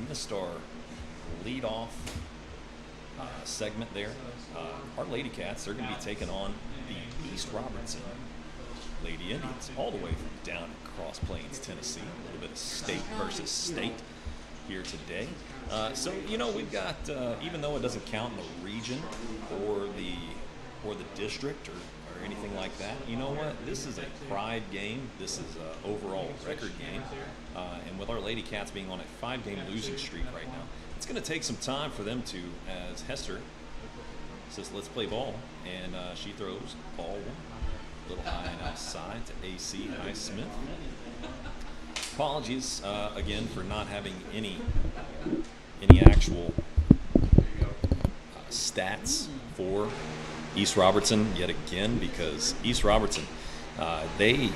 missed our leadoff segment there. Our Lady Cats, they're going to be taking on the East Robertson Lady Indians, all the way from down in Cross Plains, Tennessee. A little bit of state versus state here today. So we've got, even though it doesn't count in the region or the district or anything like that, you know what? This is a pride game. This is an overall record game. And with our Lady Cats being on a 5-game losing streak right now, it's going to take some time for them to, as Hester says, let's play ball. And she throws ball one. A little high and outside to AC Highsmith. Apologies again for not having any actual stats for East Robertson yet again, because East Robertson, they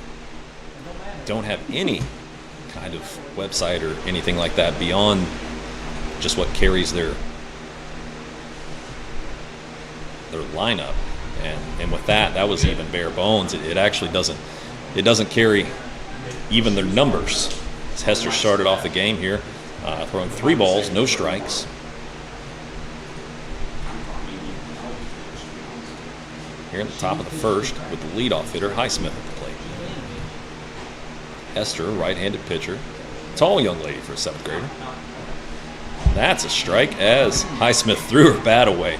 don't have any kind of website or anything like that beyond just what carries their lineup, and with that was even bare bones. It actually doesn't carry even their numbers. As Hester started off the game here, throwing 3 balls, no strikes. Here at the top of the first with the leadoff hitter, Highsmith at the plate. Hester, right-handed pitcher, tall young lady for a 7th grader. That's a strike as Highsmith threw her bat away.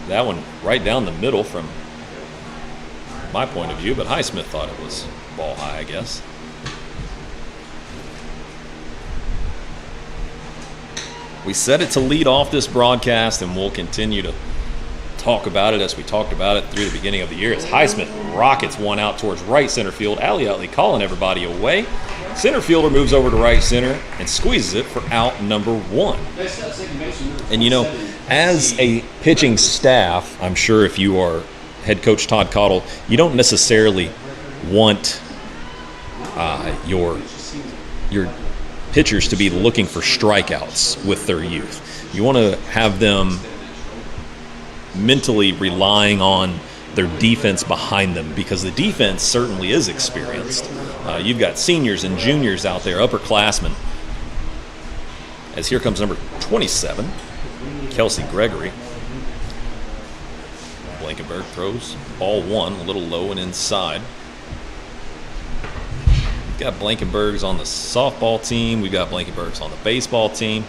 That one right down the middle from my point of view, but Highsmith thought it was ball high, I guess. We set it to lead off this broadcast, and we'll continue to talk about it as we talked about it through the beginning of the year, as Highsmith rockets one out towards right center field. Allie Utley calling everybody away. Center fielder moves over to right center and squeezes it for out number 1. And as a pitching staff, I'm sure if you are head coach Todd Cottle, you don't necessarily want your pitchers to be looking for strikeouts with their youth. You want to have them mentally relying on their defense behind them, because the defense certainly is experienced. You've got seniors and juniors out there, upperclassmen. As here comes number 27, Kelsey Gregory. Blankenberg throws ball 1, a little low and inside. We've got Blankenbergs on the softball team. We've got Blankenbergs on the baseball team.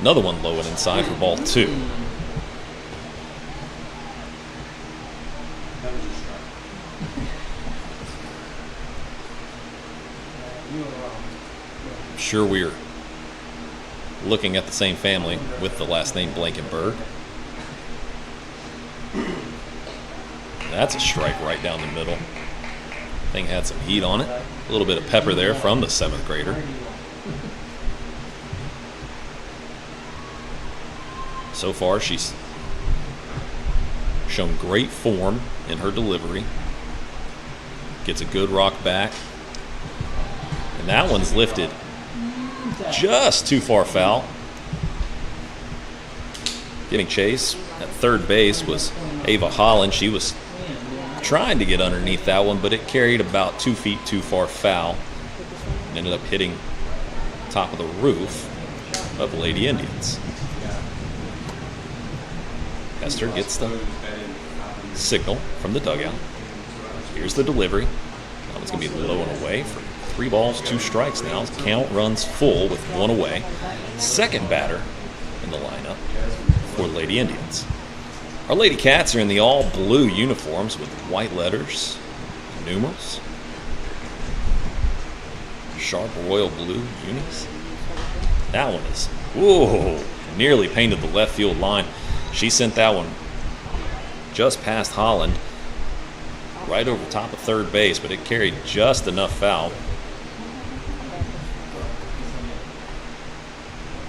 Another one low and inside for ball 2. I'm sure we're looking at the same family with the last name Blankenberg. That's a strike right down the middle. Thing had some heat on it. A little bit of pepper there from the 7th grader. So far, she's shown great form in her delivery. Gets a good rock back. And that one's lifted just too far foul. Getting chased at third base was Ava Holland. She was trying to get underneath that one, but it carried about 2 feet too far foul. And ended up hitting top of the roof of the Lady Indians. Hester gets the signal from the dugout. Here's the delivery. That one's going to be low and away for 3 balls, 2 strikes now. Count runs full with 1 away. Second batter in the lineup for the Lady Indians. Our Lady Cats are in the all-blue uniforms with white letters, numerals, sharp royal blue unis. That one is, nearly painted the left field line. She sent that one just past Holland, right over top of third base, but it carried just enough foul.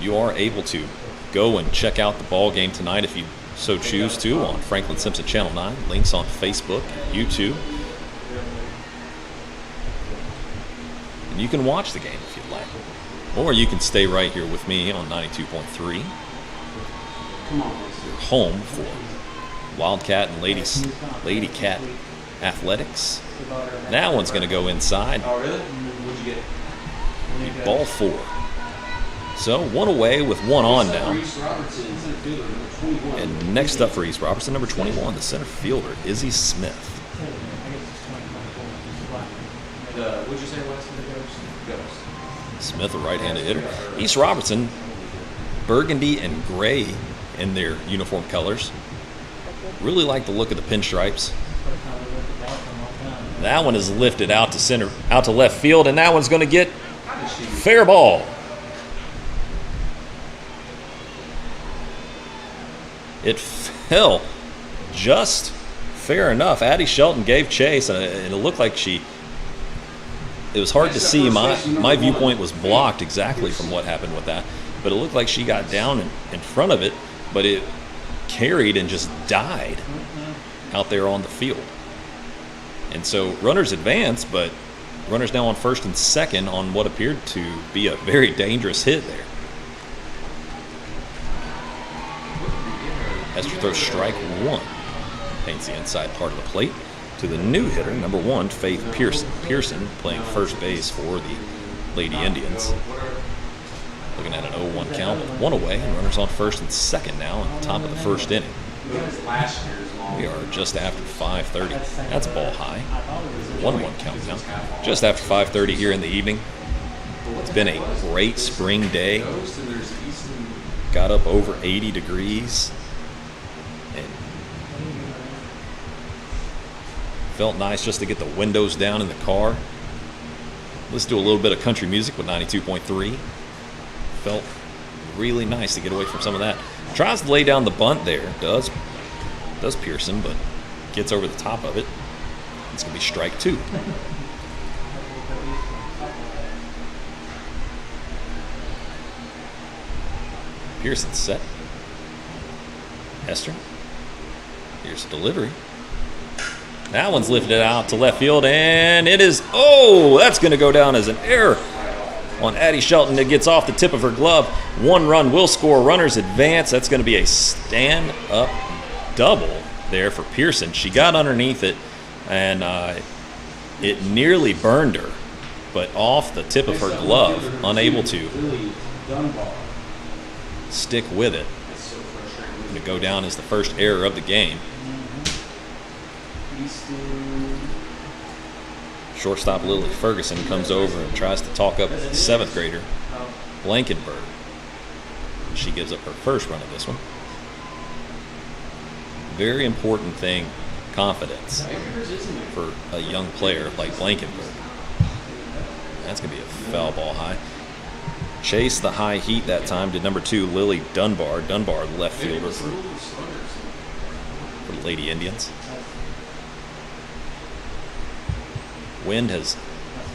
You are able to go and check out the ball game tonight if you so choose to on Franklin Simpson Channel 9. Links on Facebook and YouTube. And you can watch the game if you'd like. Or you can stay right here with me on 92.3. Your home for Wildcat and Lady Cat athletics. That one's going to go inside. Oh, really? What'd you get? Ball 4. So 1 away with 1 on now. And next up for East Robertson, number 21, the center fielder, Izzy Smith. Smith, a right-handed hitter. East Robertson, burgundy and gray in their uniform colors. Really like the look of the pinstripes. That one is lifted out to left field, and that one's going to get fair ball. It fell just fair enough. Addie Shelton gave chase, and it looked like it was hard to see. My viewpoint was blocked exactly from what happened with that, but it looked like she got down in front of it, but it carried and just died out there on the field. And so runners advance, but runners now on first and second on what appeared to be a very dangerous hit there. Hester throws strike 1. Paints the inside part of the plate to the new hitter, number 1, Faith Pearson. Pearson playing first base for the Lady Indians. Looking at an 0-1 count with 1 away, and runners on first and second now on top of the first inning. We are just after 5:30. That's ball high. 1-1 count now. Just after 5:30 here in the evening. It's been a great spring day. Got up over 80 degrees. And felt nice just to get the windows down in the car. Let's do a little bit of country music with 92.3. Felt really nice to get away from some of that. Tries to lay down the bunt there. Does Pearson, but gets over the top of it. It's going to be strike 2. Pearson set. Hester. Here's the delivery. That one's lifted out to left field, and it is, that's going to go down as an error on Addie Shelton. It gets off the tip of her glove. 1 run will score. Runners advance. That's going to be a stand-up double there for Pearson. She got underneath it, and it nearly burned her, but off the tip of her glove, unable to stick with it. Going to go down as the first error of the game. Shortstop Lily Ferguson comes over and tries to talk up 7th grader Blankenberg. She gives up her first run of this one. Very important thing, confidence for a young player like Blankenberg. That's going to be a foul ball high. Chase the high heat that time to number 2, Lily Dunbar. Dunbar, left fielder for the Lady Indians. Wind has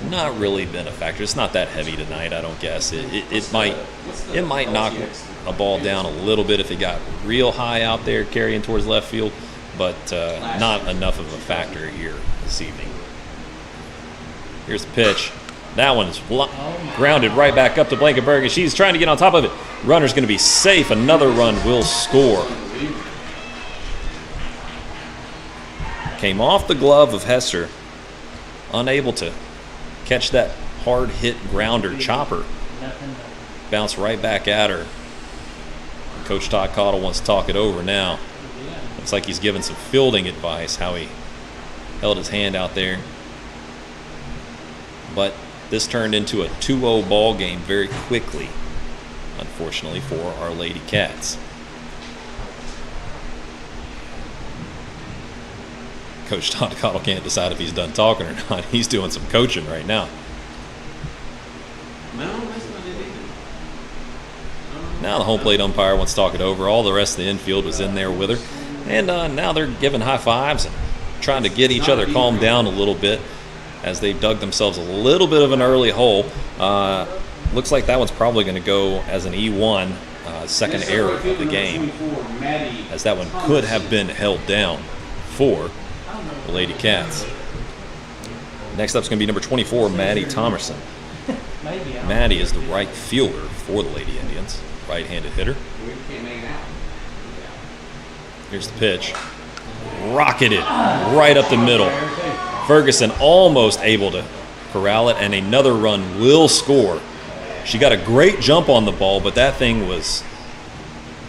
not really been a factor. It's not that heavy tonight, I don't guess. It might knock a ball down a little bit if it got real high out there carrying towards left field, but not enough of a factor here this evening. Here's the pitch. That one is grounded right back up to Blankenberg, and she's trying to get on top of it. Runner's going to be safe. Another run will score. Came off the glove of Hester. Unable to catch that hard hit grounder chopper. Bounce right back at her. Coach Todd Cottle wants to talk it over now. Looks like he's giving some fielding advice, how he held his hand out there. But this turned into a 2-0 ball game very quickly, unfortunately, for our Lady Cats. Coach Todd Cottle can't decide if he's done talking or not. He's doing some coaching right now. Now the home plate umpire wants to talk it over. All the rest of the infield was in there with her. And now they're giving high fives and trying to get each other calmed down a little bit as they've dug themselves a little bit of an early hole. Looks like that one's probably going to go as an E1, second error of the game, as that one could have been held down for the Lady Cats. Next up is going to be number 24, Maddie Thomerson. Maddie is the right fielder for the Lady Indians, right-handed hitter. Here's the pitch. Rocketed right up the middle. Ferguson almost able to corral it, and another run will score She got a great jump on the ball, but that thing was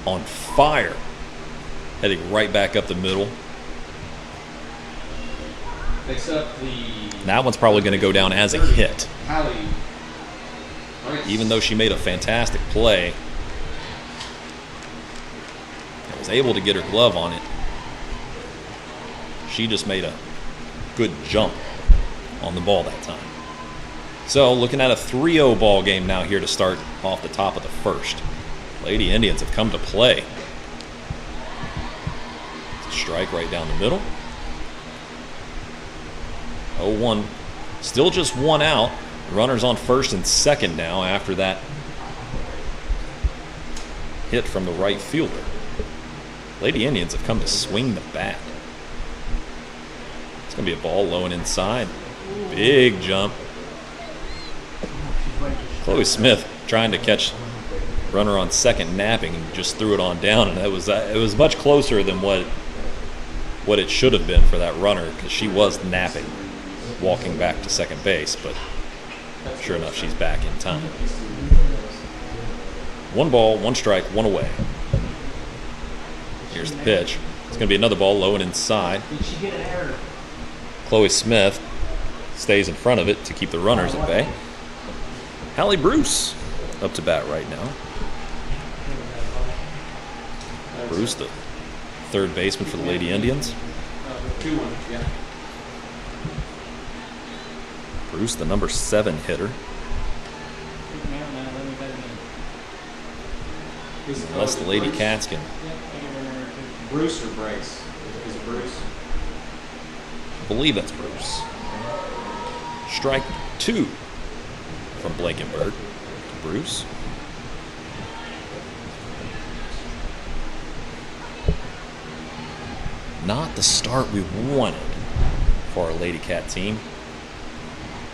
on fire. Heading right back up the middle. That one's probably going to go down as a hit. Even though she made a fantastic play, I was able to get her glove on it. She just made a good jump on the ball that time. So looking at a 3-0 ball game now here to start off the top of the first. Lady Indians have come to play. It's a strike right down the middle. 0-1. Still just one out. Runners on first and second now after that hit from the right fielder. Lady Indians have come to swing the bat. It's going to be a ball low and inside. Big jump. Chloe Smith trying to catch runner on second napping and just threw it on down, and it was much closer than what it should have been for that runner, because she was napping walking back to second base, but sure enough, she's back in time. 1 ball, 1 strike, 1 away. Here's the pitch. It's going to be another ball low and inside. Chloe Smith stays in front of it to keep the runners at bay. Hallie Bruce up to bat right now. Bruce, the third baseman for the Lady Indians. Bruce, the number 7 hitter. Unless the Lady Cats can. Bruce or Bryce? Is it Bruce? I believe that's Bruce. Strike 2 from Blankenberg to Bruce. Not the start we wanted for our Lady Cat team.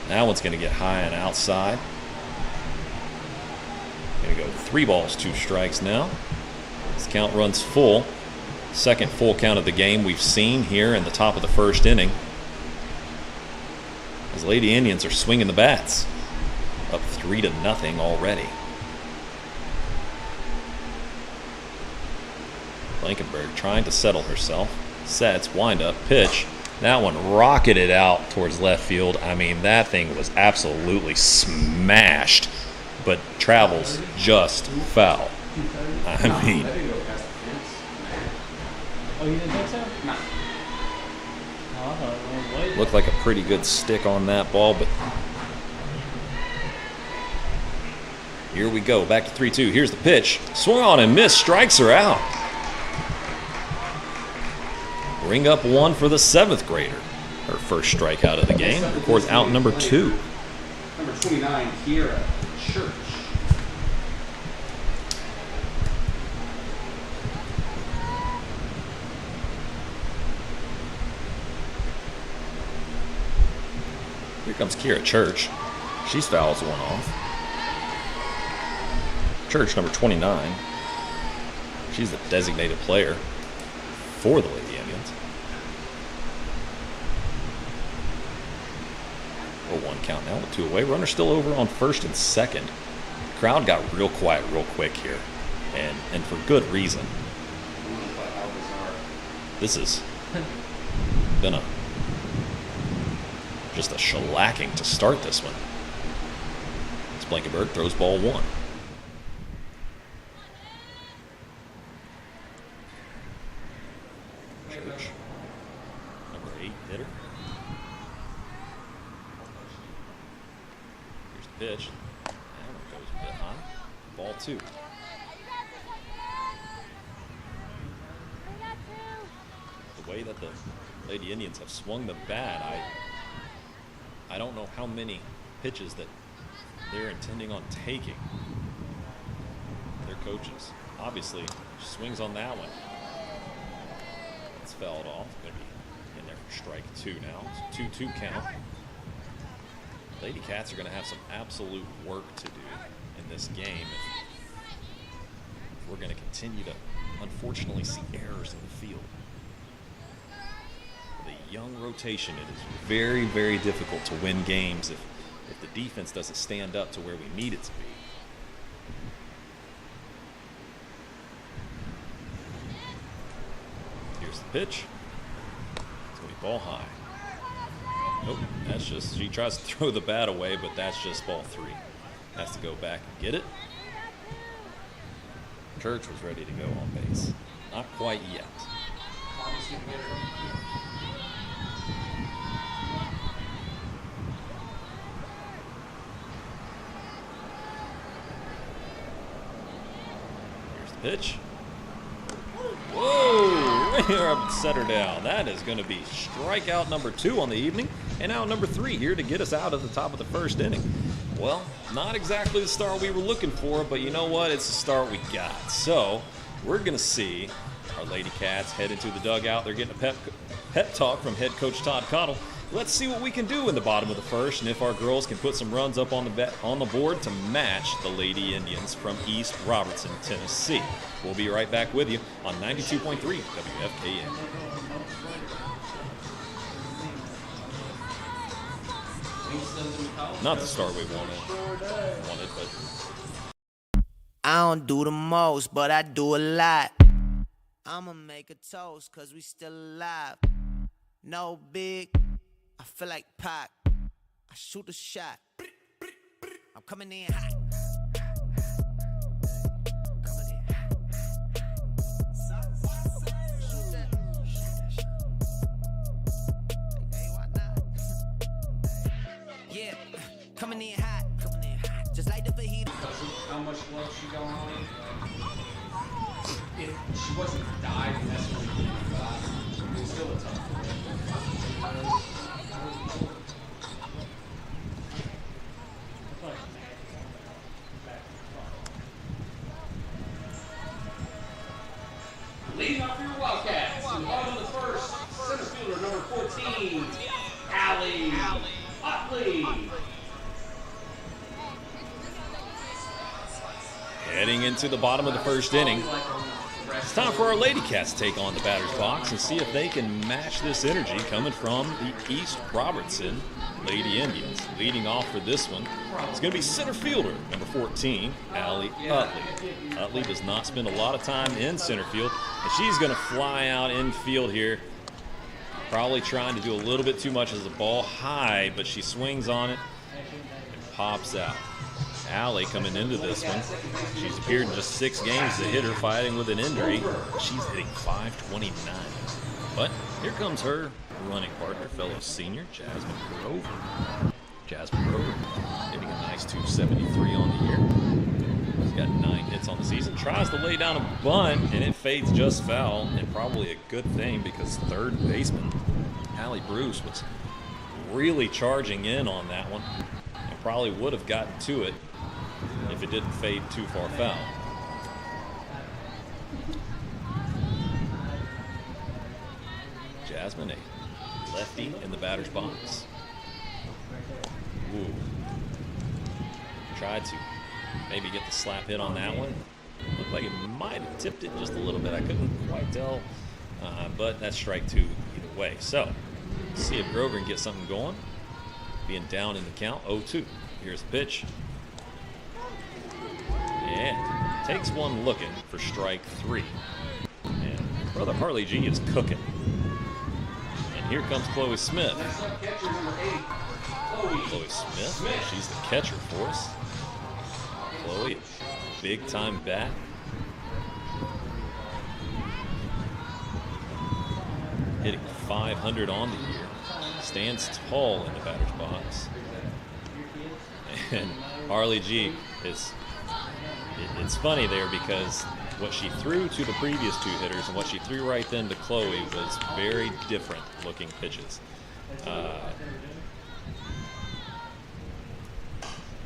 That one's going to get high and outside. Going to go 3 balls, 2 strikes now. This count runs full. Second full count of the game we've seen here in the top of the first inning. As Lady Indians are swinging the bats. Up 3-0 already. Blankenberg trying to settle herself. Sets, wind up, pitch. That one rocketed out towards left field. I mean, that thing was absolutely smashed, but travels just foul. I mean, Oh, you didn't think so? No. Oh, I thought it was looked like a pretty good stick on that ball, but here we go. Back to 3-2. Here's the pitch. Swung on and missed. Strikes her out. Ring up 1 for the 7th grader. Her first strikeout of the game. Records out number 2. Number 29, Kiera Church. Here comes Kiera Church. She fouls one off. Church, number 29. She's the designated player for the Lady Indians. 0-1 count now with 2 away. Runner still over on first and second. The crowd got real quiet real quick here, and for good reason. This has been just a shellacking to start this one. As Blankenberg throws ball 1. Church, number 8 hitter. Here's the pitch. That one goes a bit high. Ball 2. The way that the Lady Indians have swung the bat, I don't know how many pitches that they're intending on taking. Their coaches. Obviously, swings on that one. It's fouled off. Going to be in there for strike 2 now. It's a 2-2 count. Lady Cats are going to have some absolute work to do in this game if we're going to continue to, unfortunately, see errors in the field. The young rotation, it is very, very difficult to win games if the defense doesn't stand up to where we need it to be. pitch. It's going to be ball high. Nope, that's just, she tries to throw the bat away, but that's just ball 3. Has to go back and get it. Church was ready to go on base. Not quite yet. Here's the pitch. Whoa! Set her down. That is going to be strikeout number 2 on the evening, and now number 3 here to get us out at the top of the first inning. Well, not exactly the start we were looking for, but you know what? It's the start we got. So we're going to see our Lady Cats head into the dugout. They're getting a pep talk from head coach Todd Cottle. Let's see what we can do in the bottom of the first, and if our girls can put some runs up on the board to match the Lady Indians from East Robertson, Tennessee. We'll be right back with you on 92.3 WFKN. Not the start we wanted, but I don't do the most, but I do a lot. I'ma make a toast, cause we still alive. No big, I feel like Pac. I shoot a shot. I'm coming in hot. Yeah, coming in hot. Just like the fajita. How much love she got on it? She wasn't diving necessarily, but it was still a tough one. Leading off for your Wildcats, in the bottom of the first, center fielder number 14, Allie Utley. heading into the bottom of the first inning. It's time for our Lady Cats to take on the batter's box and see if they can match this energy coming from the East Robertson Lady Indians. Leading off for this one, it's going to be center fielder, number 14, Allie Utley. Utley does not spend a lot of time in center field, and she's going to fly out infield here, probably trying to do a little bit too much as the ball high, but she swings on it and pops out. Allie coming into this one, she's appeared in just 6 games as a hitter, fighting with an injury. She's hitting .529. But here comes her running partner, fellow senior, Jasmine Grover. Jasmine Grover hitting a nice .273 on the year. She's got 9 hits on the season. Tries to lay down a bunt, and it fades just foul, and probably a good thing because third baseman Allie Bruce was really charging in on that one and probably would have gotten to it if it didn't fade too far foul. Jasmine, a lefty in the batter's box. Ooh. Tried to maybe get the slap hit on that one. Looked like it might have tipped it just a little bit. I couldn't quite tell, but that's strike 2 either way. So, let's see if Grover can get something going. Being down in the count, 0-2. Here's the pitch. And takes one looking for strike 3. And brother Harley G is cooking. And here comes Chloe Smith. Chloe Smith, she's the catcher for us. Chloe, big time bat. Hitting .500 on the year. Stands tall in the batter's box. And Harley G is, it's funny there because what she threw to the previous 2 hitters and what she threw right then to Chloe was very different looking pitches.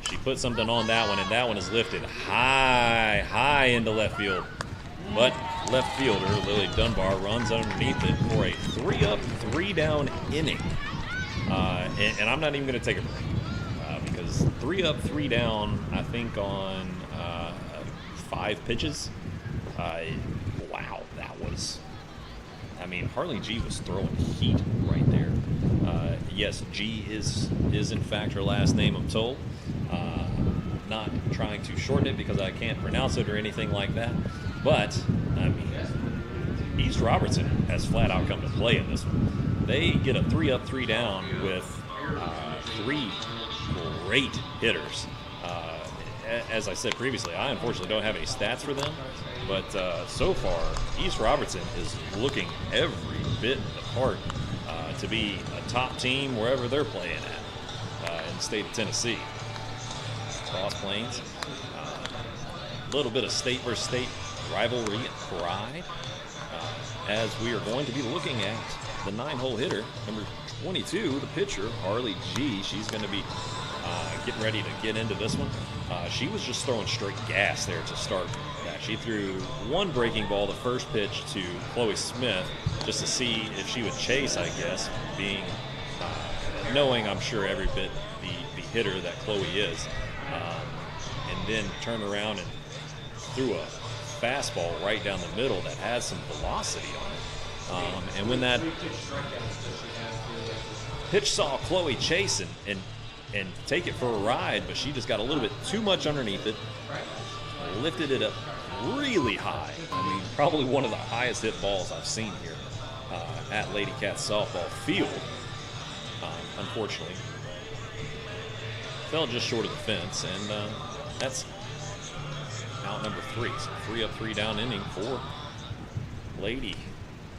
She put something on that one, and that one is lifted high into left field. But left fielder Lily Dunbar runs underneath it for a 3-up, 3-down inning. And I'm not even going to take a break because 3-up, 3-down, I think on 5 pitches. Wow, that was. I mean, Harley G was throwing heat right there. Yes, G is in fact her last name, I'm told. Not trying to shorten it because I can't pronounce it or anything like that. But, I mean, East Robertson has flat out come to play in this one. They get a 3-up, 3-down with 3 great hitters. As I said previously, I unfortunately don't have any stats for them, but so far, East Robertson is looking every bit the part to be a top team wherever they're playing at in the state of Tennessee. Cross Plains, a little bit of state versus state rivalry and pride, as we are going to be looking at the 9-hole hitter, number 22, the pitcher, Harley G. She's going to be getting ready to get into this one. She was just throwing straight gas there to start that. She threw one breaking ball, the first pitch, to Chloe Smith, just to see if she would chase, I guess, being knowing, I'm sure, every bit the hitter that Chloe is. And then turned around and threw a fastball right down the middle that has some velocity on it. And when that pitch saw Chloe chase and take it for a ride, but she just got a little bit too much underneath it, lifted it up really high. I mean, probably one of the highest hit balls I've seen here at Lady Cats softball field. Unfortunately, fell just short of the fence, and that's out number 3. So 3-up, 3-down inning for Lady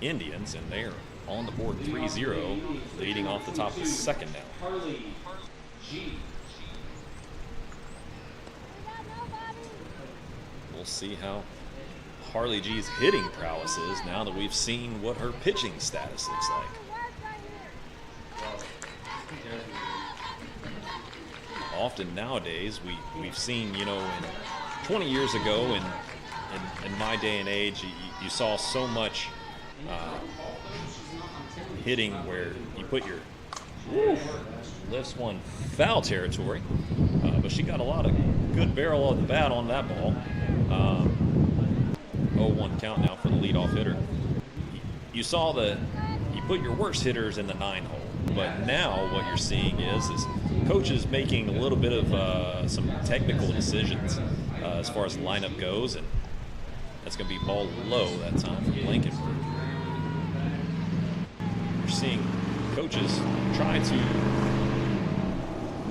Indians, and they're on the board 3-0, leading off the top of the second now. Harley G. We'll see how Harley G's hitting prowess is now that we've seen what her pitching status looks like. Often nowadays, we've seen, in 20 years ago, in my day and age, you saw so much hitting where you put your lifts one foul territory, but she got a lot of good barrel of the bat on that ball. 0-1 count now for the leadoff hitter. You saw you put your worst hitters in the 9-hole, but now what you're seeing is coaches making a little bit of some technical decisions as far as the lineup goes, and that's going to be ball low that time for Blankenburg. You're seeing coaches try to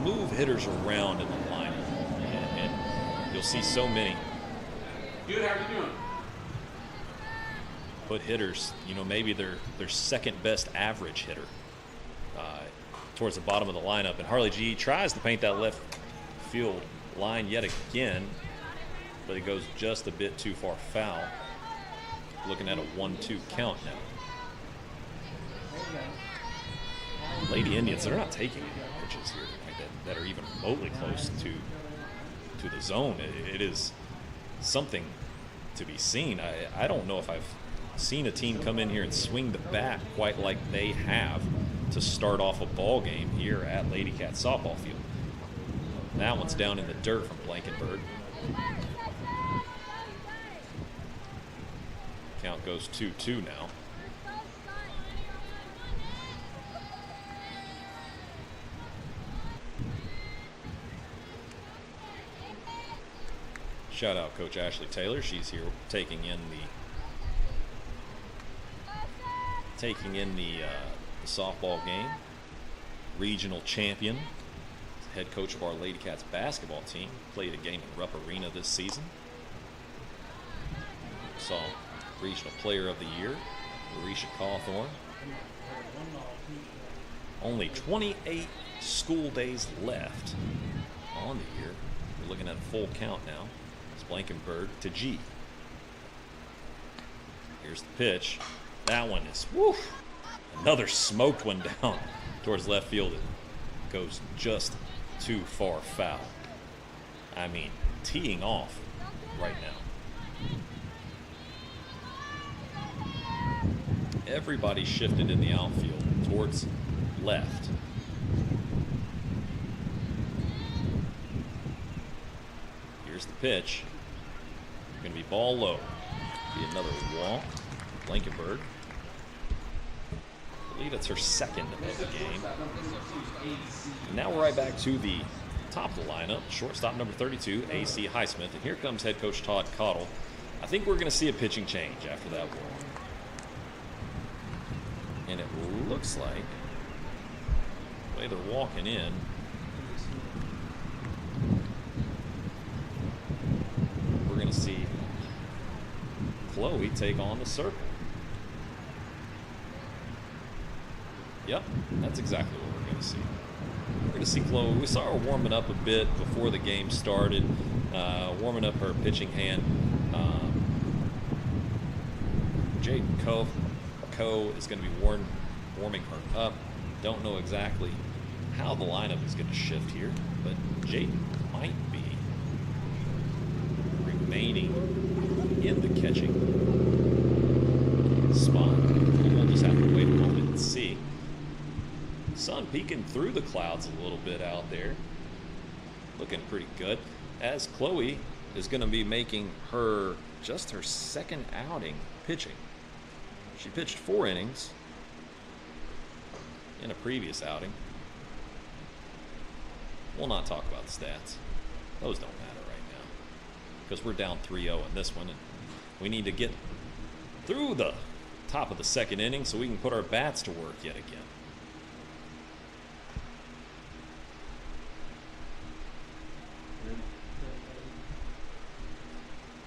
move hitters around in the lineup, and you'll see so many. Good, how are you doing? Put hitters, maybe their second best average hitter towards the bottom of the lineup. And Harley G tries to paint that left field line yet again, but it goes just a bit too far foul. Looking at a 1-2 count now. Lady Indians, they're not taking any pitches here that are even remotely close to the zone. It is something to be seen. I don't know if I've seen a team come in here and swing the bat quite like they have to start off a ball game here at Lady Cat softball field. That one's down in the dirt from Blankenburg. Count goes 2-2 now. Shout out Coach Ashley Taylor. She's here taking in the softball game. Regional champion, head coach of our Lady Cats basketball team. Played a game at Rupp Arena this season. Saw regional player of the year, Marisha Cawthorn. Only 28 school days left on the year. We're looking at a full count now. It's Blankenburg to G. Here's the pitch. That one is, another smoked one down towards left field. It goes just too far foul. I mean, teeing off right now. Everybody shifted in the outfield towards left. Here's the pitch. Going to be ball low. Be another walk. Blankenburg. I believe it's her second of the game. Now we're right back to the top of the lineup. Shortstop number 32, A.C. Highsmith. And here comes head coach Todd Cottle. I think we're going to see a pitching change after that ball. And it looks like the way they're walking in, we're going to see Chloe take on the circle. Yep, that's exactly what we're going to see. We're going to see Chloe. We saw her warming up a bit before the game started, warming up her pitching hand. Jaden Coe is going to be warming her up. Don't know exactly how the lineup is going to shift here, but Jaden might be remaining in the catching spot. We'll just have to wait a moment and see. Sun peeking through the clouds a little bit out there. Looking pretty good. As Chloe is going to be making just her second outing pitching. She pitched 4 innings in a previous outing. We'll not talk about the stats. Those don't matter right now because we're down 3-0 in this one, and we need to get through the top of the second inning so we can put our bats to work yet again.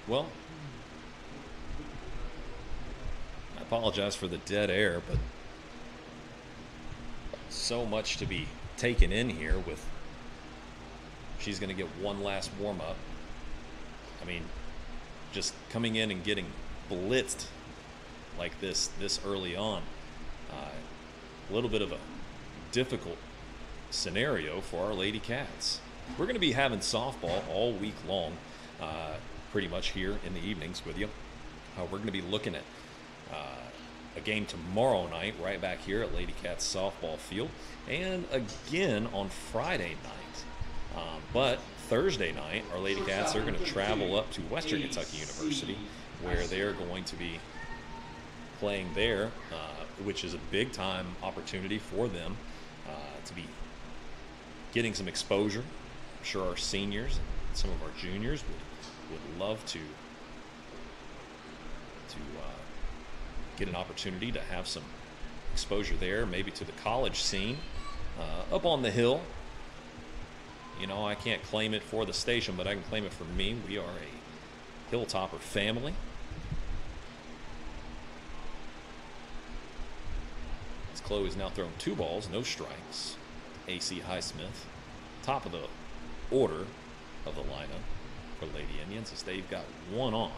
Well, I apologize for the dead air, but so much to be taken in here with. She's going to get one last warm-up. I mean, just coming in and getting blitzed like this early on. A little bit of a difficult scenario for our Lady Cats. We're going to be having softball all week long, pretty much here in the evenings with you. We're going to be looking at a game tomorrow night right back here at Lady Cats softball field, and again on Friday night. But Thursday night, our Lady Cats are going to travel up to Western Kentucky University, where they are going to be playing there, which is a big-time opportunity for them to be getting some exposure. I'm sure our seniors and some of our juniors would love to get an opportunity to have some exposure there, maybe to the college scene. Up on the hill, you know, I can't claim it for the station, but I can claim it for me. We are a Hilltopper family. As Chloe's now thrown 2 balls, no strikes. AC Highsmith, top of the order of the lineup for Lady Indians, as they've got 1 on.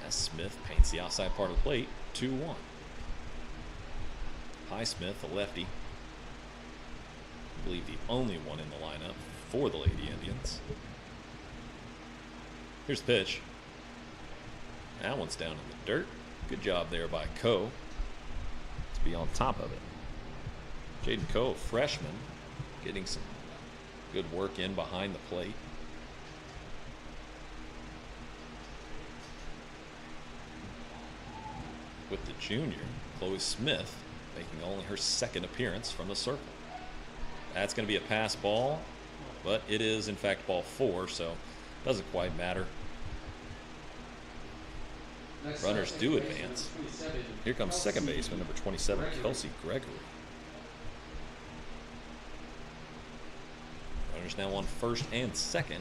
As Smith paints the outside part of the plate, 2-1. Highsmith, a lefty, I believe the only one in the lineup for the Lady Indians. Here's the pitch. That one's down in the dirt. Good job there by Coe to be on top of it. Jaden Coe, freshman, getting some good work in behind the plate. With the junior, Chloe Smith, making only her 2nd appearance from the circle. That's going to be a pass ball, but it is in fact ball 4, so it doesn't quite matter. Runners do advance. Here comes second baseman, number 27, Kelsey Gregory. Runners now on 1st and 2nd.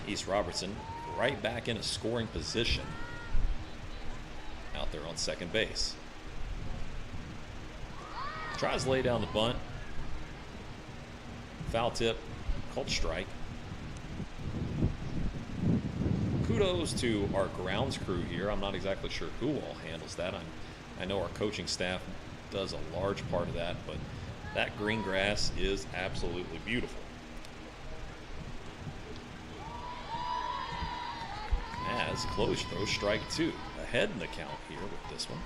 East Robertson right back in a scoring position out there on second base. Tries to lay down the bunt. Foul tip, called strike. Kudos to our grounds crew here. I'm not exactly sure who all handles that. I know our coaching staff does a large part of that, but that green grass is absolutely beautiful. As Chloe throws strike 2. Ahead in the count here with this one.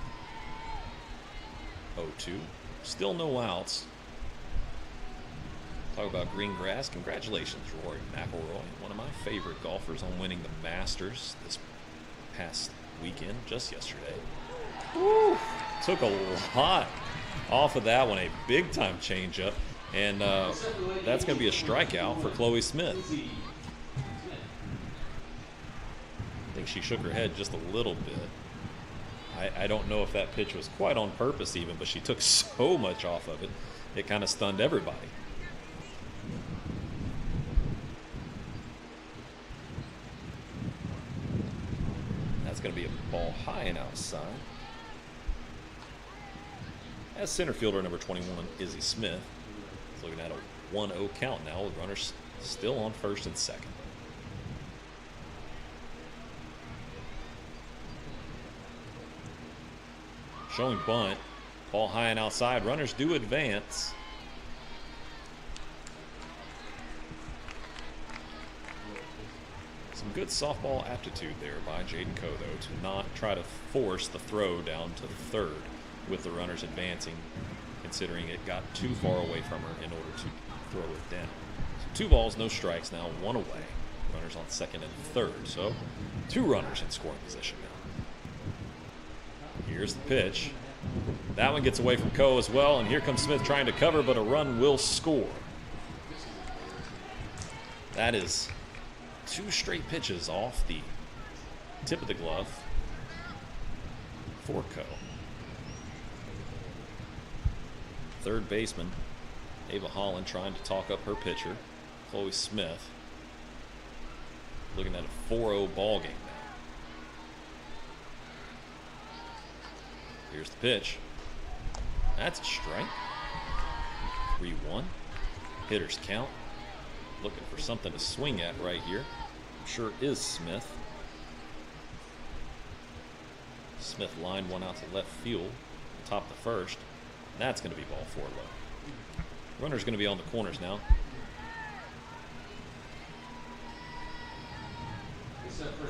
0-2. Still no outs. Talk about green grass. Congratulations, Rory McIlroy, one of my favorite golfers, on winning the Masters this past weekend, just yesterday. Woo! Took a lot off of that one, a big-time changeup, and that's going to be a strikeout for Chloe Smith. think she shook her head just a little bit. I don't know if that pitch was quite on purpose even, but she took so much off of it, it kind of stunned everybody. That's going to be a ball high and outside. As center fielder number 21, Izzy Smith, is looking at a 1-0 count now with runners still on first and second. Showing bunt, ball high and outside. Runners do advance. Some good softball aptitude there by Jaden Coe, though, to not try to force the throw down to third with the runners advancing, considering it got too far away from her in order to throw it down. So 2 balls, no strikes now, 1 away. Runners on second and third, so 2 runners in scoring position now. Here's the pitch. That one gets away from Coe as well, and here comes Smith trying to cover, but a run will score. That is 2 straight pitches off the tip of the glove for Coe. Third baseman, Ava Holland, trying to talk up her pitcher, Chloe Smith. Looking at a 4-0 ball game now. Here's the pitch. That's a strike. 3-1. Hitters count. Looking for something to swing at right here. I'm sure it is Smith. Smith lined one out to left field, top the first. That's going to be ball 4 low. Runner's going to be on the corners now.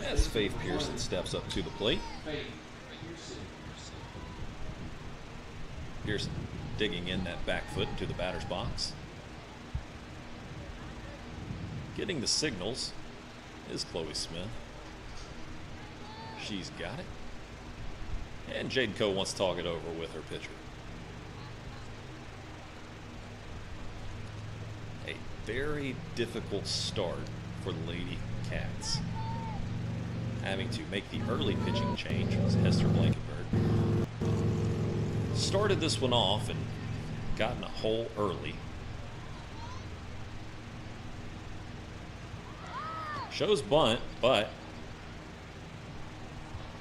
As Faith Pearson steps up to the plate. Pearson digging in that back foot into the batter's box. Getting the signals is Chloe Smith. She's got it. And Jaden Coe wants to talk it over with her pitcher. A very difficult start for the Lady Cats. Having to make the early pitching change was Hester Blankenberg. Started this one off and gotten a hole early. Shows bunt, but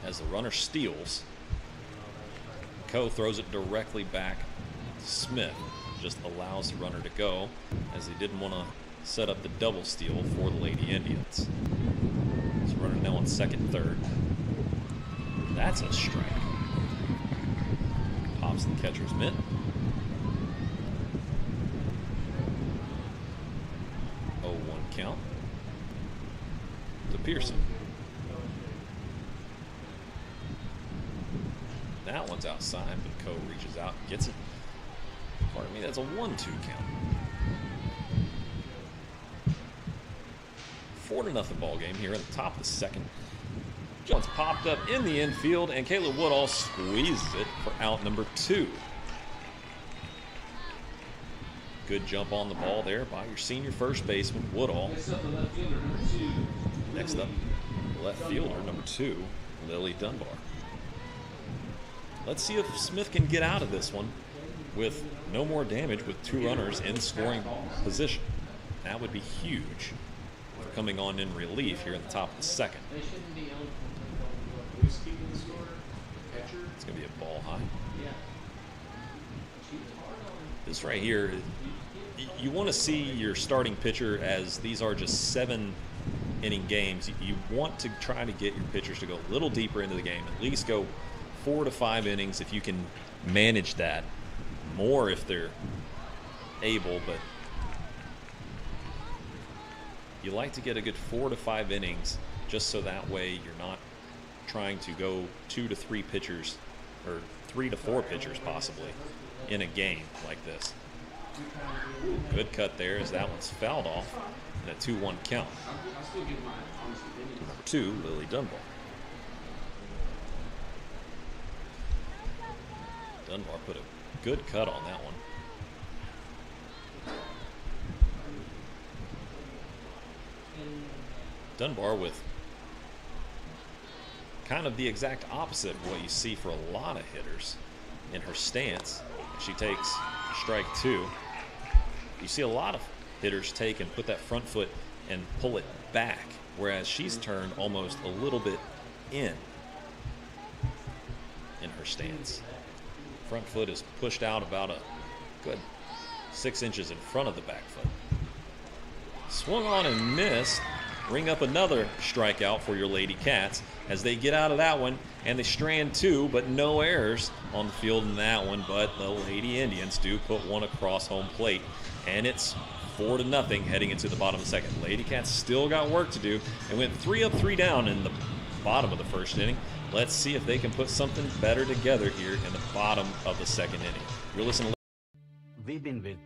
as the runner steals, Coe throws it directly back to Smith. Just allows the runner to go, as he didn't want to set up the double steal for the Lady Indians. So runner now on second, third. That's a strike. Pops the catcher's mitt. 0-1 count to Pearson. That one's outside, but Coe reaches out and gets it. Pardon me, that's a 1-2 count. 4-0 ball game here at the top of the second. Jones popped up in the infield, and Kayla Woodall squeezes it for out number 2. Good jump on the ball there by your senior first baseman, Woodall. Next up, left fielder number 2, Lily Dunbar. Let's see if Smith can get out of this one with no more damage with 2 runners in scoring position. That would be huge for coming on in relief here in the top of the second. It's going to be a ball high. This right here, you want to see your starting pitcher, as these are just 7-inning games. You want to try to get your pitchers to go a little deeper into the game, at least go 4 to 5 innings if you can manage that. More if they're able, but you like to get a good 4 to 5 innings just so that way you're not trying to go 2 to 3 pitchers or 3 to 4 pitchers possibly in a game like this. Good cut there as that one's fouled off and a 2-1 count. Number 2, Lily Dunbar. Dunbar put a good cut on that one. Dunbar with kind of the exact opposite of what you see for a lot of hitters in her stance. She takes strike 2. You see a lot of hitters take and put that front foot and pull it back, whereas she's turned almost a little bit in her stance. Front foot is pushed out about a good 6 inches in front of the back foot. Swung on and missed. Ring up another strikeout for your Lady Cats as they get out of that one, and they strand 2, but no errors on the field in that one. But the Lady Indians do put one across home plate, and it's 4-0 heading into the bottom of the second. Lady Cats still got work to do and went 3 up, 3 down in the bottom of the first inning. Let's see if they can put something better together here in the bottom of the second inning. You're listening. We've been with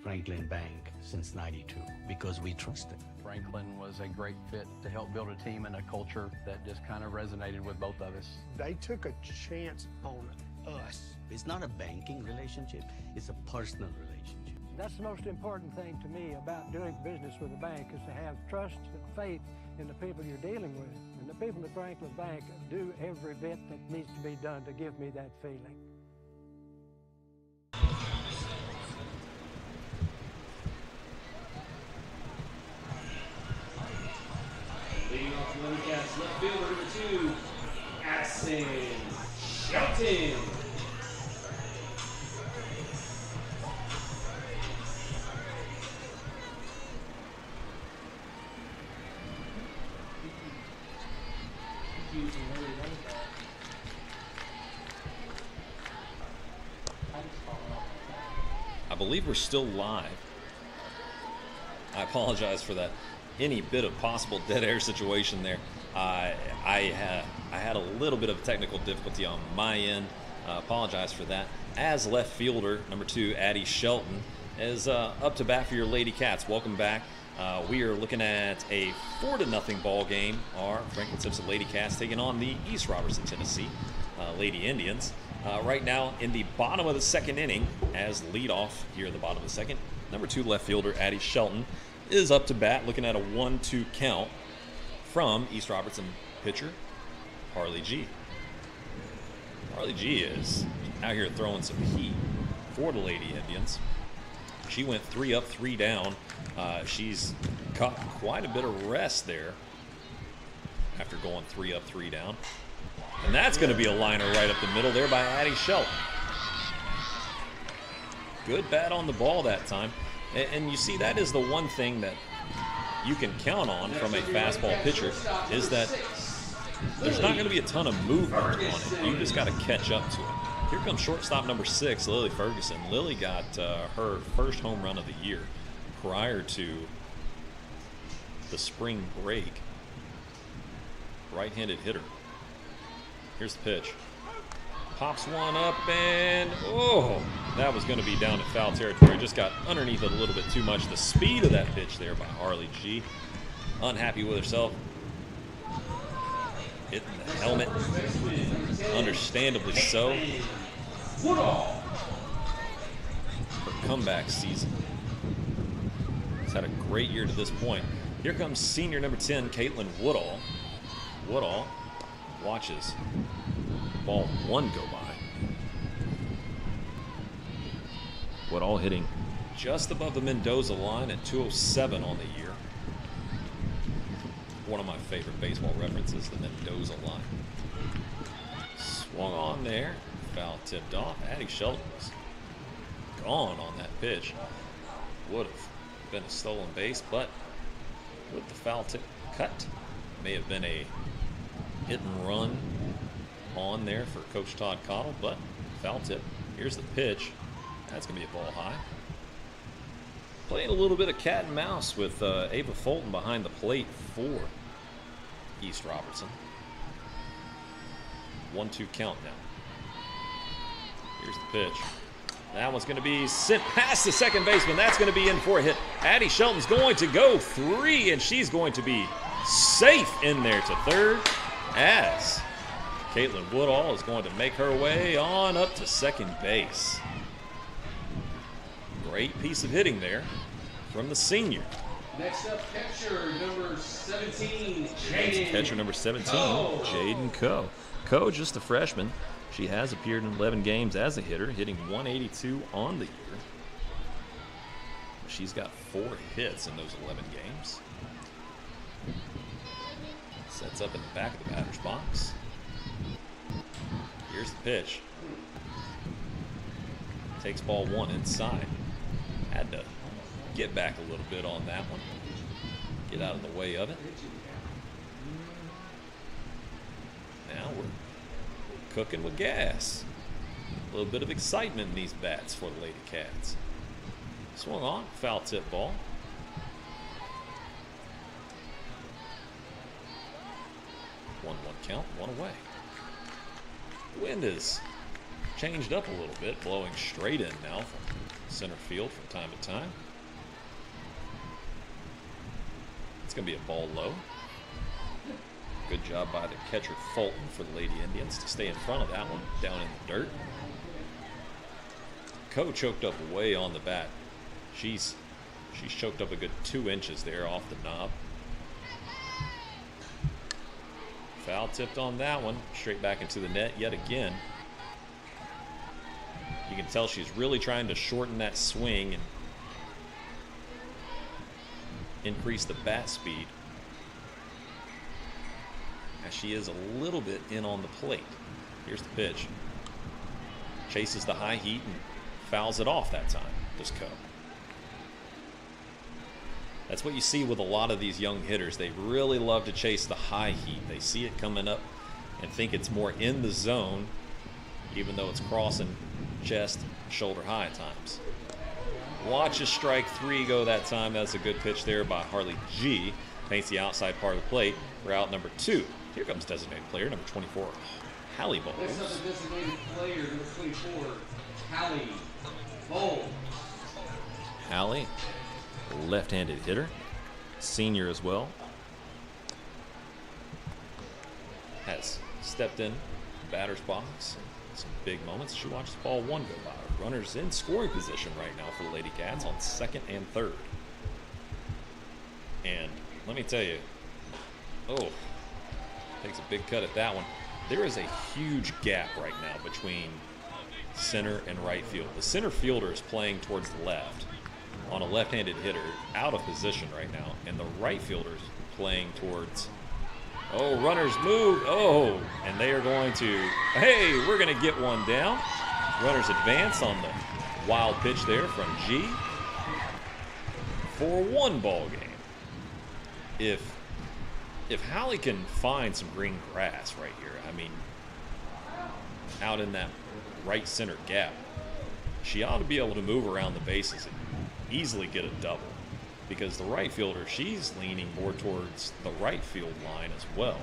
Franklin Bank since '92 because we trust it. Franklin was a great fit to help build a team and a culture that just kind of resonated with both of us. They took a chance on us. It's not a banking relationship, it's a personal relationship. That's the most important thing to me about doing business with a bank, is to have trust and faith in the people you're dealing with. And the people at Franklin Bank do every bit that needs to be done to give me that feeling. Leading off the Lady Cats, left fielder number 2, Addison Shelton. I believe we're still live. I apologize for that. Any bit of possible dead air situation there. I had a little bit of technical difficulty on my end. Apologize for that. As left fielder, number 2, Addie Shelton, is up to bat for your Lady Cats. Welcome back. We are looking at a 4-0 ball game. Our Franklin Simpson Lady Cats taking on the East Robertson, Tennessee Lady Indians. Right now in the bottom of the second inning, as leadoff here in the bottom of the second, number 2 left fielder Addie Shelton is up to bat, looking at a 1-2 count from East Robertson pitcher Harley G. Harley G is out here throwing some heat for the Lady Indians. She went 3 up, 3 down. She's caught quite a bit of rest there after going 3 up, 3 down. And that's going to be a liner right up the middle there by Addie Shelton. Good bat on the ball that time. And you see, that is the one thing that you can count on from a fastball pitcher, is that there's not going to be a ton of movement on it. You just got to catch up to it. Here comes shortstop number 6, Lily Ferguson. Lily got her first home run of the year prior to the spring break. Right-handed hitter. Here's the pitch. Pops one up, and that was going to be down to foul territory. Just got underneath it a little bit too much. The speed of that pitch there by Harley G. Unhappy with herself. Hitting the helmet. Understandably so. Her comeback season. She's had a great year to this point. Here comes senior number 10, Caitlin Woodall. Woodall watches ball 1 go by. Woodall hitting just above the Mendoza line at 207 on the year. One of my favorite baseball references, the Mendoza line. Swung on there, foul tipped off. Addie Shelton was gone on that pitch. Would have been a stolen base, but with the foul tip cut, may have been a hit and run on there for Coach Todd Cottle, but foul tip. Here's the pitch. That's going to be a ball high. Playing a little bit of cat and mouse with Ava Fulton behind the plate for East Robertson. 1-2 count now. Here's the pitch. That one's going to be sent past the second baseman. That's going to be in for a hit. Addie Shelton's going to go 3, and she's going to be safe in there to third, as Caitlin Woodall is going to make her way on up to second base. Great piece of hitting there from the senior. Next up, catcher number 17, Jaden. Catcher number 17, Jaden Coe. Coe, just a freshman. She has appeared in 11 games as a hitter, hitting 182 on the year. She's got 4 hits in those 11 games. Sets up in the back of the batter's box. Here's the pitch. Takes ball 1 inside. Had to get back a little bit on that one. Get out of the way of it. Now we're cooking with gas. A little bit of excitement in these bats for the Lady Cats. Swung on, foul tip ball. One count, 1 away. Wind is changed up a little bit, blowing straight in now from center field from time to time. It's going to be a ball low. Good job by the catcher Fulton for the Lady Indians to stay in front of that one, down in the dirt. Coe choked up way on the bat. She's choked up a good 2 inches there off the knob. Foul tipped on that one, straight back into the net yet again. You can tell she's really trying to shorten that swing and increase the bat speed, as she is a little bit in on the plate. Here's the pitch. Chases the high heat and fouls it off that time, does Coe. That's what you see with a lot of these young hitters. They really love to chase the high heat. They see it coming up and think it's more in the zone, even though it's crossing chest, shoulder high at times. Watch a strike 3 go that time. That's a good pitch there by Harley G. Paints the outside part of the plate. We're out number 2. Here comes designated player number 24, Hallie Bowles. Next up, the designated player number 24, Hallie Bowles. Hallie, left-handed hitter, senior as well. Has stepped in batter's box. Some big moments. She watches ball 1 go by. Runners in scoring position right now for the Lady Cats on 2nd and 3rd. And let me tell you, takes a big cut at that one. There is a huge gap right now between center and right field. The center fielder is playing towards the left on a left-handed hitter, out of position right now, and the right fielder is playing towards, runners move, and they are going to, we're going to get one down. Runners advance on the wild pitch there from G for 1 ball game. If Hallie can find some green grass right here, I mean, out in that right center gap, she ought to be able to move around the bases and easily get a double, because the right fielder, she's leaning more towards the right field line as well.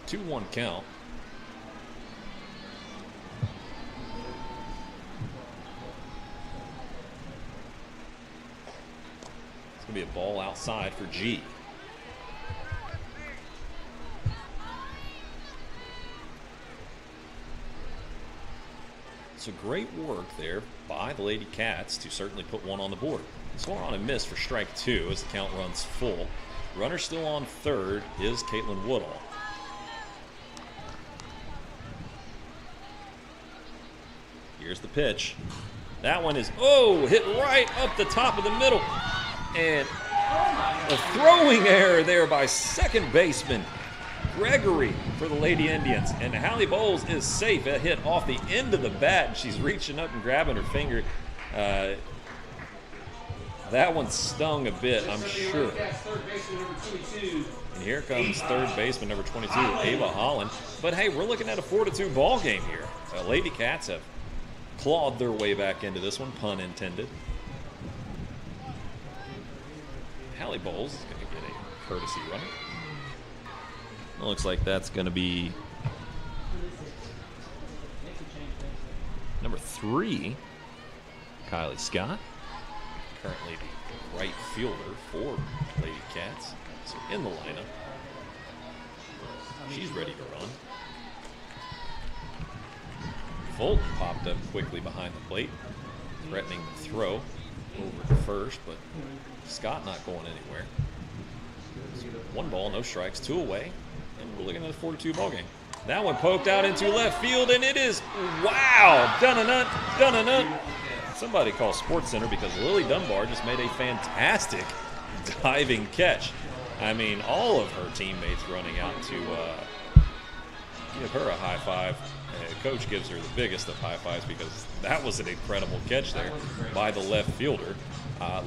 Two 2-1 count. It's going to be a ball outside for G. So great work there by the Lady Cats to certainly put one on the board. Swung on and missed for strike 2 as the count runs full. Runner still on third is Caitlin Woodall. Here's the pitch. That one is, hit right up the top of the middle. And a throwing error there by second baseman Gregory for the Lady Indians. And Hallie Bowles is safe. It hit off the end of the bat, and she's reaching up and grabbing her finger. That one stung a bit, I'm sure. And here comes third baseman number 22, Ava Holland. But hey, we're looking at a 4-2 ball game here. Lady Cats have clawed their way back into this one, pun intended. Hallie Bowles is going to get a courtesy runner. It looks like that's going to be number 3, Kylie Scott. Currently the right fielder for Lady Cats. So in the lineup. She's ready to run. Fulton popped up quickly behind the plate, threatening the throw over to first, but Scott not going anywhere. So 1 ball, no strikes, 2 away, and we're looking at a 4-2 ball game. That one poked out into left field, and it is, wow, dun-a-nut. Somebody call Sports Center because Lily Dunbar just made a fantastic diving catch. I mean, all of her teammates running out to give her a high five. Coach gives her the biggest of high fives because that was an incredible catch there by the left fielder,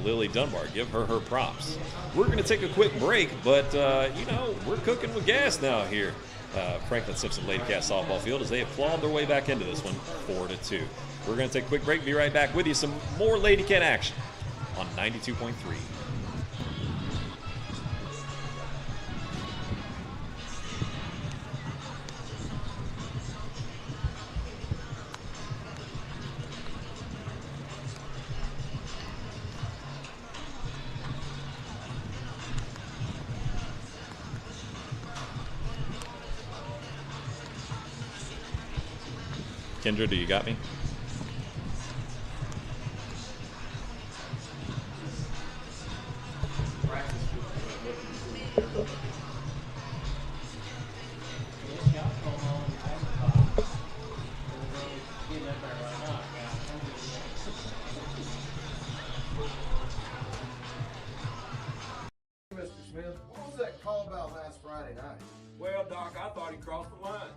Lily Dunbar. Give her her props. We're going to take a quick break, but, you know, we're cooking with gas now here. Franklin Simpson Lady Cat softball field as they have clawed their way back into this one 4-2. We're going to take a quick break. Be right back with you. Some more Lady Cat action on 92.3. Kendra, do you got me? Mr. Smith, what was that call about last Friday night? Well, Doc, I thought he crossed the line.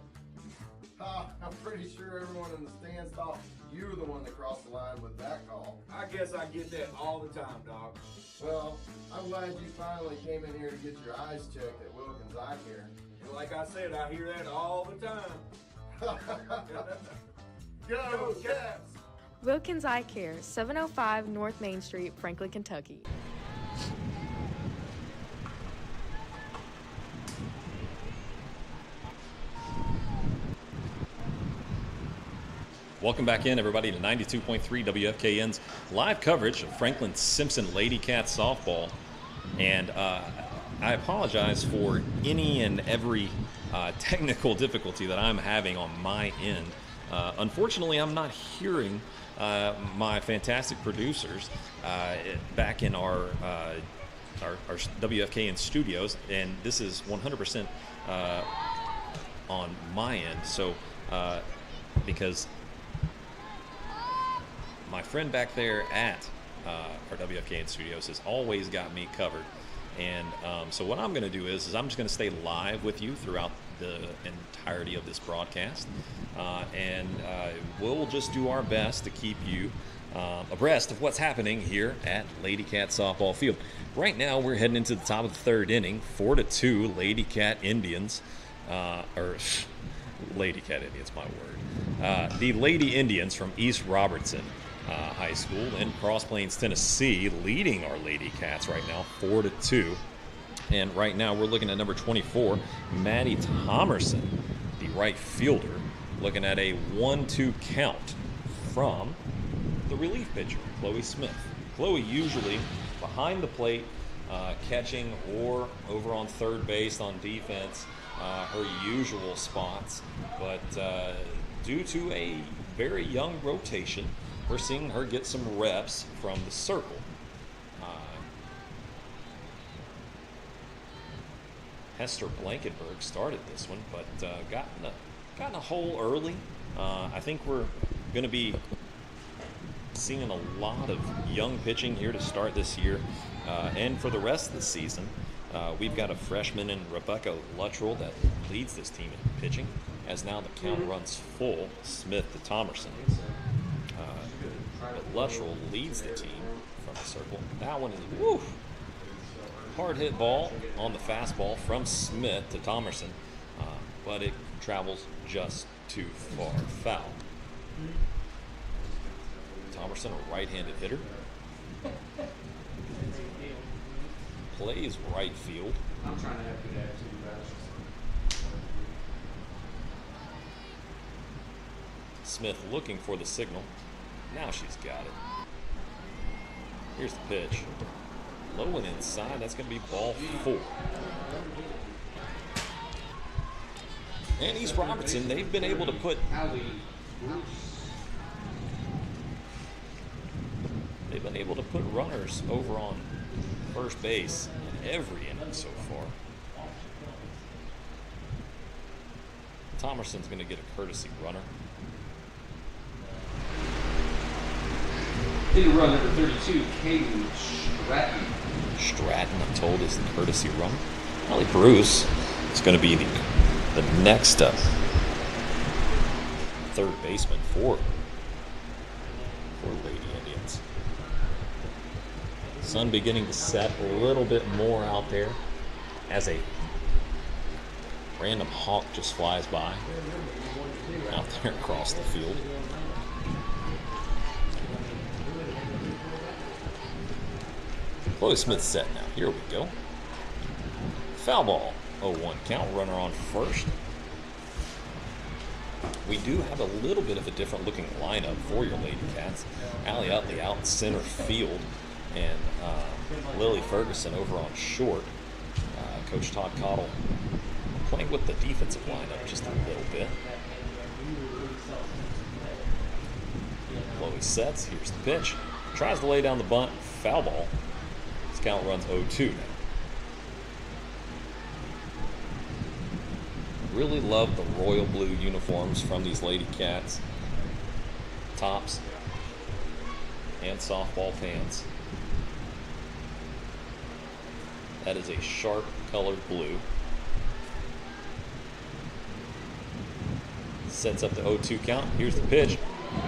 I'm pretty sure everyone in the stands thought you were the one that crossed the line with that call. I guess I get that all the time, Doc. Well, I'm glad you finally came in here to get your eyes checked at Wilkins Eye Care. And like I said, I hear that all the time. Go Cats! Wilkins Eye Care, 705 North Main Street, Franklin, Kentucky. Welcome back in, everybody, to 92.3 WFKN's live coverage of Franklin Simpson Lady Cat softball. And I apologize for any and every technical difficulty that I'm having on my end. Unfortunately, I'm not hearing my fantastic producers back in our WFKN studios, and this is 100% on my end. So, because my friend back there at our WFKN studios has always got me covered. And so what I'm going to do is I'm just going to stay live with you throughout the entirety of this broadcast. And we'll just do our best to keep you abreast of what's happening here at Lady Cat Softball Field. Right now, we're heading into the top of the 3rd inning, 4-2 Lady Cat Indians, or Lady Cat Indians, my word. The Lady Indians from East Robertson High School in Cross Plains, Tennessee, leading our Lady Cats right now 4-2. And right now we're looking at number 24, Maddie Thomerson, the right fielder, looking at a 1-2 count from the relief pitcher, Chloe Smith. Chloe usually behind the plate, catching or over on third base on defense, her usual spots. But due to a very young rotation, we're seeing her get some reps from the circle. Hester Blankenberg started this one, but gotten a hole early. I think we're going to be seeing a lot of young pitching here to start this year. And for the rest of the season, we've got a freshman in Rebecca Luttrell that leads this team in pitching, as now the count runs full, Smith to Thomerson. But Luttrell leads the team from the circle. That one is, woo! Hard hit ball on the fastball from Smith to Thomerson, but it travels just too far. Foul. Thomerson, a right-handed hitter, plays right field. I'm trying to have good attitude. Smith looking for the signal. Now she's got it. Here's the pitch. Low and inside. That's going to be ball 4. And East Robertson, they've been able to put They've been able to put runners over on first base in every inning so far. Thomerson's going to get a courtesy runner. Hitting run number 32, Caden Stratton. Stratton, I'm told, is the courtesy runner. Allie Bruce is going to be the next third baseman for Lady Indians. Sun beginning to set a little bit more out there as a random hawk just flies by out there across the field. Chloe Smith set now. Here we go. Foul ball. 0-1 count. Runner on first. We do have a little bit of a different looking lineup for your Lady Cats. Allie Utley out in center field, and Lily Ferguson over on short. Coach Todd Cottle playing with the defensive lineup just a little bit. Chloe sets. Here's the pitch. Tries to lay down the bunt. Foul ball. This count runs 0-2 now. Really love the royal blue uniforms from these Lady Cats. Tops and softball pants. That is a sharp colored blue. Sets up the 0-2 count. Here's the pitch.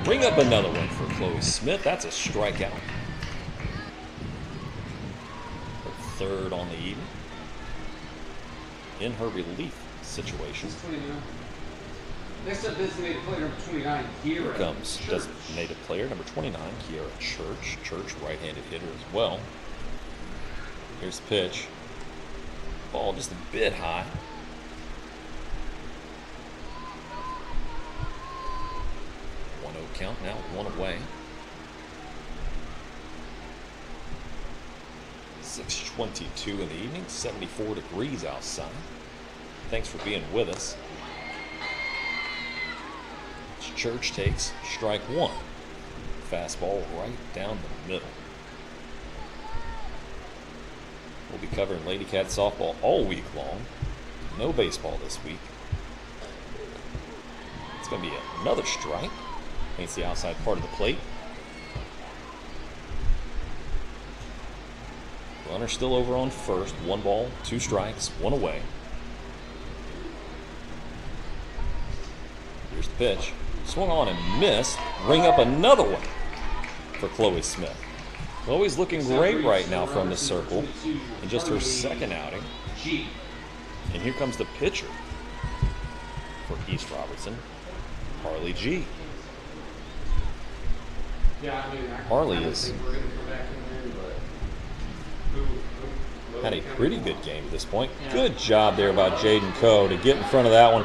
Bring up another one for Chloe Smith. That's a strikeout. Her third on the evening. In her relief situation. Next up, designated player number 29, Here Kiera comes Church. designated player number 29, Kiera Church. Church, right-handed hitter as well. Here's the pitch. Ball just a bit high. Count now, one away. 6:22 in the evening, 74 degrees outside. Thanks for being with us. Church takes strike one. Fastball right down the middle. We'll be covering Lady Cat softball all week long. No baseball this week. It's going to be another strike. It's the outside part of the plate. Runner still over on first. 1 ball, 2 strikes, 1 away. Here's the pitch. Swung on and missed. Ring up another one for Chloe Smith. Chloe's looking great right now from the circle in just her second outing. And here comes the pitcher for East Robertson, Harley G. Harley has had a pretty good game at this point. Good job there by Jaden Coe to get in front of that one.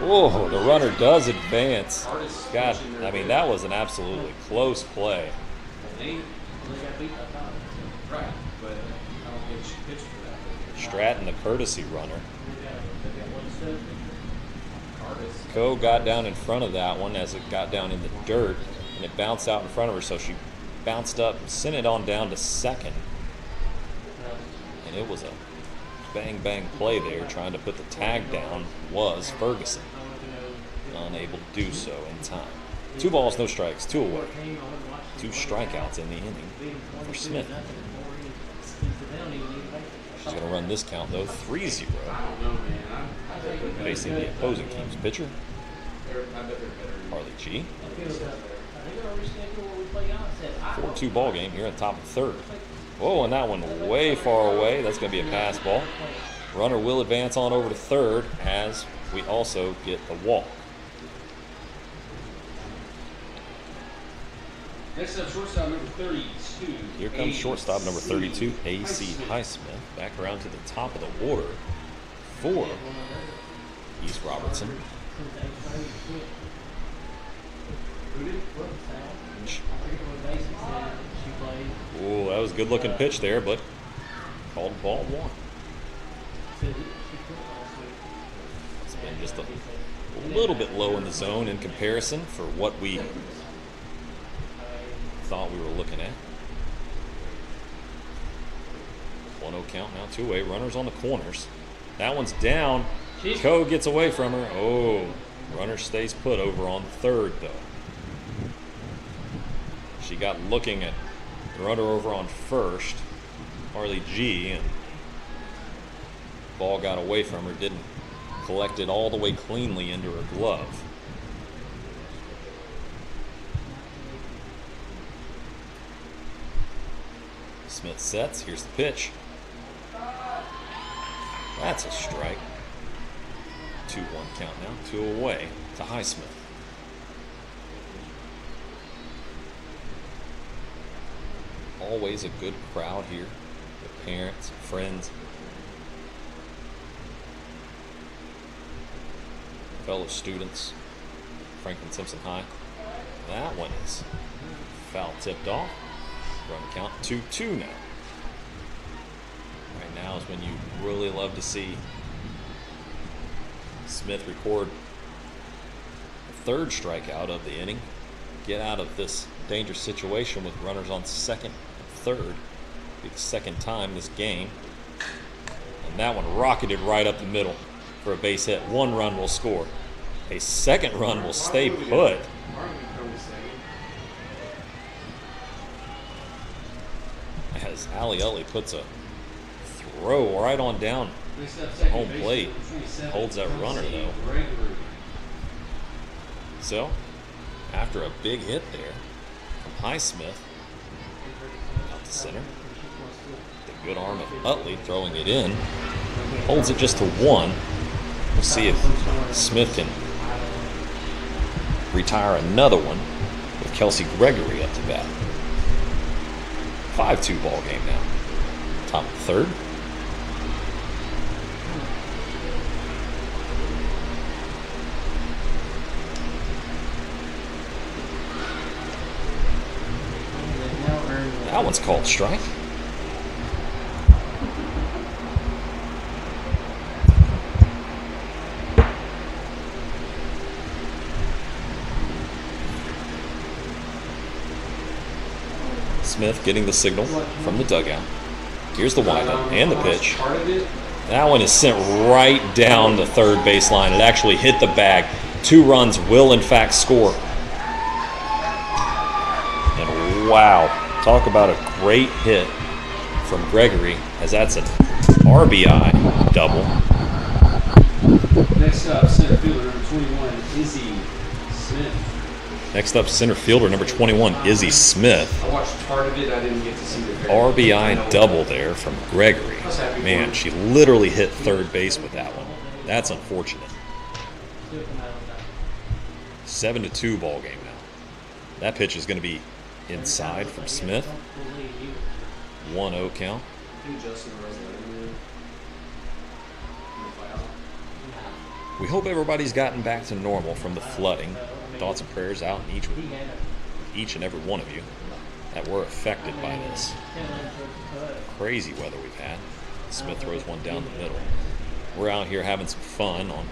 Oh, the runner does advance. God, I mean, that was an absolutely close play. Stratton, the courtesy runner. Coe got down in front of that one as it got down in the dirt, and it bounced out in front of her, so she bounced up and sent it on down to second. And it was a bang play there. Trying to put the tag down was Ferguson. Unable to do so in time. 2 balls, no strikes, 2 away. 2 strikeouts in the inning for Smith. She's going to run this count, though, 3-0. Facing the opposing team's pitcher, Harley G. 4-2 ball game here at the top of the third. Whoa, and that one way far away. That's going to be a pass ball. Runner will advance on over to third as we also get the walk. Next up, shortstop number 32. Here comes shortstop number 32, A.C. Highsmith. Back around to the top of the order for East Robertson. Oh, that was a good looking pitch there, but called ball 1. It's been just a a little bit low in the zone in comparison for what we thought we were looking at. 1-0 count now, 2 away. Runners on the corners. That one's down. Coe gets away from her. Oh, runner stays put over on third, though. She got looking at the runner over on first, Harley G, and ball got away from her. Didn't collect it all the way cleanly into her glove. Smith sets. Here's the pitch. That's a strike. 2-1 count now. 2 away to Highsmith. Always a good crowd here with parents, friends, fellow students. Franklin Simpson High. That one is foul tipped off. Run count 2-2 now. Right now is when you really love to see Smith record the third strikeout of the inning. Get out of this dangerous situation with runners on second and third. Be the second time this game. And that one rocketed right up the middle for a base hit. 1 run will score. A second run will stay put. As Allie Utley puts a throw right on down home plate. Holds that runner, though. So, after a big hit there from Highsmith out to center, the good arm of Utley throwing it in, holds it just to 1. We'll see if Smith can retire another one with Kelsey Gregory up to bat. 5-2 ball game now. Top of the third. That one's called strike. Smith getting the signal from the dugout. Here's the windup and the pitch. That one is sent right down the third baseline. It actually hit the bag. 2 runs will in fact score. And wow, talk about a great hit from Gregory, as that's an RBI double. Next up, center fielder number 21, Izzy Smith. Next up, center fielder number 21, Izzy Smith. I watched part of it. I didn't get to see the RBI double there from Gregory. Man, she literally hit third base with that one. That's unfortunate. 7-2 ball game now. That pitch is going to be inside from Smith. 1-0 count. We hope everybody's gotten back to normal from the flooding. Thoughts and prayers out in each and every one of you that were affected by this crazy weather we've had. Smith throws one down the middle. We're out here having some fun on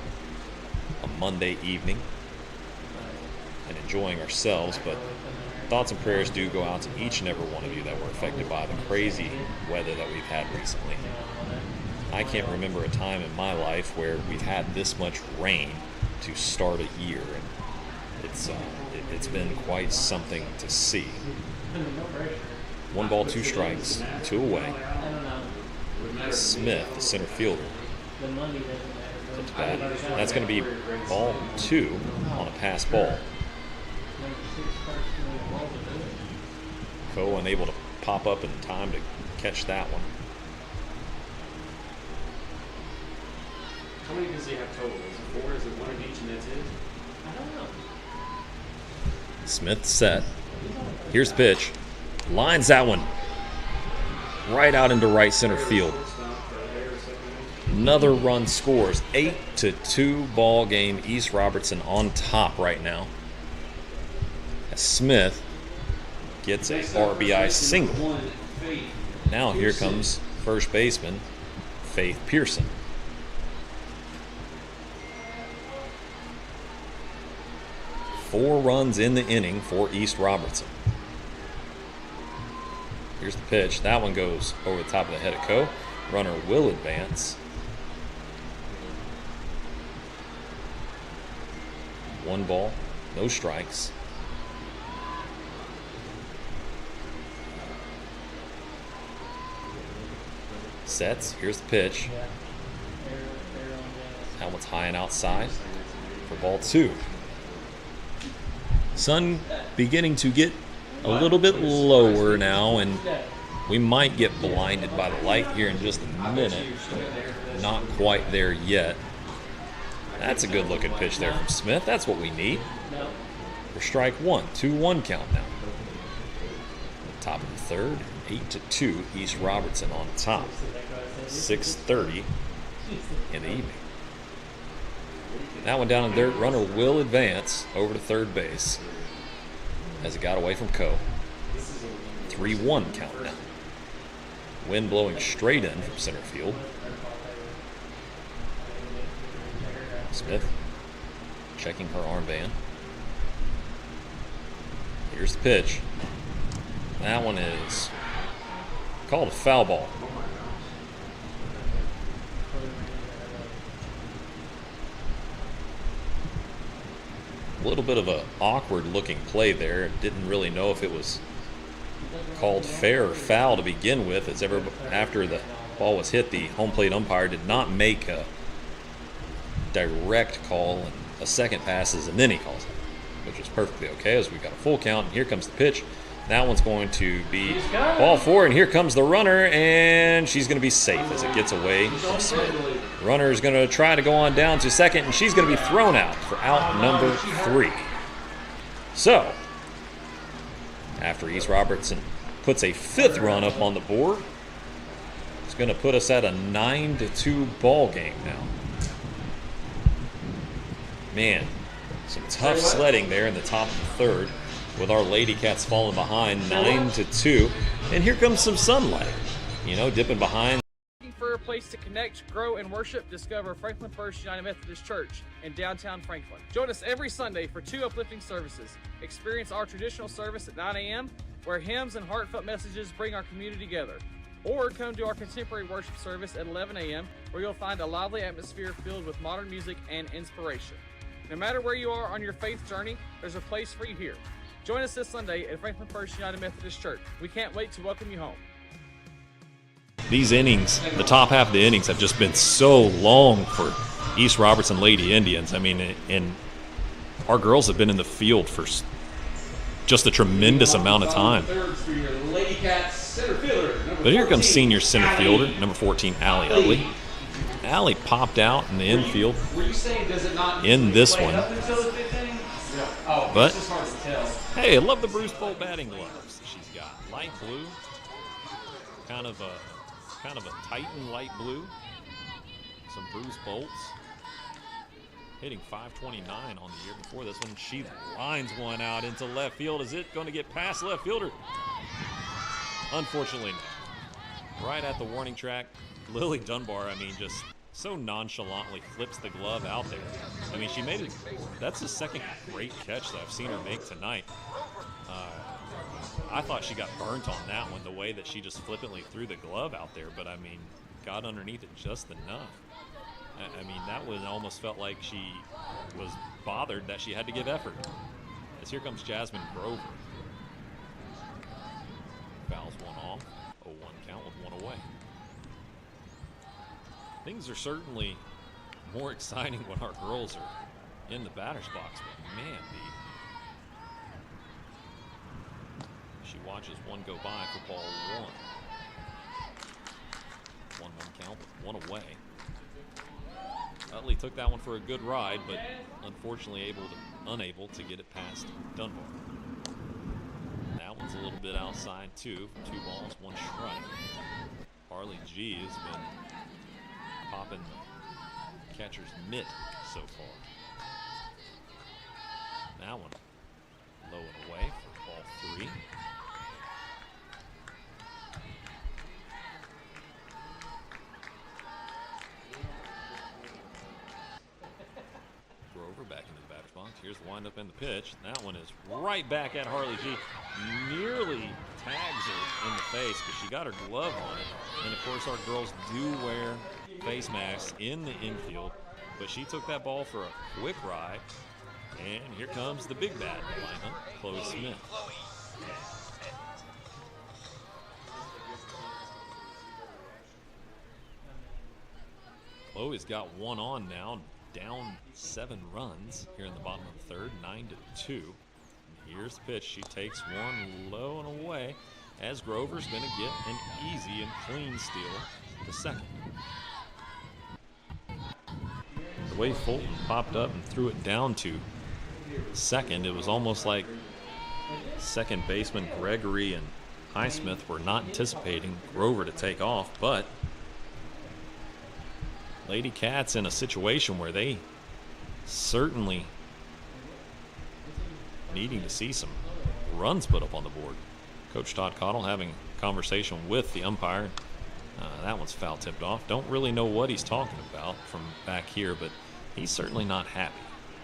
a Monday evening and enjoying ourselves, but thoughts and prayers do go out to each and every one of you that were affected by the crazy weather that we've had recently. I can't remember a time in my life where we've had this much rain to start a year, and it's been quite something to see. 1 ball, 2 strikes, 2 away. Smith, the center fielder, to bat. That's going to be ball 2 on a pass ball. Coe unable to pop up in time to catch that one. How many does he have total? Is it 4? Is it 1 of each and that's it? I don't know. Smith set. Here's the pitch. Lines that one right out into right center field. Another run scores. 8-2 ball game. East Robertson on top right now. As Smith gets a RBI single. Now here comes first baseman Faith Pearson. 4 runs in the inning for East Robertson. Here's the pitch. That one goes over the top of the head of Coe. Runner will advance. 1 ball, no strikes. Sets. Here's the pitch. That one's high and outside for ball 2. Sun beginning to get a little bit lower now, and we might get blinded by the light here in just a minute. Not quite there yet. That's a good looking pitch there from Smith. That's what we need for strike 1. 2-1 count now. Top of the 3rd, 8-2, East Robertson on top. 6:30 in the evening. That one down in dirt. Runner will advance over to third base as it got away from Coe. 3-1 count now. Wind blowing straight in from center field. Smith checking her armband. Here's the pitch. That one is called a foul ball. A little bit of an awkward looking play there. Didn't really know if it was called fair or foul to begin with, as after the ball was hit, the home plate umpire did not make a direct call, and a second passes, and then he calls it, which was perfectly okay as we got a full count. And here comes the pitch. That one's going to be ball 4, and here comes the runner, and she's going to be safe as it gets away from Smith. The runner is going to try to go on down to second, and she's going to be thrown out for out number 3. So, after East Robertson puts a 5th run up on the board, it's going to put us at a 9-2 ball game now. Man, some tough sledding there in the top of the 3rd, with our Lady Cats falling behind 9-2. And here comes some sunlight, dipping behind. Looking for a place to connect, grow, and worship? Discover Franklin First United Methodist Church in downtown Franklin. Join us every Sunday for 2 uplifting services. Experience our traditional service at 9 a.m., where hymns and heartfelt messages bring our community together. Or come to our contemporary worship service at 11 a.m., where you'll find a lively atmosphere filled with modern music and inspiration. No matter where you are on your faith journey, there's a place for you here. Join us this Sunday at Franklin First United Methodist Church. We can't wait to welcome you home. These innings, the top half of the innings, have just been so long for East Robertson Lady Indians. I mean, and our girls have been in the field for just a tremendous amount of time. But here comes senior center fielder, number 14, Allie Utley. Allie popped out in the infield in this one. But, hey, I love the Bruce Bolt batting gloves she's got. Light blue, kind of a Titan light blue. Some Bruce Bolts. Hitting .529 on the year before this one. She lines one out into left field. Is it going to get past left fielder? Unfortunately not. Right at the warning track, Lily Dunbar, just so nonchalantly flips the glove out there. She made it. That's the second great catch that I've seen her make tonight. I thought she got burnt on that one, the way that she just flippantly threw the glove out there, but got underneath it just enough. That one almost felt like she was bothered that she had to give effort. As here comes Jasmine Grover. Fouls one off. 0-1 count with 1 away. Things are certainly more exciting when our girls are in the batter's box, but man, she watches one go by for ball 1. 1-1 count with 1 away. Utley took that one for a good ride, but unfortunately unable to get it past Dunbar. That one's a little bit outside too. 2 balls, 1 strike. Harley G has been popping the catcher's mitt so far. That one low and away for ball 3. Grover back into the batter's box. Here's the 1-0 windup in the pitch. That one is right back at Harley G. Nearly tags her in the face, but she got her glove on it. And of course, our girls do wear face masks in the infield, but she took that ball for a quick ride. And here comes the big bad lineup, Chloe Smith. Chloe's got one on now, down 7 runs here in the bottom of the third, 9-2. And here's the pitch. She takes one low and away as Grover's going to get an easy and clean steal to second. The way Fulton popped up and threw it down to second, it was almost like second baseman Gregory and Highsmith were not anticipating Grover to take off, but Lady Cats in a situation where they certainly needing to see some runs put up on the board. Coach Todd Cottle having a conversation with the umpire. That one's foul tipped off. Don't really know what he's talking about from back here, but he's certainly not happy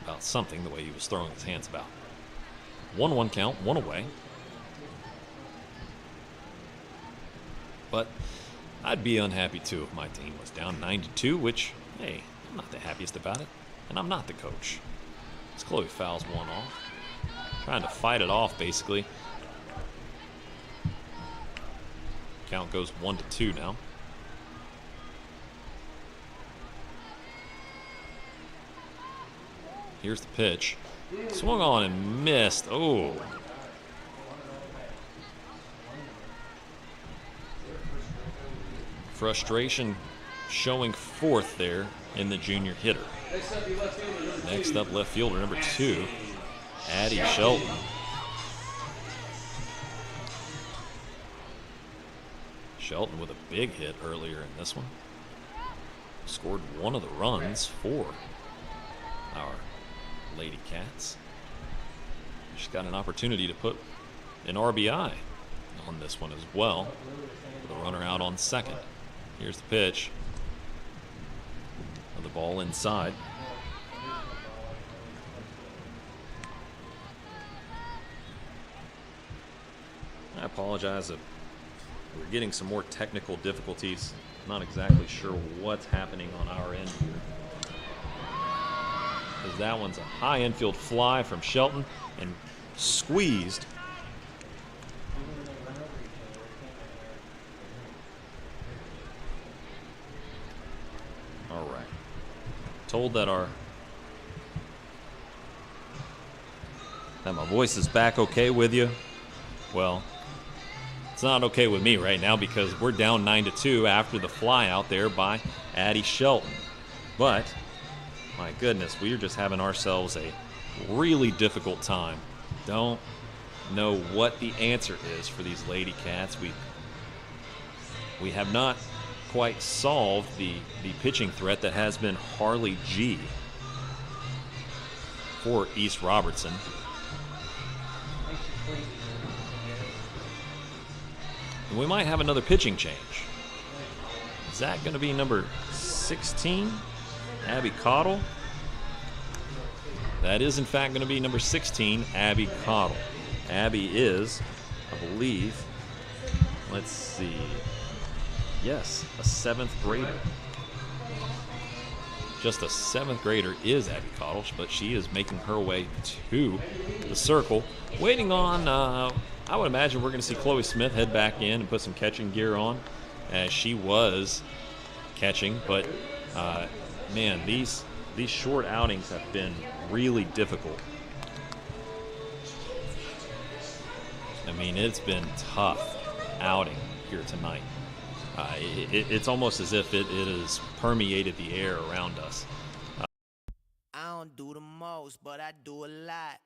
about something, the way he was throwing his hands about. 1-1 count, 1 away. But I'd be unhappy too if my team was down 9-2, which, hey, I'm not the happiest about it, and I'm not the coach. As Chloe fouls one off, trying to fight it off basically. Count goes 1-2 now. Here's the pitch. Swung on and missed. Oh. Frustration showing forth there in the junior hitter. Next up, left fielder number 2, Addie Shelton. Shelton with a big hit earlier in this one. Scored one of the runs for our Lady Cats. She's got an opportunity to put an RBI on this one as well, with a runner out on second. Here's the pitch. The ball inside. I apologize if we're getting some more technical difficulties. Not exactly sure what's happening on our end here. Because that one's a high infield fly from Shelton and squeezed. All right. Told that my voice is back okay with you. Well, it's not okay with me right now because we're down 9-2 after the fly out there by Addie Shelton. But my goodness, we are just having ourselves a really difficult time. Don't know what the answer is for these Lady Cats. We have not quite solved the pitching threat that has been Harley G for East Robertson. And we might have another pitching change. Is that going to be number 16, Abby Cottle? That is, in fact, going to be number 16, Abby Cottle. Abby is, I believe, let's see, yes, a 7th grader. Just a 7th grader is Abby Cottle, but she is making her way to the circle, waiting on, I would imagine we're going to see Chloe Smith head back in and put some catching gear on, as she was catching. But, man, these short outings have been really difficult. I mean, it's been tough outing here tonight. It's almost as if it has permeated the air around us. I don't do the most, but I do a lot.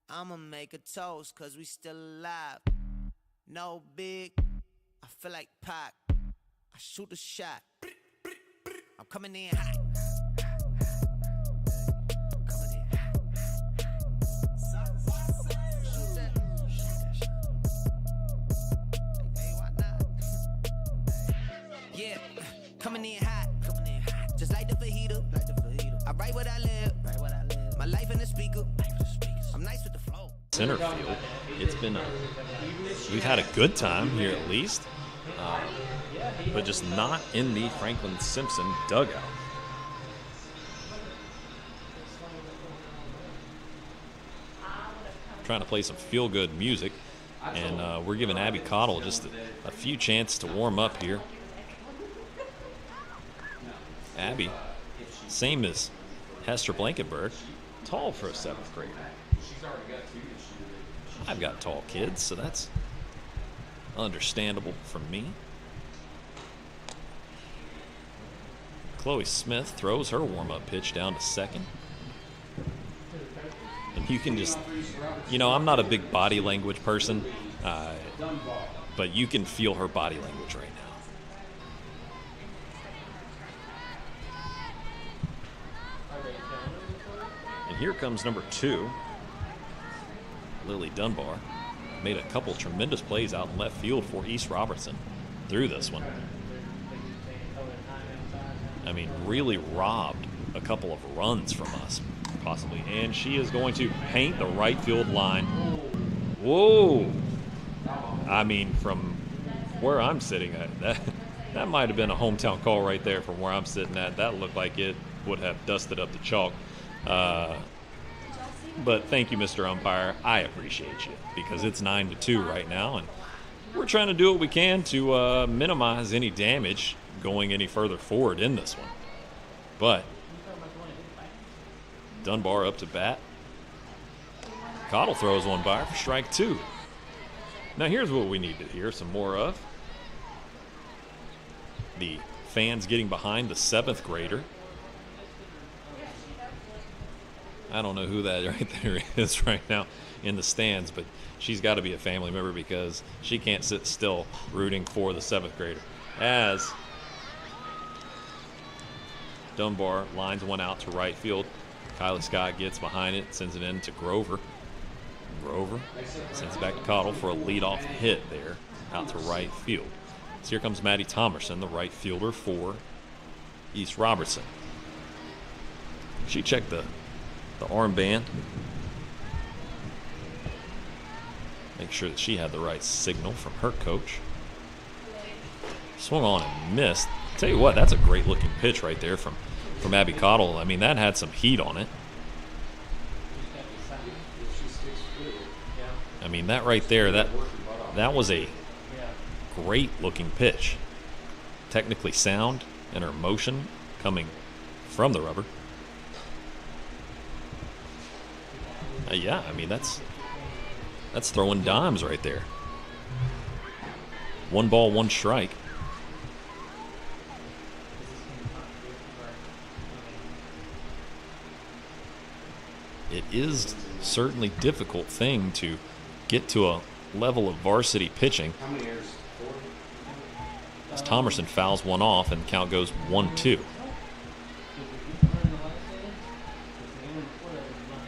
I'ma make a toast, cause we still alive. No big, I feel like Pac. I shoot a shot. I'm coming in hot. Yeah, coming in hot. Just like the fajita. I write what I live. My life in the speaker. center field. It's been we've had a good time here at least, but just not in the Franklin Simpson dugout. Trying to play some feel-good music, and we're giving Abby Cottle just a few chances to warm up here. Abby, same as Hester Blankenberg, tall for a 7th grader. I've got tall kids, so that's understandable for me. Chloe Smith throws her warm-up pitch down to second. And you can just, I'm not a big body language person, but you can feel her body language right now. And here comes number 2, Lily Dunbar. Made a couple tremendous plays out in left field for East Robertson through this one. I mean, really robbed a couple of runs from us, possibly. And she is going to paint the right field line. Whoa! I mean, from where I'm sitting at, that might have been a hometown call right there from where I'm sitting at. That looked like it would have dusted up the chalk. But thank you, Mr. Umpire. I appreciate you, because it's 9-2 right now, and we're trying to do what we can to minimize any damage going any further forward in this one. But Dunbar up to bat. Cottle throws one by for strike 2. Now here's what we need to hear some more of. The fans getting behind the 7th grader. I don't know who that right there is right now in the stands, but she's got to be a family member, because she can't sit still rooting for the 7th grader. As Dunbar lines one out to right field, Kylie Scott gets behind it, sends it in to Grover. Grover sends it back to Cottle for a leadoff hit there out to right field. So here comes Maddie Thomerson, the right fielder for East Robertson. She checked the armband. Make sure that she had the right signal from her coach. Swung on and missed. Tell you what, that's a great looking pitch right there from Abby Cottle. I mean, that had some heat on it. I mean, that right there, that was a great looking pitch. Technically sound in her motion coming from the rubber. Yeah, I mean, that's throwing dimes right there. 1 ball, 1 strike. It is certainly a difficult thing to get to a level of varsity pitching. As Thomerson fouls one off and the count goes 1-2.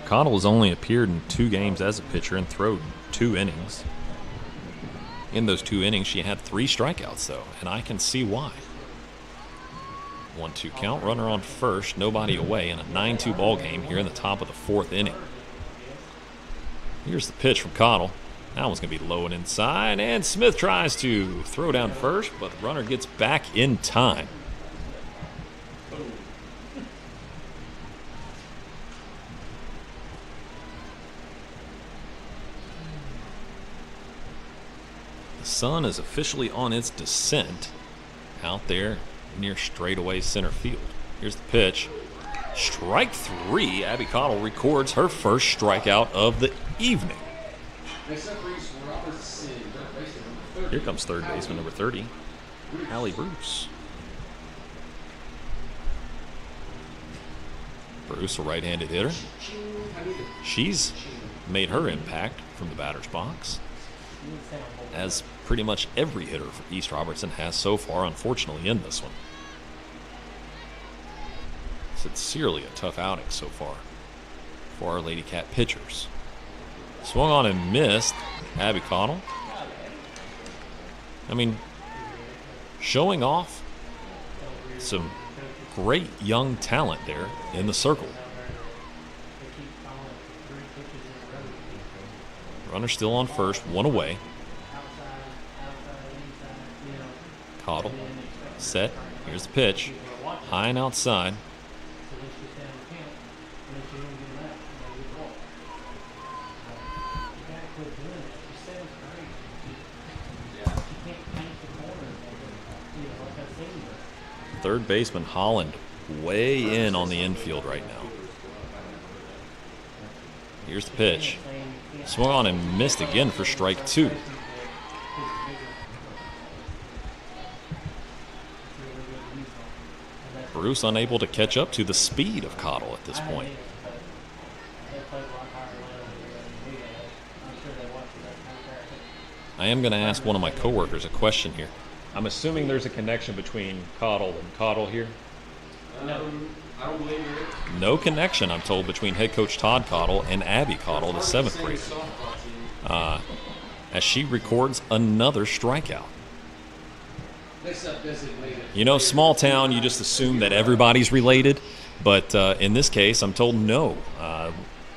Cottle has only appeared in 2 games as a pitcher and thrown 2 innings. In those 2 innings, she had 3 strikeouts, though, and I can see why. 1-2 count, runner on first, nobody away in a 9-2 ball game here in the top of the 4th inning. Here's the pitch from Cottle. That one's going to be low and inside, and Smith tries to throw down first, but the runner gets back in time. The sun is officially on its descent out there near straightaway center field. Here's the pitch. Strike 3. Abby Cottle records her first strikeout of the evening. Here comes third baseman number 30, Allie Bruce. Bruce, a right-handed hitter. She's made her impact from the batter's box, as pretty much every hitter for East Robertson has so far, unfortunately, in this one. Sincerely a tough outing so far for our Lady Cat pitchers. Swung on and missed. Abby Cottle. I mean, showing off some great young talent there in the circle. Runner still on first, one away. Cottle, set, here's the pitch. High and outside. Third baseman Holland way in on the infield right now. Here's the pitch. Swung on and missed again for strike 2. Bruce unable to catch up to the speed of Cottle at this point. I am going to ask one of my coworkers a question here. I'm assuming there's a connection between Cottle and Cottle here? No, I don't believe it. No connection, I'm told, between head coach Todd Cottle and Abby Cottle, the 7th grader, as she records another strikeout. You know, small town, you just assume that everybody's related, but in this case, I'm told no.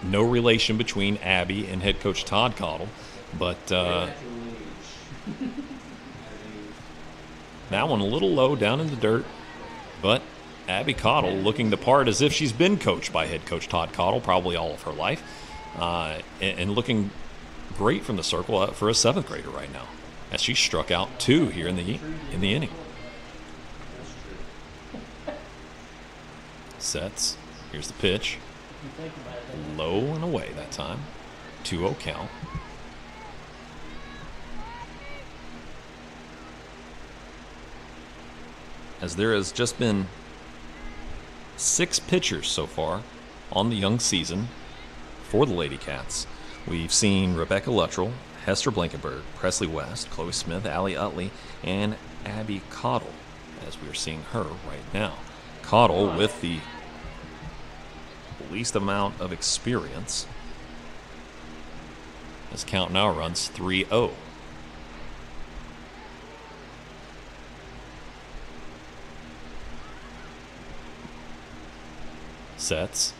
No relation between Abby and head coach Todd Cottle, but that one a little low down in the dirt, but Abby Cottle looking the part as if she's been coached by head coach Todd Cottle probably all of her life, and looking great from the circle for a 7th grader right now, as she struck out 2 here in the inning. Sets. Here's the pitch. Low and away that time. 2-0 count. As there has just been 6 pitchers so far on the young season for the Lady Cats. We've seen Rebecca Luttrell, Hester Blankenberg, Presley West, Chloe Smith, Allie Utley, and Abby Cottle, as we are seeing her right now. Cottle with the least amount of experience. This count now runs 3-0. Sets.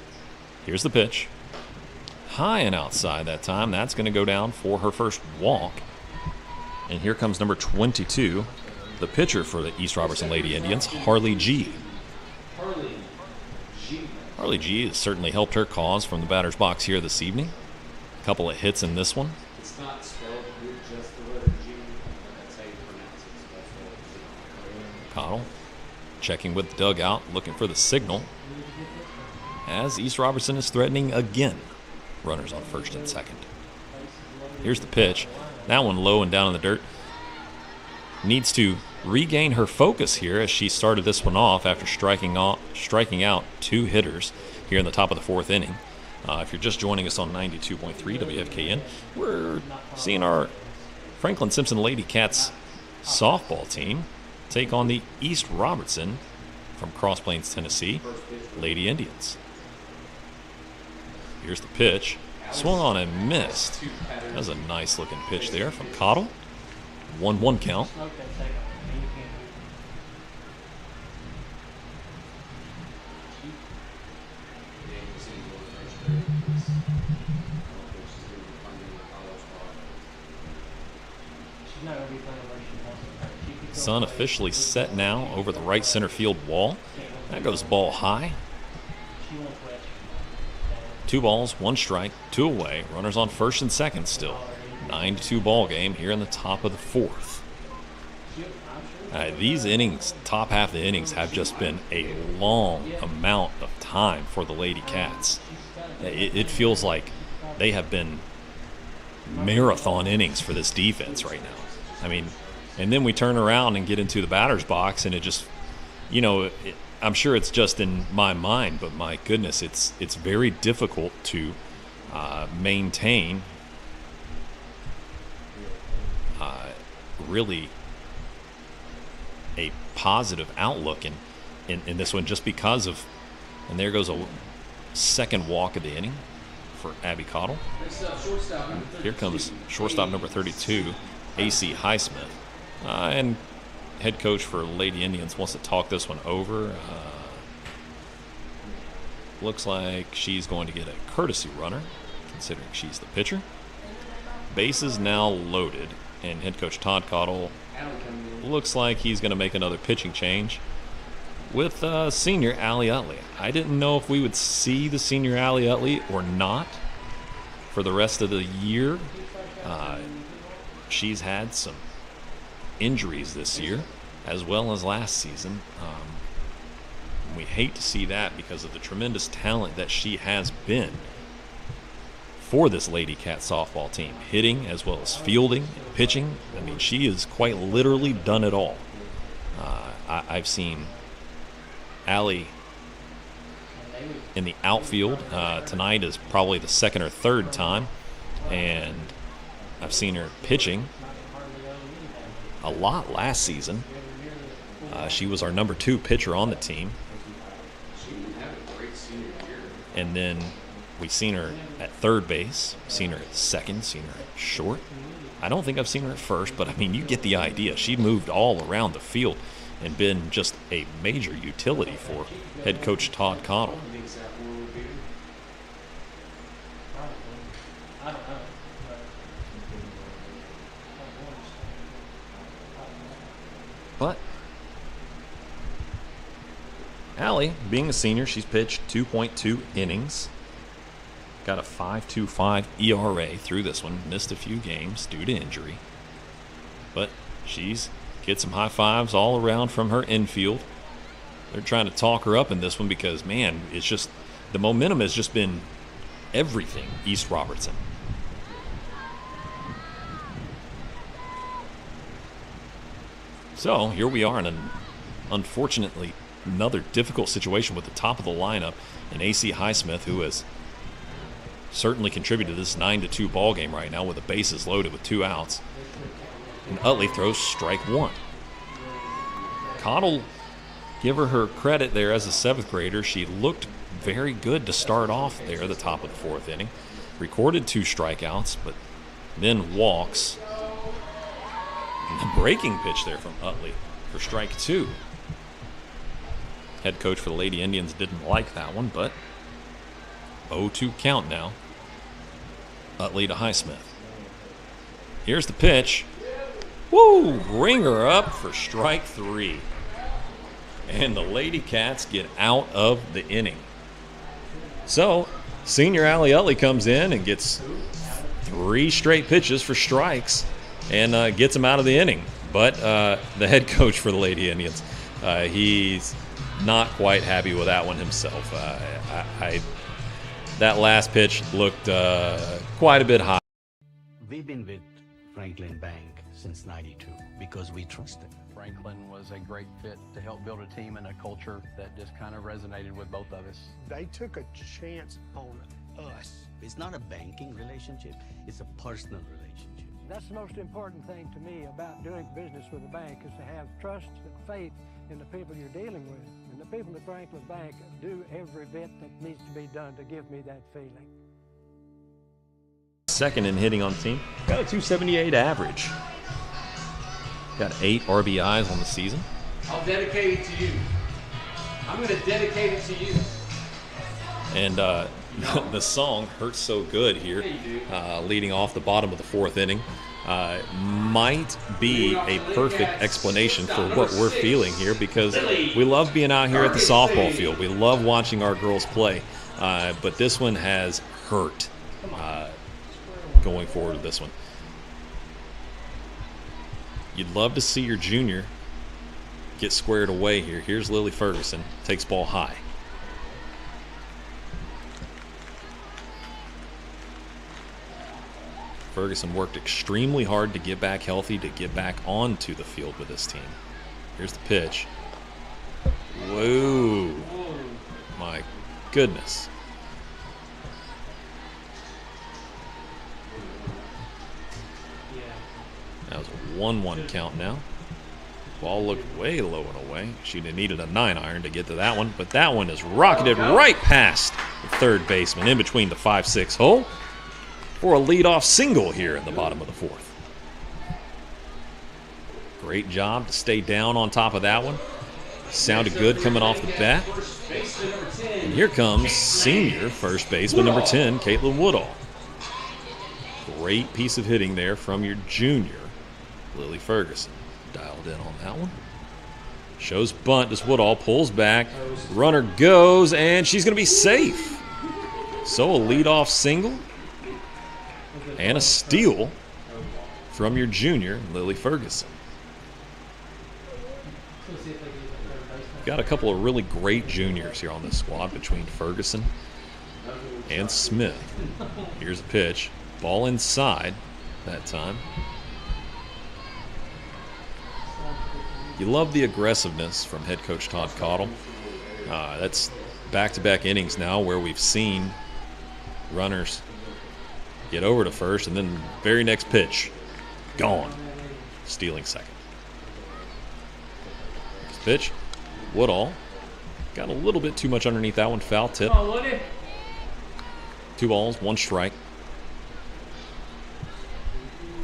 Here's the pitch. High and outside that time. That's going to go down for her first walk. And here comes number 22, the pitcher for the East Robertson Lady Indians, Harley G. Harley G has certainly helped her cause from the batter's box here this evening. A couple of hits in this one. It's not spelled with just the letter G. That's how you pronounce it. Cottle checking with the dugout, looking for the signal, as East Robertson is threatening again. Runners on first and second. Here's the pitch. That one low and down in the dirt. Needs to regain her focus here as she started this one off after striking out 2 hitters here in the top of the 4th inning. If you're just joining us on 92.3 WFKN, we're seeing our Franklin Simpson Lady Cats softball team take on the East Robertson from Cross Plains, Tennessee, Lady Indians. Here's the pitch. Swung on and missed. That was a nice looking pitch there from Cottle. 1-1 count. Sun officially set now over the right center field wall. That goes ball high. 2 balls, 1 strike, 2 away. Runners on first and second still. 9-2 ball game here in the top of the 4th. These innings, top half of the innings, have just been a long amount of time for the Lady Cats. It feels like they have been marathon innings for this defense right now. I mean, and then we turn around and get into the batter's box, and it just, you know, I'm sure it's just in my mind, but my goodness, it's very difficult to maintain really a positive outlook in this one, just because of, and there goes a second walk of the inning for Abby Cottle. Here comes shortstop number 32, A.C. Highsmith. And head coach for Lady Indians wants to talk this one over. Looks like she's going to get a courtesy runner, considering she's the pitcher. bases now loaded, and head coach Todd Cottle looks like he's going to make another pitching change with senior Allie Utley. I didn't know if we would see the senior Allie Utley or not for the rest of the year. She's had some injuries this year as well as last season. We hate to see that because of the tremendous talent that she has been for this Lady Cat softball team, hitting as well as fielding and pitching. I mean, she has quite literally done it all. I've seen Allie in the outfield. Tonight is probably the second or third time, and I've seen her pitching a lot last season. She was our number 2 pitcher on the team. And then we've seen her at third base, seen her at second, seen her at short. I don't think I've seen her at first, but I mean, you get the idea. She moved all around the field and been just a major utility for head coach Todd Cottle. But Allie, being a senior, she's pitched 2.2 innings. Got a 5.25 ERA through this one. Missed a few games due to injury. But she's get some high fives all around from her infield. They're trying to talk her up in this one because, man, it's just the momentum has just been everything East Robertson. So here we are in an unfortunately another difficult situation with the top of the lineup and AC Highsmith, who has certainly contributed to this 9-2 ball game right now with the bases loaded with 2 outs. And Utley throws strike 1. Cottle, give her credit there as a 7th grader. She looked very good to start off there at the top of the 4th inning. Recorded 2 strikeouts, but then walks. And the breaking pitch there from Utley for strike 2. Head coach for the Lady Indians didn't like that one, but 0-2 count now. Utley to Highsmith. Here's the pitch. Woo! Ringer up for strike 3. And the Lady Cats get out of the inning. So, senior Allie Utley comes in and gets 3 straight pitches for strikes and gets them out of the inning. But the head coach for the Lady Indians, he's not quite happy with that one himself. That last pitch looked quite a bit high. We've been with Franklin Bank since '92 because we trust it. Franklin was a great fit to help build a team and a culture that just kind of resonated with both of us. They took a chance on us. It's not a banking relationship, it's a personal relationship. That's the most important thing to me about doing business with a bank is to have trust and faith in the people you're dealing with. And the people at Franklin Bank do every bit that needs to be done to give me that feeling. Second in hitting on the team. Got a 278 average. Got 8 RBIs on the season. I'll dedicate it to you. I'm going to dedicate it to you. And the song Hurts So Good here, leading off the bottom of the 4th inning, might be a perfect explanation for what we're feeling here, because we love being out here at the softball field. We love watching our girls play, but this one has hurt going forward with this one. You'd love to see your junior get squared away here. Here's Lily Ferguson, takes ball high. Ferguson worked extremely hard to get back healthy, to get back onto the field with this team. Here's the pitch. Whoa. My goodness. That was a 1-1 count now. Ball looked way low and away. She'd have needed a 9-iron to get to that one, but that one is rocketed right past the third baseman in between the 5-6 hole for a leadoff single here in the bottom of the 4th. Great job to stay down on top of that one. Sounded good coming off the bat. And here comes senior first baseman number 10, Caitlin Woodall. Great piece of hitting there from your junior, Lily Ferguson. Dialed in on that one. Shows bunt as Woodall pulls back. Runner goes, and she's going to be safe. So a leadoff single and a steal from your junior, Lily Ferguson. Got a couple of really great juniors here on this squad between Ferguson and Smith. Here's a pitch. Ball inside that time. You love the aggressiveness from head coach Todd Cottle. That's back-to-back innings now where we've seen runners get over to first, and then the very next pitch, gone, stealing second. Next pitch, Woodall got a little bit too much underneath that one, foul tip. 2 balls, 1 strike.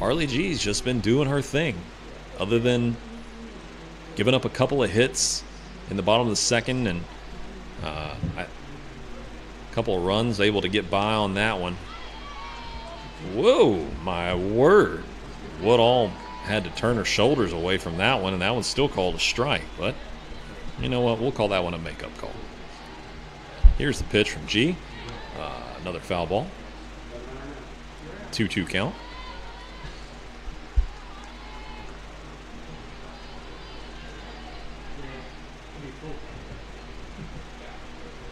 Arlie G's just been doing her thing, other than giving up a couple of hits in the bottom of the second and a couple of runs, able to get by on that one. Whoa, my word. Woodall had to turn her shoulders away from that one, and that one's still called a strike. But you know what? We'll call that one a makeup call. Here's the pitch from G. Another foul ball. 2-2 count.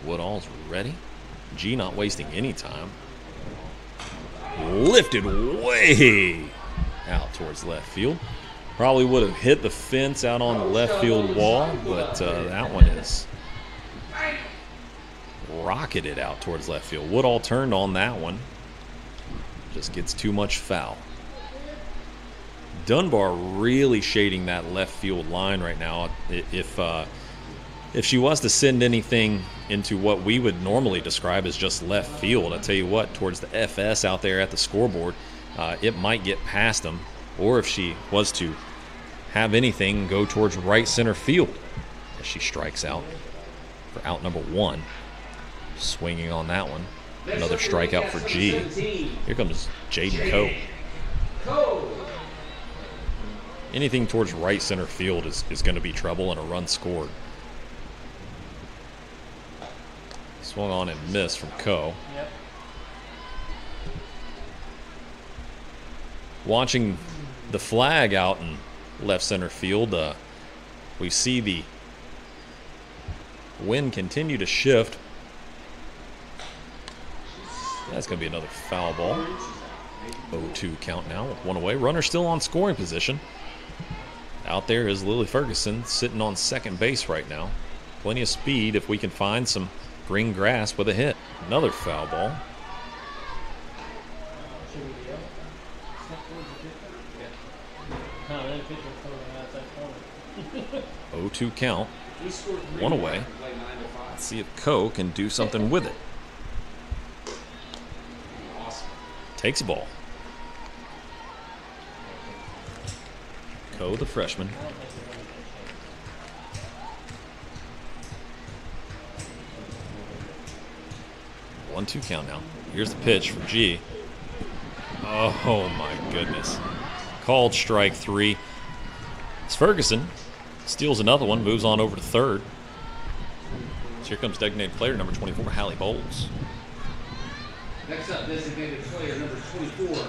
Woodall's ready. G not wasting any time. Lifted way out towards left field. Probably would have hit the fence out on the left field wall, but that one is rocketed out towards left field. Woodall turned on that one. Just gets too much foul. Dunbar really shading that left field line right now. If she was to send anything into what we would normally describe as just left field, I tell you what, towards the FS out there at the scoreboard, it might get past them. Or if she was to have anything, go towards right center field as she strikes out for out number 1. Swinging on that one. Another strikeout for G. Here comes Jaden Coe. Anything towards right center field is going to be trouble and a run scored. Swung on and missed from Coe. Yep. Watching the flag out in left center field, we see the wind continue to shift. That's going to be another foul ball. 0-2 count now with 1 away. Runner still on scoring position. Out there is Lily Ferguson sitting on second base right now. Plenty of speed if we can find some green grass with a hit. Another foul ball. 0-2 count. 1 away. Let's see if Coe can do something with it. Takes a ball. Coe, the freshman. One, 2 count now. Here's the pitch from G. Oh my goodness. Called strike 3. It's Ferguson. Steals another one, moves on over to third. So here comes designated player number 24, Hallie Bowles. Next up, designated player number 24,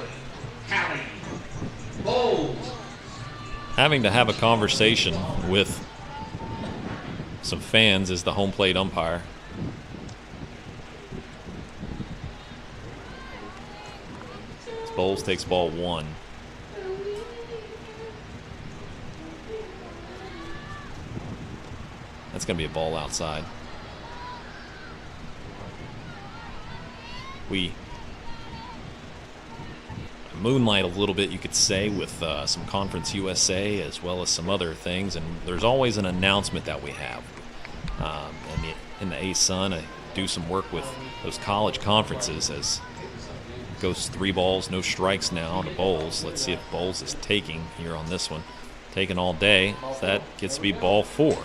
Hallie Bowles. Having to have a conversation with some fans as the home plate umpire. Bowles takes ball 1. That's going to be a ball outside. We moonlight a little bit, you could say, with some Conference USA as well as some other things, and there's always an announcement that we have. In the A-Sun, I do some work with those college conferences as it goes 3 balls, no strikes now to Bowles. Let's see if Bowles is taking here on this one. Taking all day. That gets to be ball 4.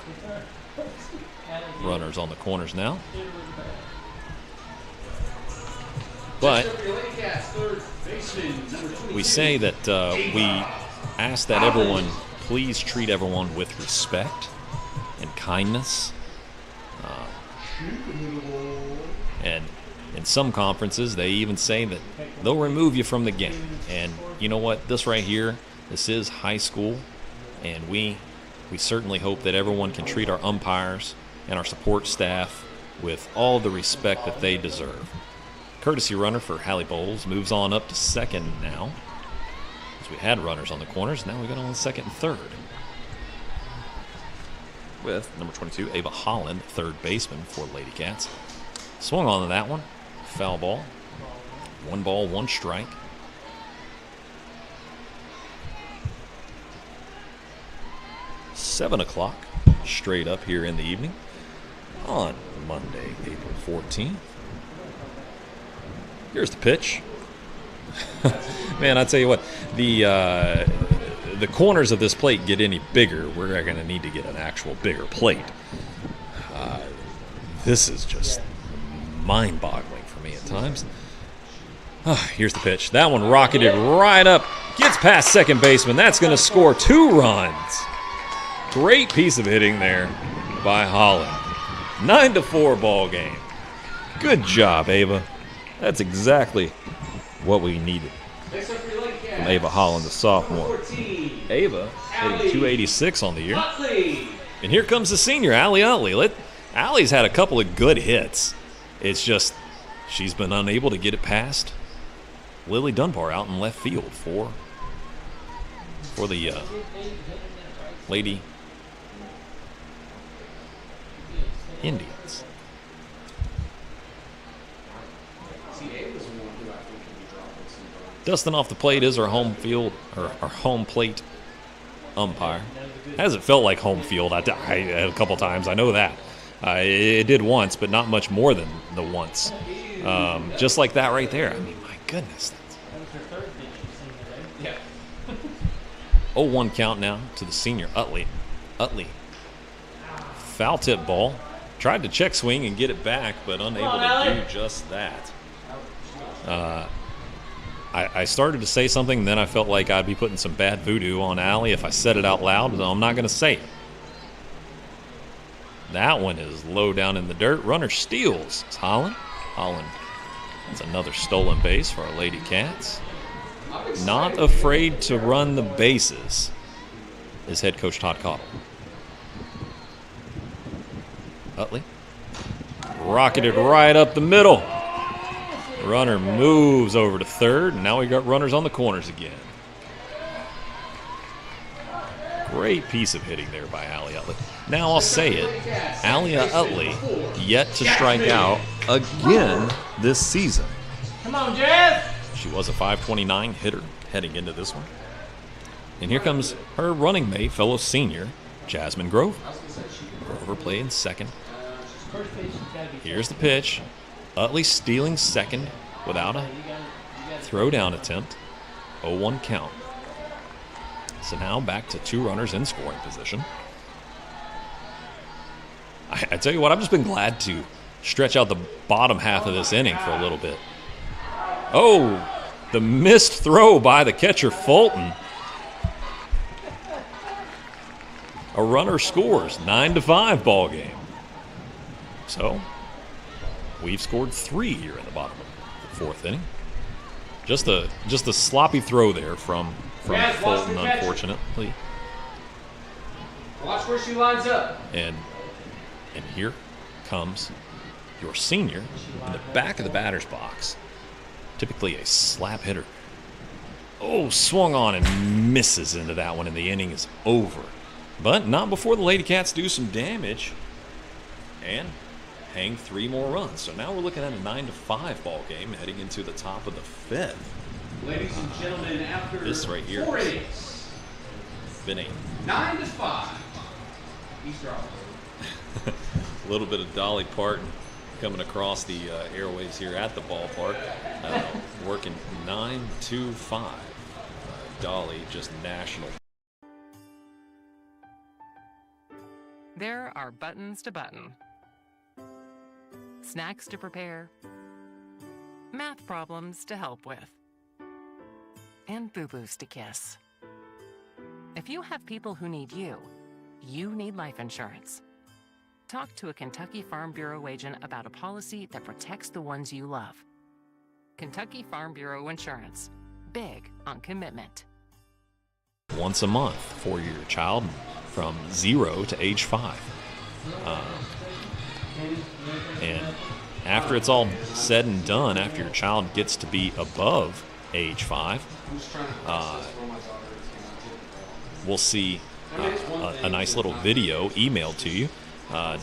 Runners on the corners now. But Next up, your Lady Cats, third baseman, number 22. we say that we ask that everyone please treat everyone with respect and kindness. And in some conferences, they even say that they'll remove you from the game. And you know what? This right here, this is high school, and we certainly hope that everyone can treat our umpires and our support staff with all the respect that they deserve. Courtesy runner for Hallie Bowles moves on up to second now. As we had runners on the corners, now we got on second and third. With number 22, Ava Holland, third baseman for Lady Cats. Swung on to that one. Foul ball. 1 ball, 1 strike. Seven o'clock, straight up here in the evening on Monday, April 14th. Here's the pitch. Man, I tell you what, the corners of this plate get any bigger, we're going to need to get an actual bigger plate. This is just mind-boggling for me at times. Here's the pitch. That one rocketed right up, gets past second baseman. That's going to score 2 runs. Great piece of hitting there by Holland. 9-4 ball game. Good job, Ava. That's exactly what we needed from Ava Holland, the sophomore. Ava hitting 286 on the year. And here comes the senior, Allie Utley. Allie's had a couple of good hits. It's just she's been unable to get it past Lily Dunbar out in left field for the Lady Indians. Dustin off the plate is our home field, or our home plate umpire. Hasn't felt like home field a couple times, I know that. It did once, but not much more than the once. Just like that right there. I mean, my goodness. 0-1 count now to the senior, Utley. Foul tip ball. Tried to check swing and get it back, but unable to do just that. I started to say something, and then I felt like I'd be putting some bad voodoo on Allie if I said it out loud, so I'm not going to say it. That one is low down in the dirt. Runner steals. It's Holland. That's another stolen base for our Lady Cats. Not afraid to run the bases is head coach Todd Cottle. Utley. Rocketed right up the middle. Runner moves over to third, and now we got runners on the corners again. Great piece of hitting there by Allie Utley. Now I'll say it, Allie Utley yet to strike out again this season. Come on, Jazz! She was a .529 hitter heading into this one. And here comes her running mate, fellow senior, Jasmine Grover. Grover playing second. Here's the pitch. Utley stealing second without a throw-down attempt. 0-1 count. So now back to 2 runners in scoring position. I tell you what, I've just been glad to stretch out the bottom half of this inning for a little bit. Oh, the missed throw by the catcher, Fulton. A runner scores, 9-5 ball game. So we've scored 3 here in the bottom of the 4th inning. Just a sloppy throw there from Fulton, unfortunately. Watch where she lines up. And here comes your senior in the back of the batter's box. Typically a slap hitter. Oh, swung on and misses into that one, and the inning is over. But not before the Lady Cats do some damage and hang 3 more runs. So now we're looking at a 9-5 ball game heading into the top of the 5th. Ladies and gentlemen, after this right here 4 innings, been a 9-5. East Robertson. A little bit of Dolly Parton coming across the airways here at the ballpark. Working 9-5. Dolly, just national. There are buttons to button, snacks to prepare, math problems to help with, and boo-boos to kiss. If you have people who need you, you need life insurance. Talk to a Kentucky Farm Bureau agent about a policy that protects the ones you love. Kentucky Farm Bureau Insurance. Big on commitment. Once a month for your child from 0 to age 5. And after it's all said and done, after your child gets to be above age 5, we'll see a nice little video emailed to you.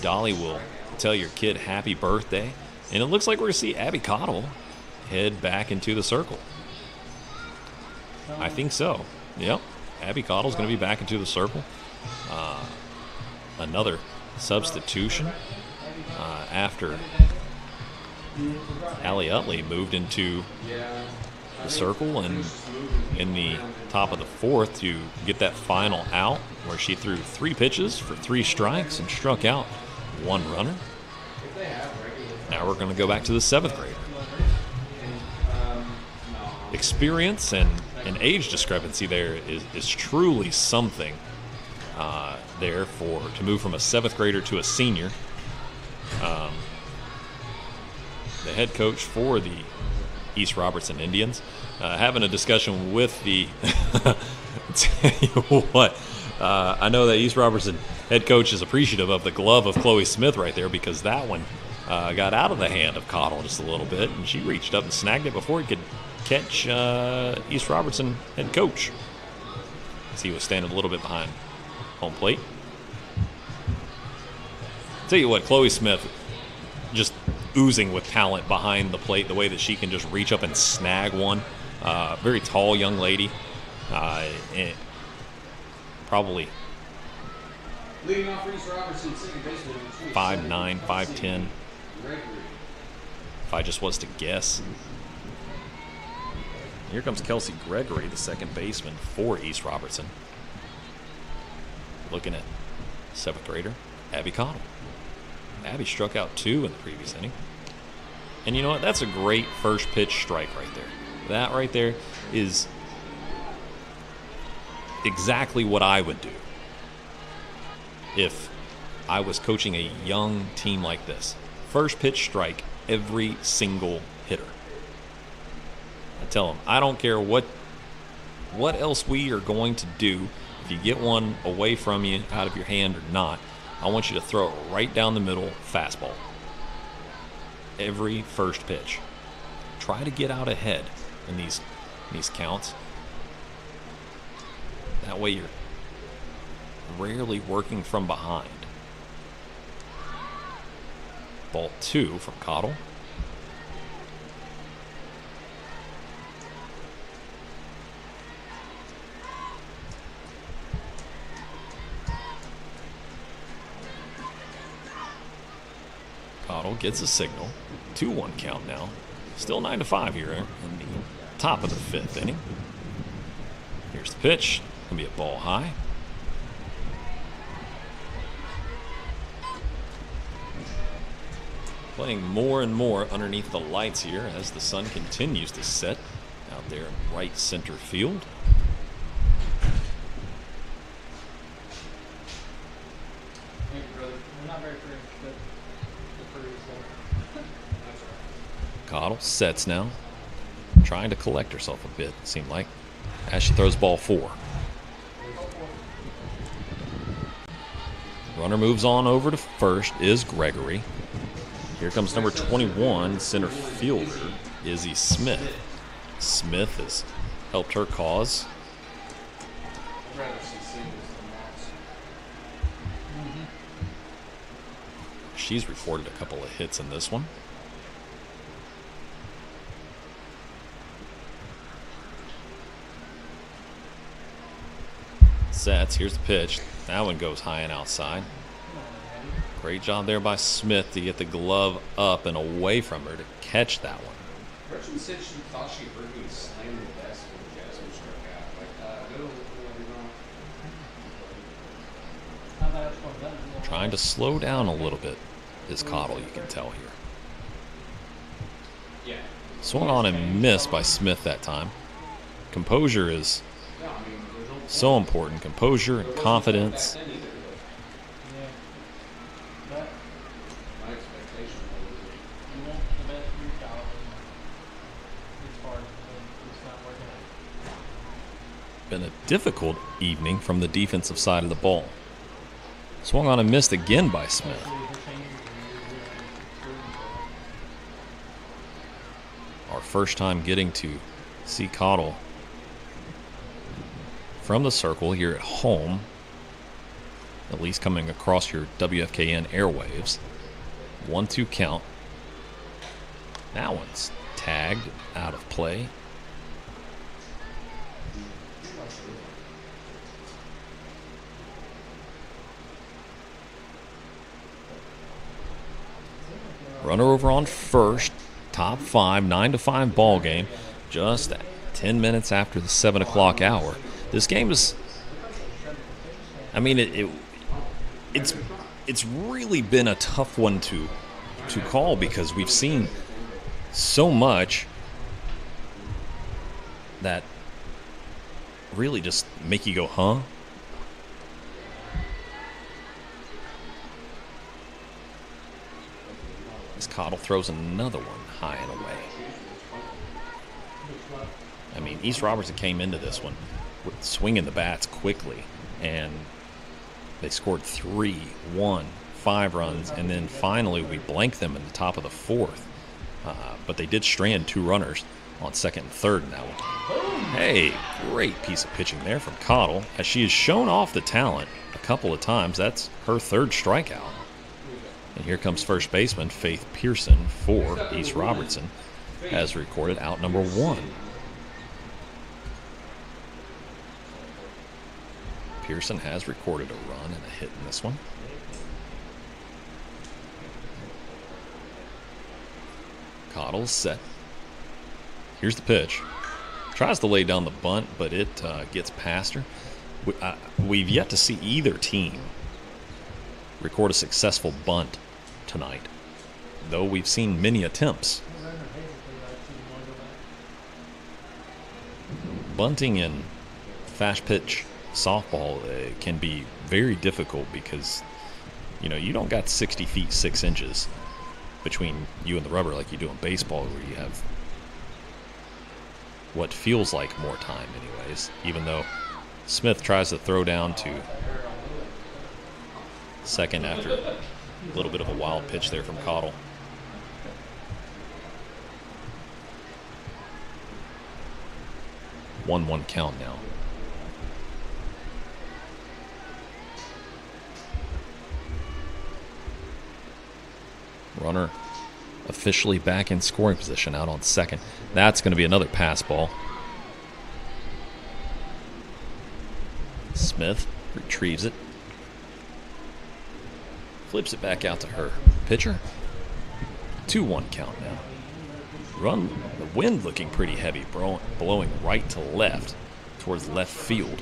Dolly will tell your kid happy birthday, and it looks like we're going to see Abby Cottle head back into the circle. I think so. Yep. Abby Cottle's going to be back into the circle. Another substitution after Allie Utley moved into the circle, and in the top of the 4th to get that final out where she threw 3 pitches for 3 strikes and struck out 1 runner. Now we're going to go back to the 7th grader. Experience and age discrepancy there is truly something there to move from a 7th grader to a senior. The head coach for the East Robertson Indians having a discussion with the tell you what, I know that East Robertson head coach is appreciative of the glove of Chloe Smith right there, because that one got out of the hand of Cottle just a little bit, and she reached up and snagged it before he could catch East Robertson head coach, as he was standing a little bit behind home plate. Tell you what, Chloe Smith just oozing with talent behind the plate, the way that she can just reach up and snag one. Very tall young lady, and probably leading off for East Robertson, second baseman, 5'9", 5'10", if I just was to guess. Here comes Kelsey Gregory, the second baseman for East Robertson. Looking at 7th grader Abby Cottle. Abby struck out 2 in the previous inning. And you know what? That's a great first pitch strike right there. That right there is exactly what I would do if I was coaching a young team like this. First pitch strike every single hitter. I tell them, I don't care what else we are going to do. If you get one away from you, out of your hand or not, I want you to throw it right down the middle, fastball. Every first pitch. Try to get out ahead in these counts. That way you're rarely working from behind. Ball 2 from Cottle. Cottle gets a signal. 2-1 count now. Still 9-5 here in the top of the 5th inning. Here's the pitch. Gonna be a ball high. Playing more and more underneath the lights here as the sun continues to set out there in right center field. Thank you, brother. We're not very free, but the crew is there. Cottle sets now, trying to collect herself a bit, it seemed like, as she throws ball 4. Runner moves on over to first is Gregory. Here comes number 21, center fielder, Izzy Smith. Smith has helped her cause. She's recorded a couple of hits in this one. Sets. Here's the pitch. That one goes high and outside. Great job there by Smith to get the glove up and away from her to catch that one. Robertson said she thought she heard me slam the desk when Jasmine struck out. Trying to slow down a little bit is Cottle, you can tell here. Yeah. Swung on and missed by Smith that time. Composure is so important. Composure and confidence. Been a difficult evening from the defensive side of the ball. Swung on and missed again by Smith. Our first time getting to see Cottle from the circle here at home, at least coming across your WFKN airwaves. 1-2 count. That one's tagged out of play. Runner over on first. Top 5, 9-5 ball game. Just 10 minutes after the 7 o'clock hour. This game is, I mean, it's really been a tough one to call because we've seen so much that really just make you go, huh? As Cottle throws another one high and away. I mean, East Robertson came into this one swinging the bats quickly, and they scored 3, 1, 5 runs, and then finally we blanked them in the top of the 4th. But they did strand 2 runners on second and third in that one. Hey, great piece of pitching there from Cottle, as she has shown off the talent a couple of times. That's her 3rd strikeout. And here comes first baseman Faith Pearson for East Robertson, has recorded out number 1. Pearson has recorded a run and a hit in this one. Cottle's set. Here's the pitch. Tries to lay down the bunt, but it gets past her. We've yet to see either team record a successful bunt tonight, though we've seen many attempts. Bunting in fast pitch softball can be very difficult because, you know, you don't got 60 feet 6 inches between you and the rubber like you do in baseball, where you have what feels like more time anyways, even though Smith tries to throw down to second after a little bit of a wild pitch there from Cottle. One count now. Runner officially back in scoring position out on second. That's going to be another pass ball. Smith retrieves it. Flips it back out to her pitcher. 2-1 count now. The wind looking pretty heavy, blowing right to left towards left field.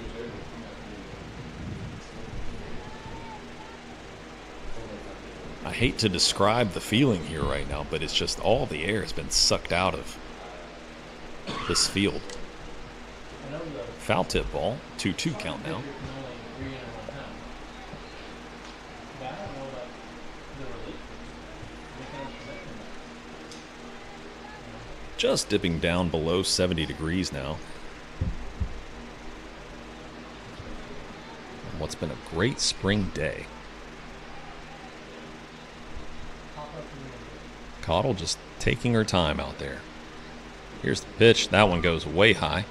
I hate to describe the feeling here right now, but it's just all the air has been sucked out of this field. Foul tip ball, 2-2 count now. Just dipping down below 70 degrees now. What's been a great spring day. Cottle just taking her time out there. Here's the pitch. That one goes way high.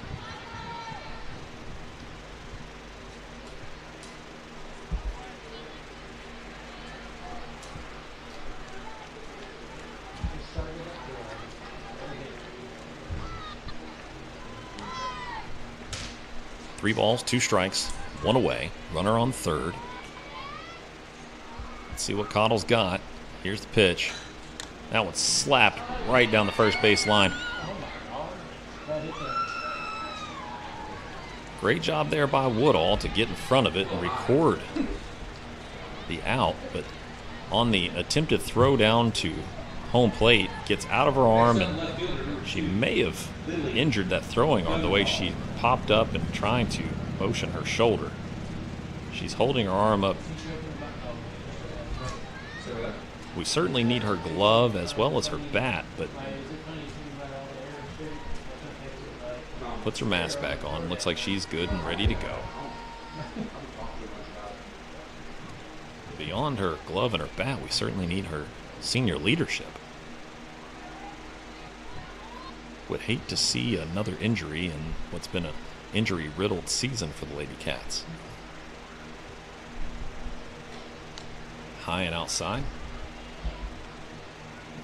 Three balls, 2 strikes, 1 away. Runner on third. Let's see what Cottle's got. Here's the pitch. That one's slapped right down the first base line. Great job there by Woodall to get in front of it and record the out, but on the attempted throw down to home plate, gets out of her arm and She may have injured that throwing arm the way she popped up and trying to motion her shoulder. She's holding her arm up. We certainly need her glove as well as her bat, but puts her mask back on. Looks like she's good and ready to go. Beyond her glove and her bat, we certainly need her senior leadership. Would hate to see another injury in what's been an injury-riddled season for the Lady Cats. High and outside.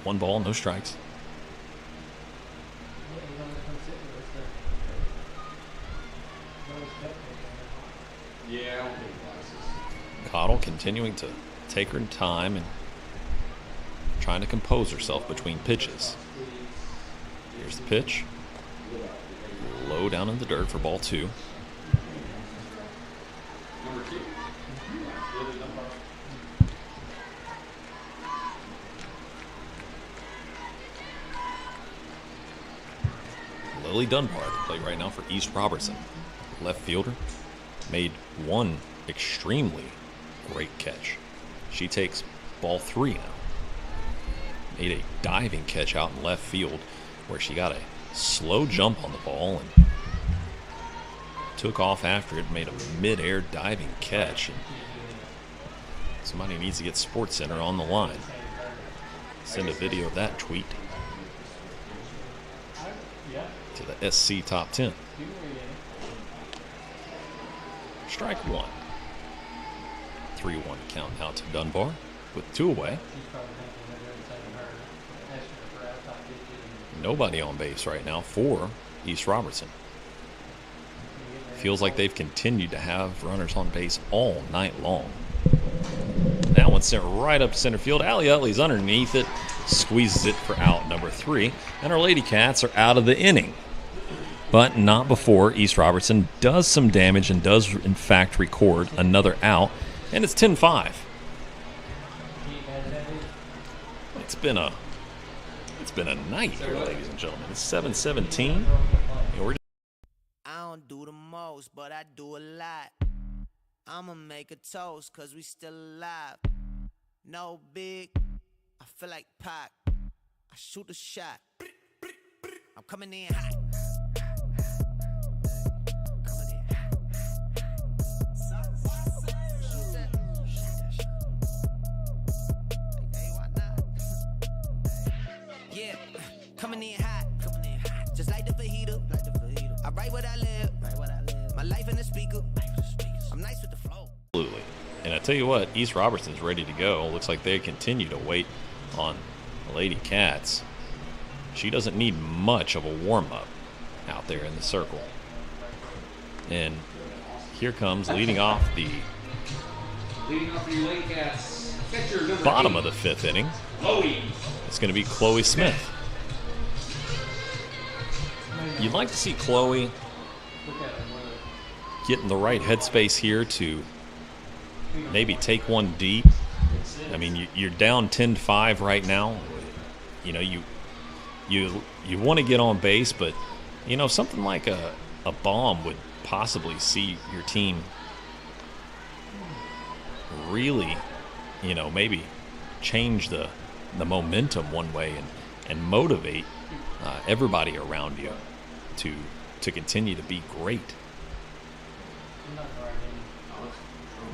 1 ball, no strikes. Cottle continuing to take her time and trying to compose herself between pitches. Here's the pitch. Low down in the dirt for ball 2. Lily Dunbar at the plate right now for East Robertson. Left fielder. Made one extremely great catch. She takes ball 3 now. Made a diving catch out in left field where she got a slow jump on the ball and took off after it, made a mid-air diving catch. And somebody needs to get SportsCenter on the line. Send a video of that tweet to the SC Top 10. Strike 1. 3-1 count out to Dunbar with 2 away. Nobody on base right now for East Robertson. Feels like they've continued to have runners on base all night long. That one sent right up to center field. Allie Utley's underneath it, squeezes it for out number 3, and our Lady Cats are out of the inning. But not before East Robertson does some damage and does in fact record another out, and it's 10-5. It's been a night here, ladies and gentlemen. It's 7:17. I don't do the most, but I do a lot. I'ma make a toast, cause we still alive. No big, I feel like Pac. I shoot a shot. I'm coming in hot. Yeah, coming in hot. Just like the fajita. I write what I live. My life in the speaker. I'm nice with the flow. Absolutely. And I tell you what, East Robertson's ready to go. Looks like they continue to wait on the Lady Cats. She doesn't need much of a warm-up out there in the circle. And here comes leading off the Lady Cats, catcher number bottom 8. of the 5th inning. Chloe. It's going to be Chloe Smith. You'd like to see Chloe get in the right headspace here to maybe take one deep. I mean, you're down 10-5 right now. You know, you want to get on base, but you know, something like a bomb would possibly see your team really, you know, maybe change the momentum one way and motivate everybody around you to continue to be great.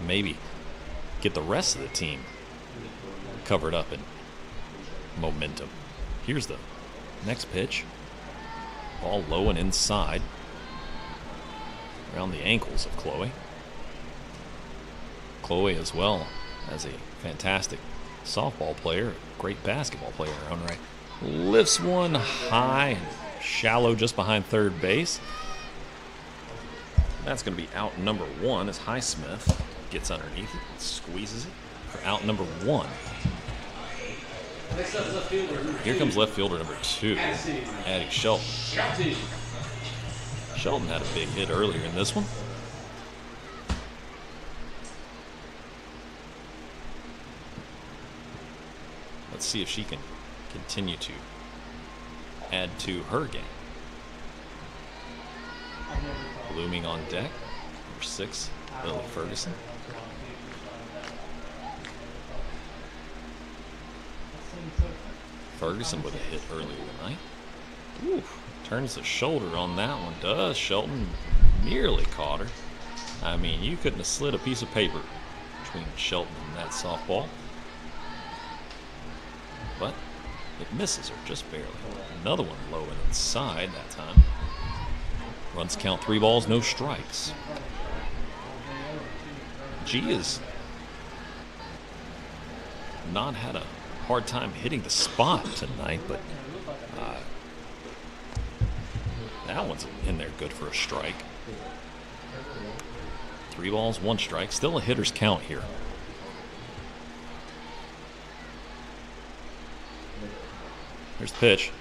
Maybe get the rest of the team covered up in momentum. Here's the next pitch. Ball low and inside around the ankles of Chloe. Chloe as well as a fantastic softball player, great basketball player in her own right. Lifts one high and shallow just behind third base. That's going to be out number 1 as Highsmith gets underneath it and squeezes it for out number 1. Here comes left fielder number 2, Addie Shelton. Shelton had a big hit earlier in this one. Let's see if she can continue to add to her game. Blooming on deck, number 6, Lily Ferguson. Ferguson with a hit earlier tonight. Ooh, turns the shoulder on that one. Does Shelton nearly caught her. I mean, you couldn't have slid a piece of paper between Shelton and that softball. But it misses her just barely. Another one low and inside that time. Runs count 3 balls, no strikes. G has not had a hard time hitting the spot tonight, but that one's in there good for a strike. 3 balls, 1 strike. Still a hitter's count here. Here's the pitch.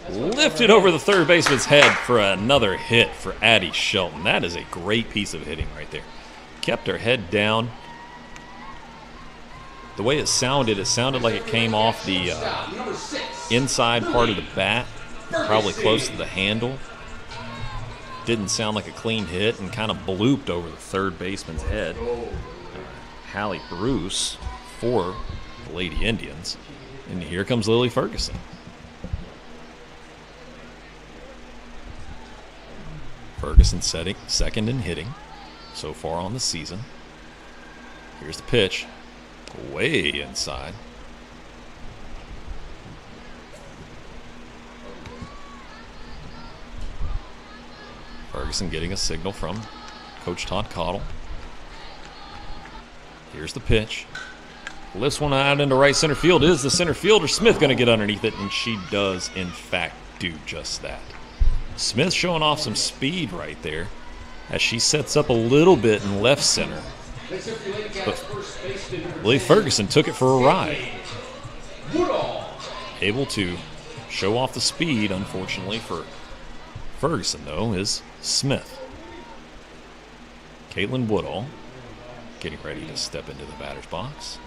Lifted over the third baseman's head for another hit for Addie Shelton. That is a great piece of hitting right there. Kept her head down. The way it sounded like it came off the inside part of the bat, probably close to the handle. Didn't sound like a clean hit and kind of blooped over the third baseman's head. Hallie Bruce for the Lady Indians. And here comes Lily Ferguson. Ferguson setting second in hitting so far on the season. Here's the pitch. Way inside. Ferguson getting a signal from Coach Todd Cottle. Here's the pitch. Lifts one out into right center field. Is the center fielder Smith going to get underneath it? And she does, in fact, do just that. Smith showing off some speed right there as she sets up a little bit in left center. But Lily Ferguson took it for a ride. Able to show off the speed, unfortunately for Ferguson, though, is Smith. Caitlin Woodall getting ready to step into the batter's box.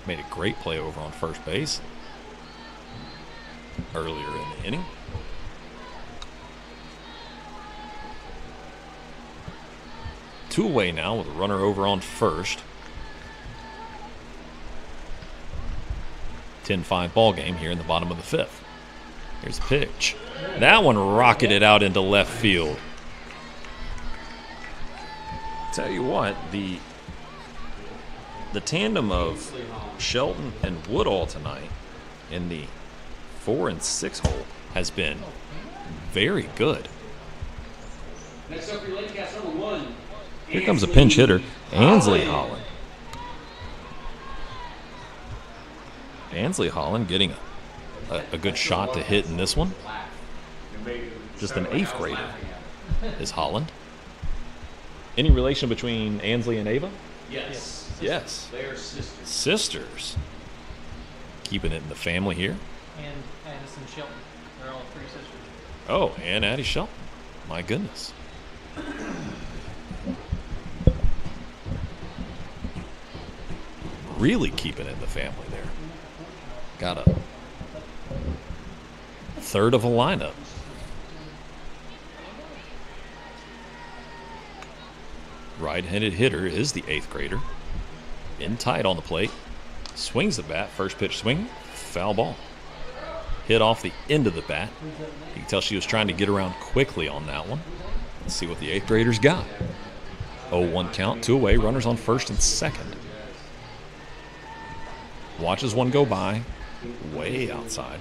Made a great play over on first base earlier in the inning. Two away now with a runner over on first. 10-5 ball game here in the bottom of the fifth. Here's a pitch. That one rocketed out into left field. Tell you what, the tandem of Shelton and Woodall tonight in the 4 and 6 hole has been very good. Next up, your lady cast number 1. Here comes a pinch hitter, Ansley Holland. Ansley Holland getting a good shot to hit in this one. Just an 8th grader is Holland. Any relation between Ansley and Ava? Yes. Yes. They are sisters. Sisters. Keeping it in the family here. And Addison Shelton. They're all 3 sisters. Oh, and Addie Shelton. My goodness. Really keeping it in the family there. Got a third of a lineup. Right-handed hitter is the 8th grader. In tight on the plate. Swings the bat. First pitch swing. Foul ball. Hit off the end of the bat. You can tell she was trying to get around quickly on that one. Let's see what the 8th graders got. 0-1 count. 2 away. Runners on first and second. Watches one go by. Way outside.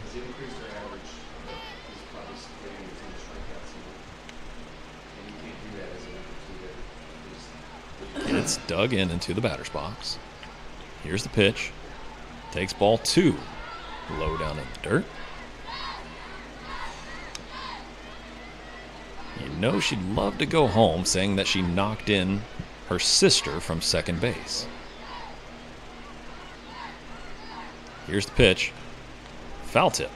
It's dug into the batter's box. Here's the pitch. Takes ball 2. Low down in the dirt. You know she'd love to go home, saying that she knocked in her sister from second base. Here's the pitch. Foul tip.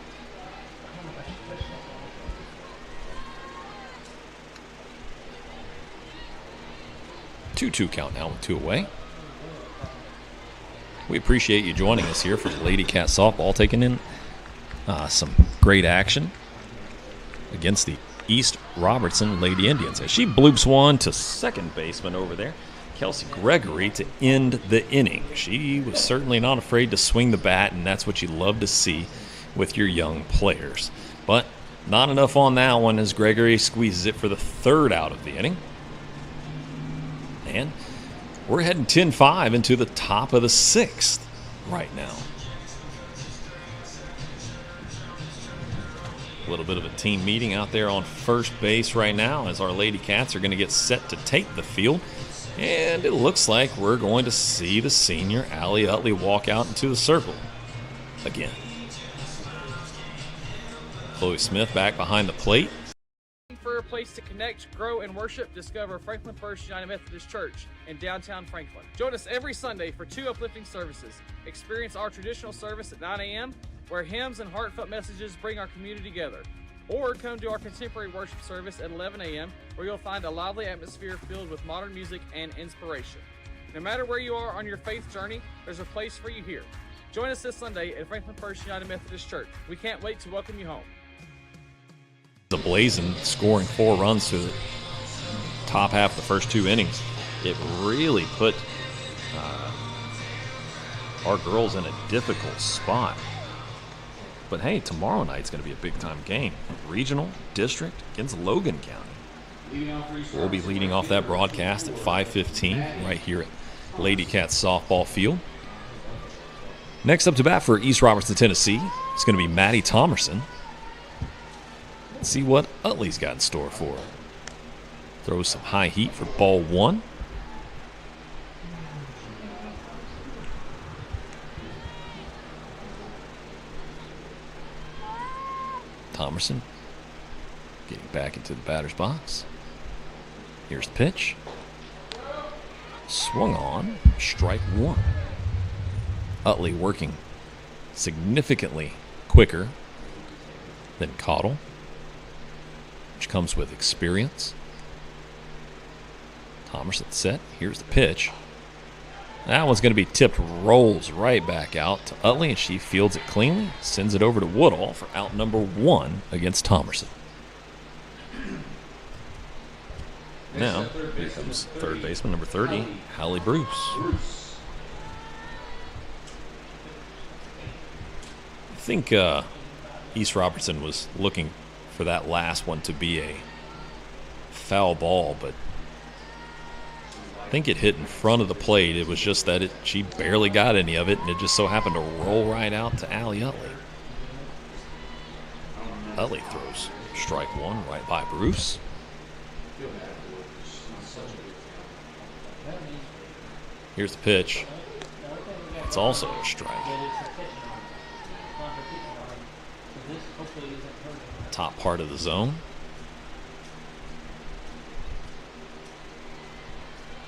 Two count now with 2 away. We appreciate you joining us here for Lady Cat Softball, taking in some great action against the East Robertson Lady Indians. As she bloops one to second baseman over there, Kelsey Gregory, to end the inning. She was certainly not afraid to swing the bat, and that's what you love to see with your young players. But not enough on that one as Gregory squeezes it for the third out of the inning. And we're heading 10-5 into the top of the sixth right now. A little bit of a team meeting out there on first base right now as our Lady Cats are going to get set to take the field. And it looks like we're going to see the senior Allie Utley walk out into the circle again. Chloe Smith back behind the plate. For a place to connect, grow, and worship, discover Franklin First United Methodist Church in downtown Franklin. Join us every Sunday for 2 uplifting services. Experience our traditional service at 9 a.m., where hymns and heartfelt messages bring our community together. Or come to our contemporary worship service at 11 a.m., where you'll find a lively atmosphere filled with modern music and inspiration. No matter where you are on your faith journey, there's a place for you here. Join us this Sunday at Franklin First United Methodist Church. We can't wait to welcome you home. The Blazing scoring 4 runs to the top half of the first 2 innings. It really put our girls in a difficult spot. But hey, tomorrow night's going to be a big-time game. Regional district against Logan County. We'll be leading off that broadcast at 5:15 right here at Lady Cats Softball Field. Next up to bat for East Robertson, Tennessee, it's going to be Maddie Thomerson. Let's see what Utley's got in store for her. Throws some high heat for ball 1. Thomerson getting back into the batter's box. Here's the pitch. Swung on, strike 1. Utley working significantly quicker than Cottle, which comes with experience. Thomerson set. Here's the pitch. That one's going to be tipped, rolls right back out to Utley, and she fields it cleanly, sends it over to Woodall for out number 1 against Thomerson. Now, here comes third baseman, number 30, Hallie Bruce. I think East Robertson was looking for that last one to be a foul ball, but I think it hit in front of the plate. It was just that she barely got any of it, and it just so happened to roll right out to Allie Utley. Utley throws strike 1 right by Bruce. Here's the pitch. It's also a strike. Top part of the zone.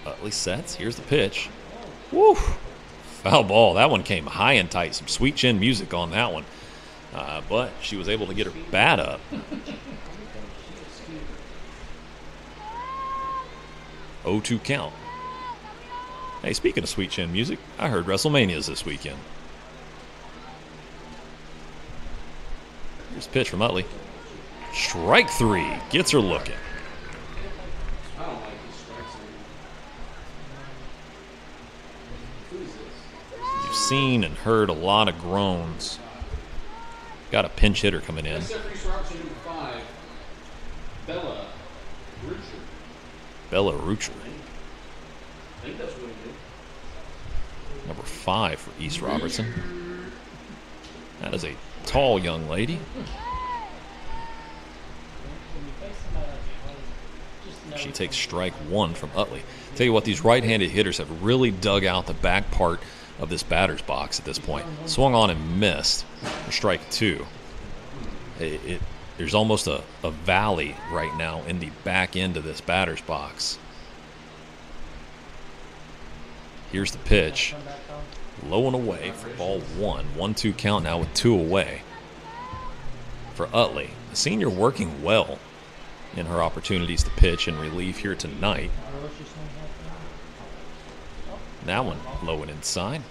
Utley sets. Here's the pitch. Woo! Foul ball. That one came high and tight. Some sweet chin music on that one. But she was able to get her bat up. Oh, 2 count. Hey, speaking of sweet chin music, I heard WrestleMania's this weekend. Here's a pitch from Utley. Strike 3. Gets her looking. You've seen and heard a lot of groans. Got a pinch hitter coming in. Bella Rucher. Number 5 for East Robertson. That is a tall young lady. She takes strike 1 from Utley. Tell you what, these right-handed hitters have really dug out the back part of this batter's box at this point. Swung on and missed for strike 2. There's almost a valley right now in the back end of this batter's box. Here's the pitch. Low and away for ball 1. 1-2 count now with 2 away for Utley. The senior working well in her opportunities to pitch and relieve here tonight. That one low and inside.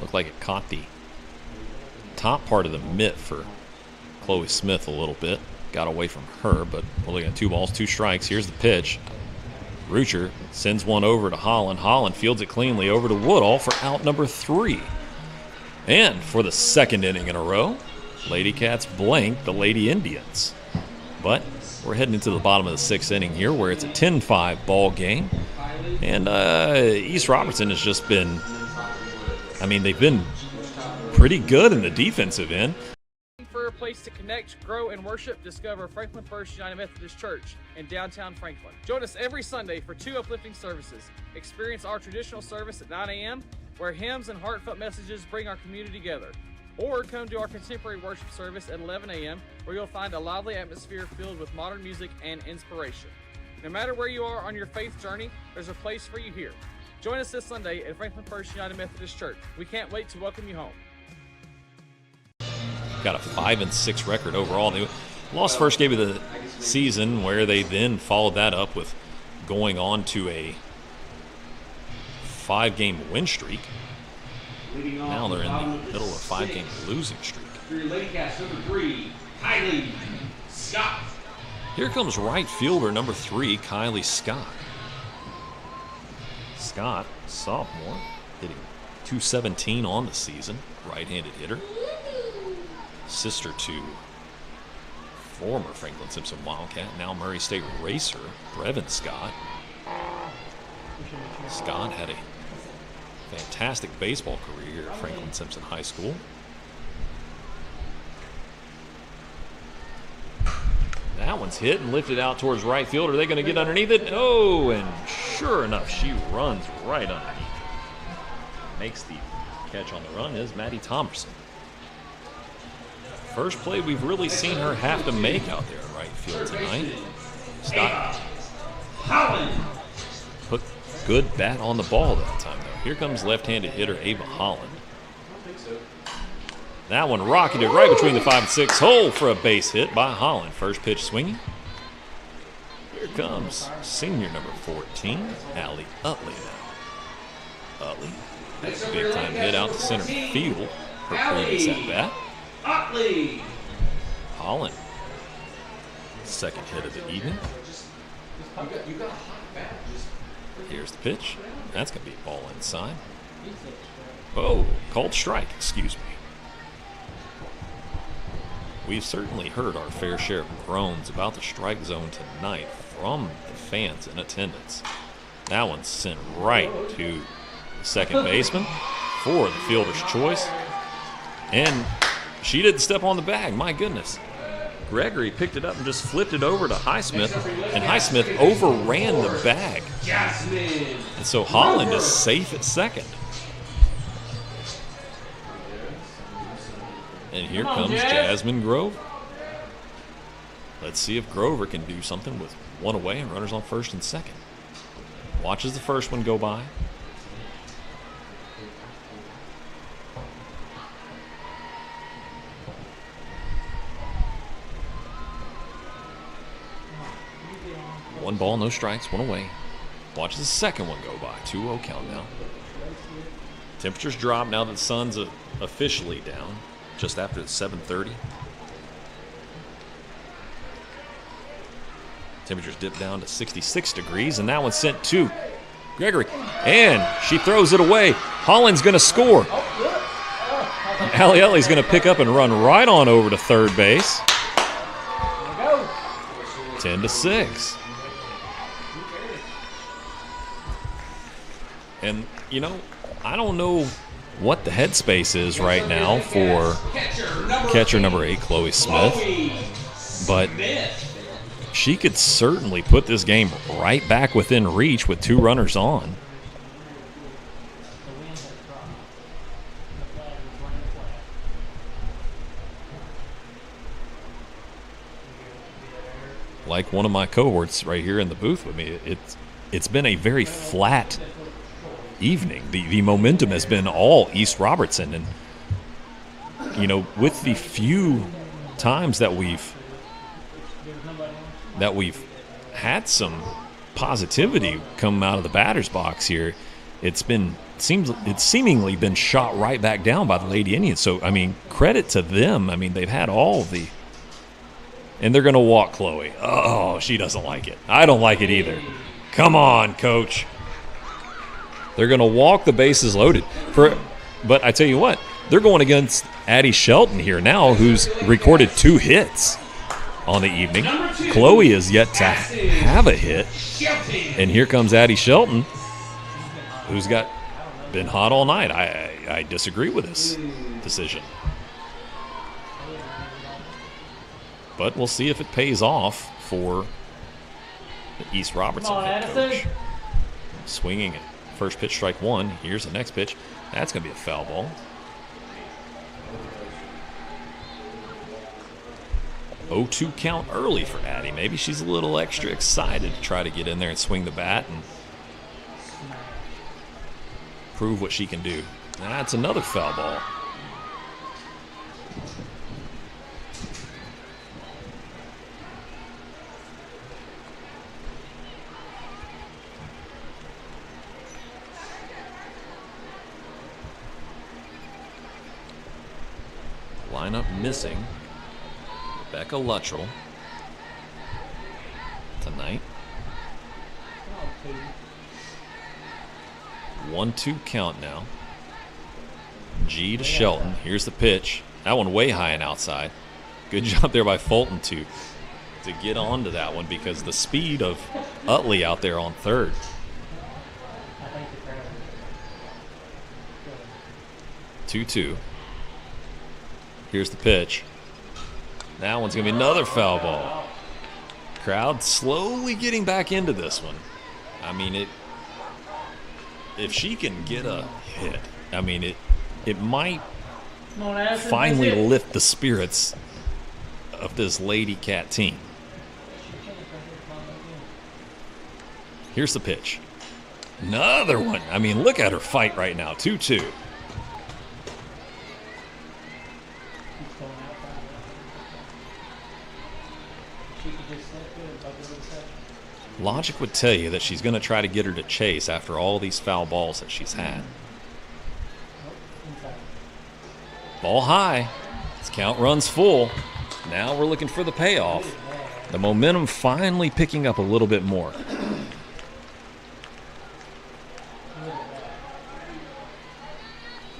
Looked like it caught the top part of the mitt for Chloe Smith a little bit. Got away from her, but we're looking at 2 balls, 2 strikes. Here's the pitch. Rucher sends one over to Holland. Holland fields it cleanly over to Woodall for out number 3. And for the second inning in a row, Lady Cats blank the Lady Indians. But we're heading into the bottom of the 6th inning here, where it's a 10-5 ball game. And East Robertson has just been, they've been pretty good in the defensive end. For a place to connect, grow, and worship, discover Franklin First United Methodist Church in downtown Franklin. Join us every Sunday for 2 uplifting services. Experience our traditional service at 9 a.m., where hymns and heartfelt messages bring our community together. Or come to our contemporary worship service at 11 a.m., where you'll find a lively atmosphere filled with modern music and inspiration. No matter where you are on your faith journey, there's a place for you here. Join us this Sunday at Franklin First United Methodist Church. We can't wait to welcome you home. Got a 5-6 record overall. They lost first game of the season, where they then followed that up with going on to a 5-game win streak. Now they're in the middle of a 5-game losing streak. For your Lady Cats, number 3, Kylie Scott. Here comes right fielder number 3, Kylie Scott. Scott, sophomore, hitting .217 on the season, right-handed hitter. Sister to former Franklin Simpson Wildcat, now Murray State racer, Brevin Scott. Scott had a fantastic baseball career here at Franklin Simpson High School. That one's hit and lifted out towards right field. Are they going to get underneath it? Oh, and sure enough, she runs right underneath. Makes the catch on the run is Maddie Thomerson. First play we've really seen her have to make out there in right field tonight. Scott put good bat on the ball that time, though. Here comes left-handed hitter Ava Holland. That one rocketed right between the 5 and 6 hole for a base hit by Holland. First pitch swinging. Here comes senior number 14, Allie Utley now. Utley has a big-time hit out to center field. Her previous at-bat. Utley. Holland, second hit of the evening. Here's the pitch. That's going to be a ball inside. Oh, called strike, excuse me. We've certainly heard our fair share of groans about the strike zone tonight from the fans in attendance. That one's sent right to the second baseman for the fielder's choice. And she didn't step on the bag, my goodness. Gregory picked it up and just flipped it over to Highsmith, and Highsmith overran the bag. And so Holland is safe at second. And here comes Jasmine Grove. Let's see if Grover can do something with one away and runners on first and second. Watches the first one go by. One ball, no strikes, one away. Watches the second one go by. 2-0 count now. Temperatures drop now that the sun's officially down, just after 7:30. Temperatures dip down to 66 degrees, and that one's sent to Gregory. And she throws it away. Holland's going to score. Allie Utley's going to pick up and run right on over to third base. 10-6. And, you know, I don't know what the headspace is right now for catcher number 8, Chloe Smith, but she could certainly put this game right back within reach with 2 runners on. Like one of my cohorts right here in the booth with me, it's been a very flat evening. The momentum has been all East Robertson, and you know, with the few times that we've had some positivity come out of the batter's box here, it's been it's seemingly been shot right back down by the Lady Indians. So, I mean, credit to them. I mean, they've had all the – and they're going to walk Chloe. Oh, she doesn't like it. I don't like it either. Come on, coach. They're going to walk the bases loaded. But I tell you what, they're going against Addie Shelton here now, who's recorded 2 hits on the evening. Chloe is yet to have a hit. And here comes Addie Shelton, who's been hot all night. I disagree with this decision. But we'll see if it pays off for the East Robertson head coach. Swinging it. First pitch, strike 1. Here's the next pitch. That's going to be a foul ball. 0-2 count early for Addie. Maybe she's a little extra excited to try to get in there and swing the bat and prove what she can do. That's another foul ball. Lineup missing Becca Luttrell tonight. 1-2 count now. G to Shelton. Here's the pitch. That one way high and outside. Good job there by Fulton to get onto that one because the speed of Utley out there on third. Two. Here's the pitch. That one's going to be another foul ball. Crowd slowly getting back into this one. I mean, if she can get a hit, I mean, it might finally lift the spirits of this Lady Cat team. Here's the pitch. Another one. I mean, look at her fight right now. 2-2. Logic would tell you that she's going to try to get her to chase after all these foul balls that she's had. Ball high. This count runs full. Now we're looking for the payoff. The momentum finally picking up a little bit more.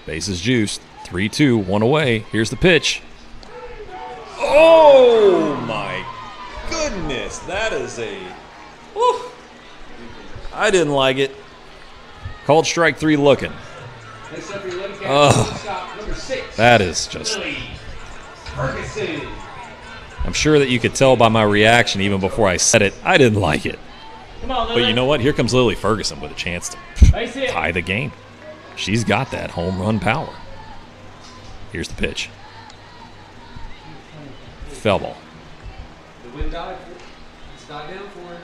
Bases juiced. 3-2, 1 away. Here's the pitch. Oh, my goodness. That is a... Whew. I didn't like it. Called strike 3 looking. That is just... I'm sure that you could tell by my reaction even before I said it. I didn't like it. But you know what? Here comes Lily Ferguson with a chance to tie the game. She's got that home run power. Here's the pitch. Foul ball. The wind died. It's died down for her.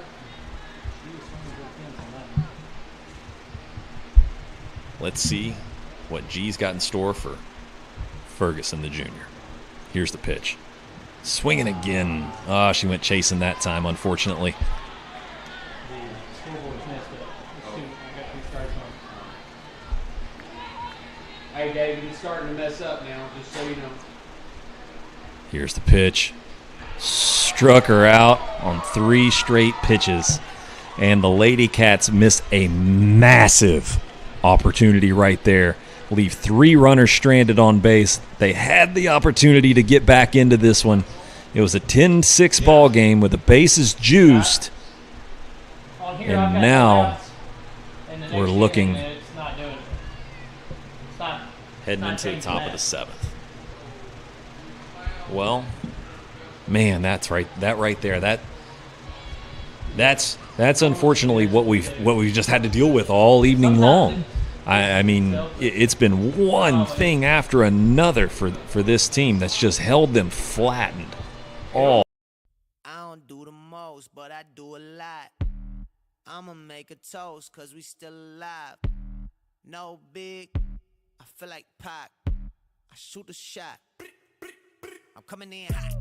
Let's see what G's got in store for Ferguson, the junior. Here's the pitch. Swinging again. Oh, she went chasing that time, unfortunately. Hey, David, he's starting to mess up now, just so you know. Here's the pitch. Struck her out on 3 straight pitches. And the Lady Cats miss a massive opportunity right there. Leave 3 runners stranded on base. They had the opportunity to get back into this one. It was a 10-6 ball game with the bases juiced. And now we're looking heading into the top of the 7th. Well, man, that's right. That right there. That's unfortunately what we've just had to deal with all evening long. I mean, it's been one thing after another for this team that's just held them flattened. All. I don't do the most, but I do a lot. I'ma make a toast, cause we still alive. No big, I feel like Pac. I shoot a shot. I'm coming in hot.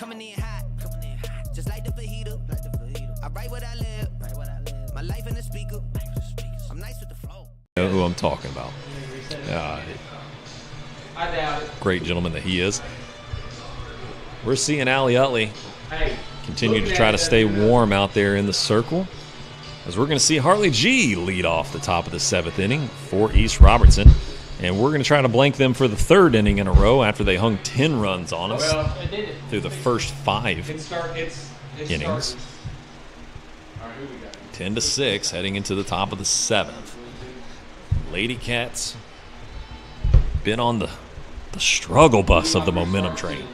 Coming in hot, just like the fajita. I write what I live, my life in the speaker. I'm nice with the flow. You know who I'm talking about. I doubt it. Great gentleman that he is. We're seeing Allie Utley continue to try to stay warm out there in the circle, as we're going to see Harley G lead off the top of the 7th inning for East Robertson. And we're going to try to blank them for the 3rd inning in a row after they hung 10 runs on us through the first 5 innings. 10-6 heading into the top of the 7th. Lady Cats been on the struggle bus of the momentum train.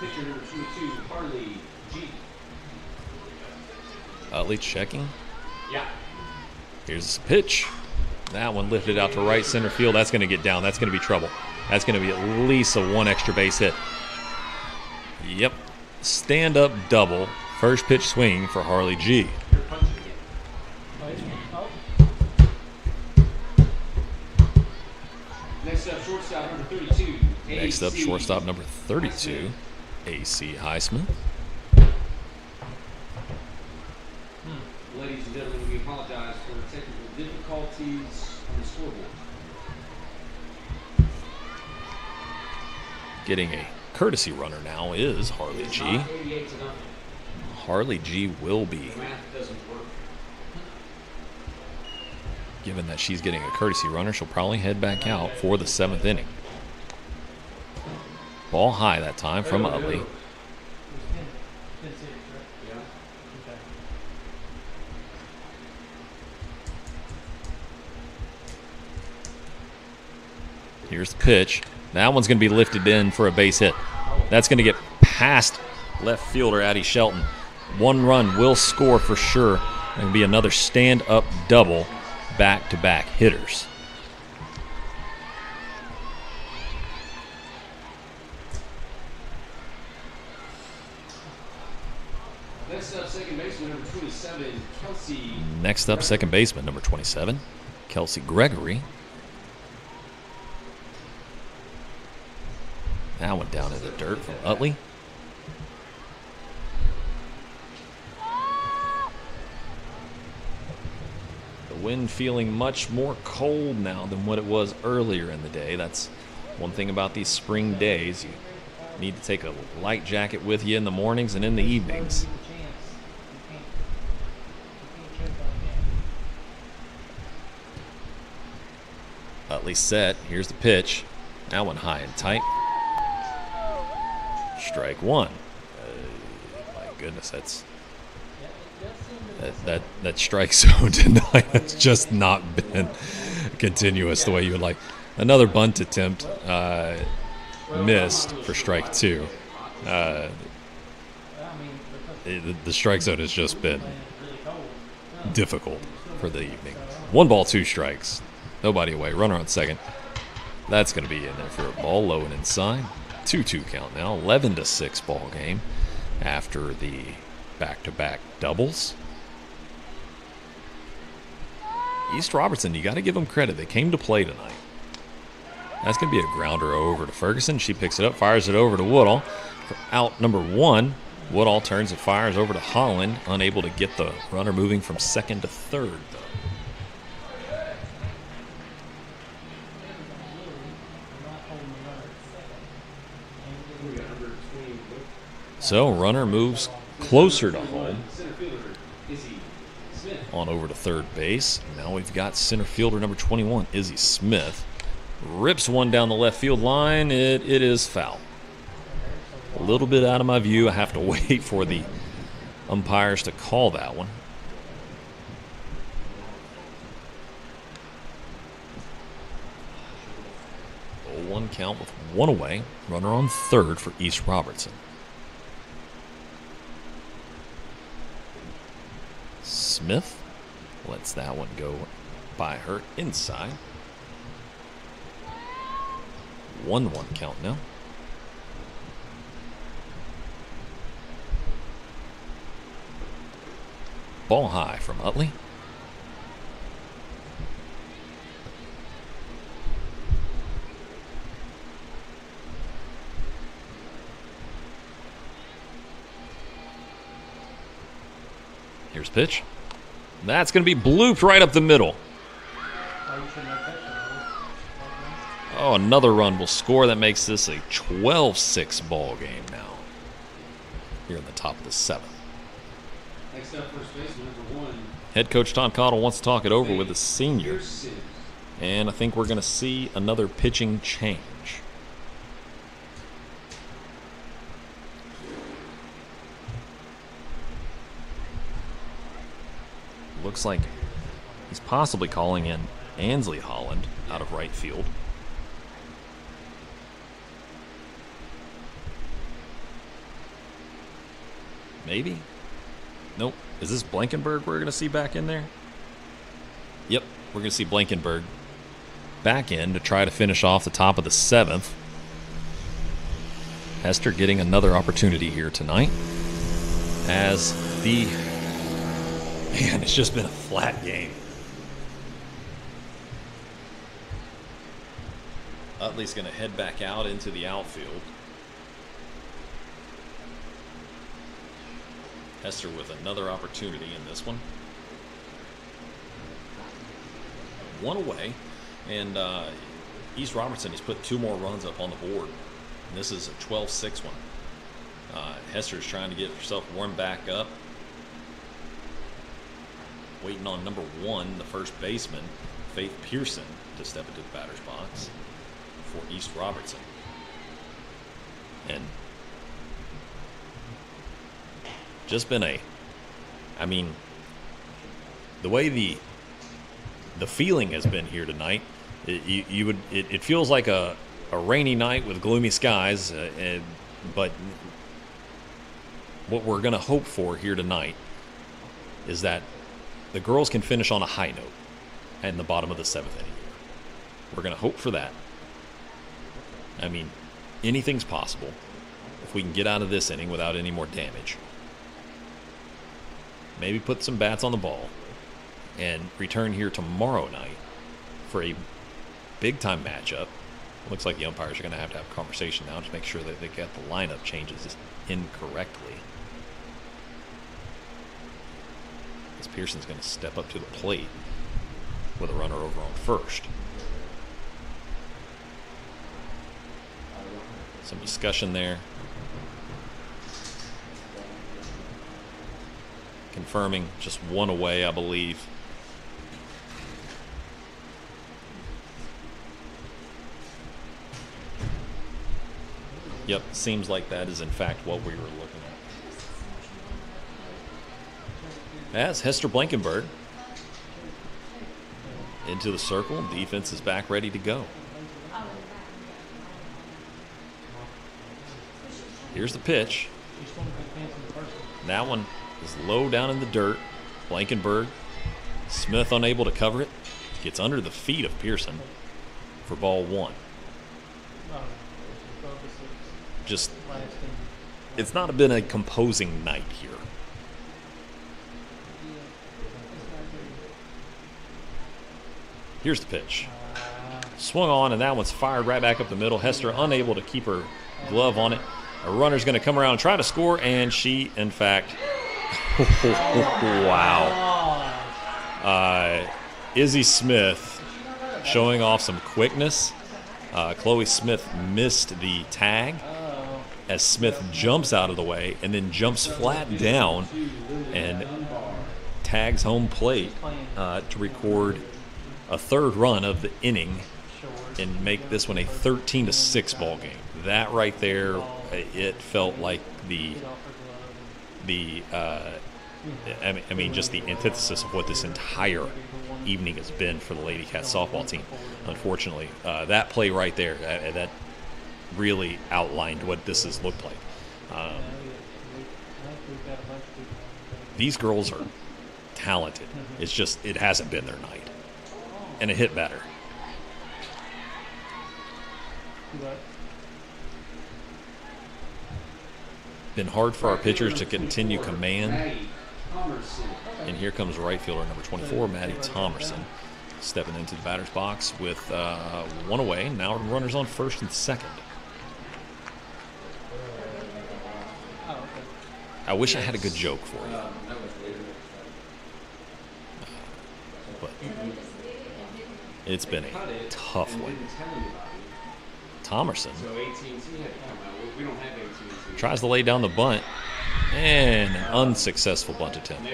Pitcher number 22, Harley G. Utley checking. Yeah. Here's the pitch. That one lifted out to right center field. That's going to get down. That's going to be trouble. That's going to be at least a 1 extra base hit. Yep. Stand-up double. First pitch swing for Harley G. Next up, shortstop number 32. Next up, shortstop number 32, A.C. Highsmith. Ladies and gentlemen, we apologize for technical difficulties on the scoreboard. Getting a courtesy runner now is Harley G. Harley G will be, given that she's getting a courtesy runner, she'll probably head back out for the 7th inning. Ball high that time from Utley. Here's the pitch. That one's going to be lifted in for a base hit. That's going to get past left fielder Addie Shelton. 1 run will score for sure. There'll be another stand-up double, back-to-back hitters. Next up, second baseman number 27, Kelsey. Next up, second baseman number 27, Kelsey Gregory. That one down in the dirt from Utley. The wind feeling much more cold now than what it was earlier in the day. That's one thing about these spring days. You need to take a light jacket with you in the mornings and in the evenings. Utley set. Here's the pitch. That one high and tight. Strike 1. My goodness, that strike zone tonight has just not been continuous the way you would like. Another bunt attempt missed for strike 2. The strike zone has just been difficult for the evening. 1 ball, 2 strikes. Nobody away. Runner on second. That's going to be in there for a ball low and inside. 2-2 count now. 11-6 ball game after the back-to-back doubles. East Robertson, you got to give them credit. They came to play tonight. That's going to be a grounder over to Ferguson. She picks it up, fires it over to Woodall. For out number 1, Woodall turns and fires over to Holland, unable to get the runner moving from second to third, though. So runner moves closer to home. On over to third base. Now we've got center fielder number 21, Izzy Smith. Rips one down the left field line. It is foul. A little bit out of my view. I have to wait for the umpires to call that one. A 1 count with 1 away. Runner on third for East Robertson. Smith lets that one go by her inside. 1-1 count now. Ball high from Utley. Here's pitch. That's going to be blooped right up the middle. Oh, another run will score. That makes this a 12-6 ball game now. Here in the top of the 7th. Next up, first baseman, number 1. Head coach Tom Cottle wants to talk it over with the senior. And I think we're going to see another pitching change. Looks like he's possibly calling in Ansley Holland out of right field. Maybe? Nope. Is this Blankenberg we're going to see back in there? Yep, we're going to see Blankenberg back in to try to finish off the top of the 7th. Hester getting another opportunity here tonight. As the... Man, it's just been a flat game. Utley's going to head back out into the outfield. Hester with another opportunity in this one. One away, and East Robertson has put 2 more runs up on the board. And this is a 12-6 one. Hester's trying to get herself warmed back up. Waiting on number 1, the first baseman, Faith Pearson, to step into the batter's box for East Robertson. And just been I mean, the way the feeling has been here tonight, it feels like a rainy night with gloomy skies, but what we're going to hope for here tonight is that the girls can finish on a high note in the bottom of the 7th inning. We're going to hope for that. I mean, anything's possible if we can get out of this inning without any more damage. Maybe put some bats on the ball and return here tomorrow night for a big-time matchup. Looks like the umpires are going to have a conversation now to make sure that they get the lineup changes incorrectly. As Pearson's going to step up to the plate with a runner over on first. Some discussion there. Confirming just 1 away, I believe. Yep, seems like that is in fact what we were looking at. As Hester Blankenberg into the circle, defense is back ready to go. Here's the pitch. That one is low down in the dirt. Blankenberg, Smith unable to cover it. Gets under the feet of Pearson for ball 1. Just, it's not been a composing night here. Here's the pitch. Swung on, and that one's fired right back up the middle. Hester unable to keep her glove on it. A runner's going to come around and try to score, and she, in fact, wow. Izzy Smith showing off some quickness. Chloe Smith missed the tag as Smith jumps out of the way and then jumps flat down and tags home plate to record a 3rd run of the inning and make this one a 13-6 ball game. That right there, it felt like I mean, just the antithesis of what this entire evening has been for the Lady Cats softball team. Unfortunately, that play right there, that really outlined what this has looked like. These girls are talented. It's just, it hasn't been their night. And it hit better. Been hard for our pitchers to continue command. And here comes right fielder number 24, Maddie Thomerson, stepping into the batter's box with 1 away. Now runners on first and second. I wish I had a good joke for you. but it's been a tough one. Thomerson tries to lay down the bunt, and an unsuccessful bunt attempt.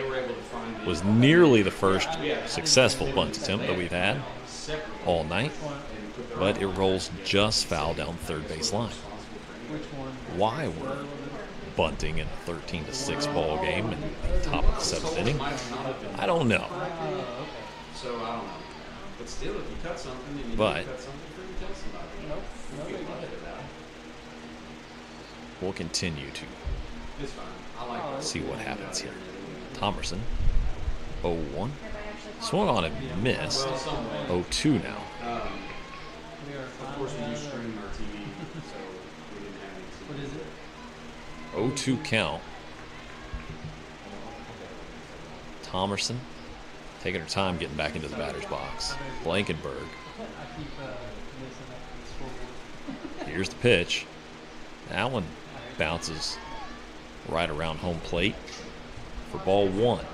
Was nearly the first successful bunt attempt that we've had all night, but it rolls just foul down third base line. Why we're bunting in a 13-6 ball game in the top of the 7th inning, I don't know. So I don't know. But still, if you cut something, and you But cut something, you tell somebody. we'll continue to It's fine. I like that. see what happens here. Thomerson, 0-1. Swung on and missed. 0-2 now. Of course, we do stream our TV, so we didn't have any. What is it? 0-2 count. Thomerson taking her time getting back into the batter's box. Blankenberg. I keep messing up the scoreboard. Here's the pitch. That one bounces right around home plate for ball 1.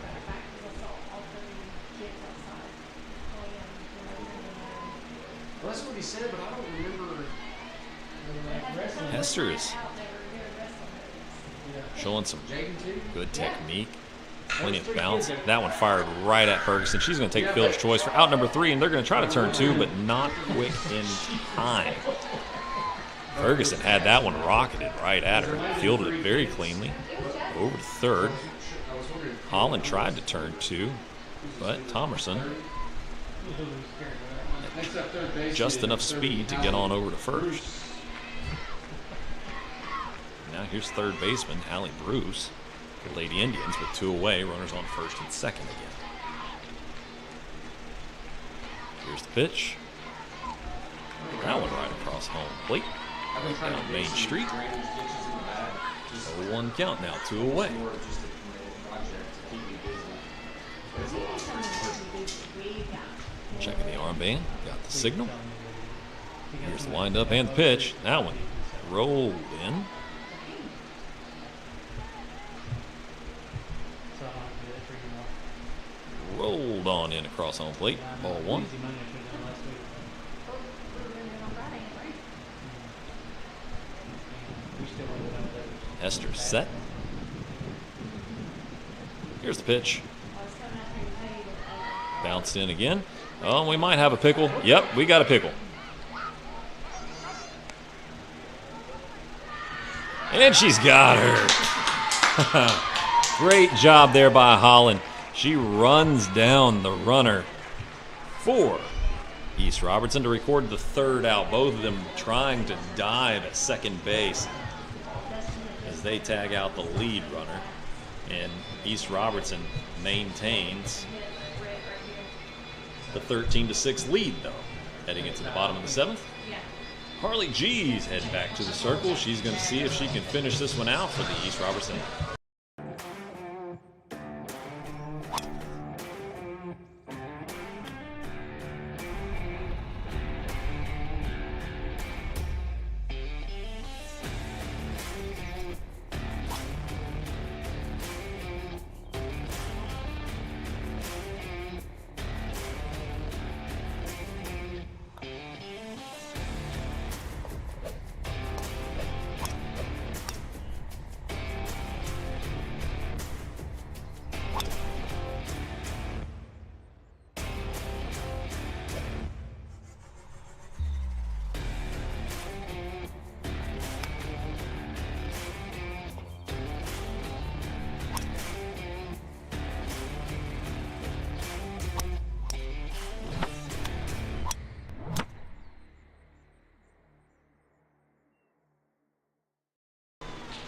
Well, that's what he said, but I don't remember. Hester is showing some good technique. Plenty of bounce. That one fired right at Ferguson. She's going to take fielder's choice for out number 3, and they're going to try to turn 2, but not quick in time. Ferguson had that one rocketed right at her. Fielded it very cleanly. Over to third. Holland tried to turn 2, but Thomerson had just enough speed to get on over to first. Now here's third baseman Allie Bruce for Lady Indians with 2 away. Runners on first and second again. Here's the pitch. That one right across home plate. Down Main Street. 0-1 count now, 2 away. Checking the armband. Got the signal. Here's the windup and the pitch. That one rolled in. Rolled on in across home plate. Ball 1. Hester set. Here's the pitch. Bounced in again. Oh, we might have a pickle. Yep, we got a pickle. And she's got her. Great job there by Holland. She runs down the runner for East Robertson to record the 3rd out. Both of them trying to dive at second base as they tag out the lead runner. And East Robertson maintains the 13-6 lead, though, heading into the bottom of the 7th. Harley G's heading back to the circle. She's going to see if she can finish this one out for the East Robertson.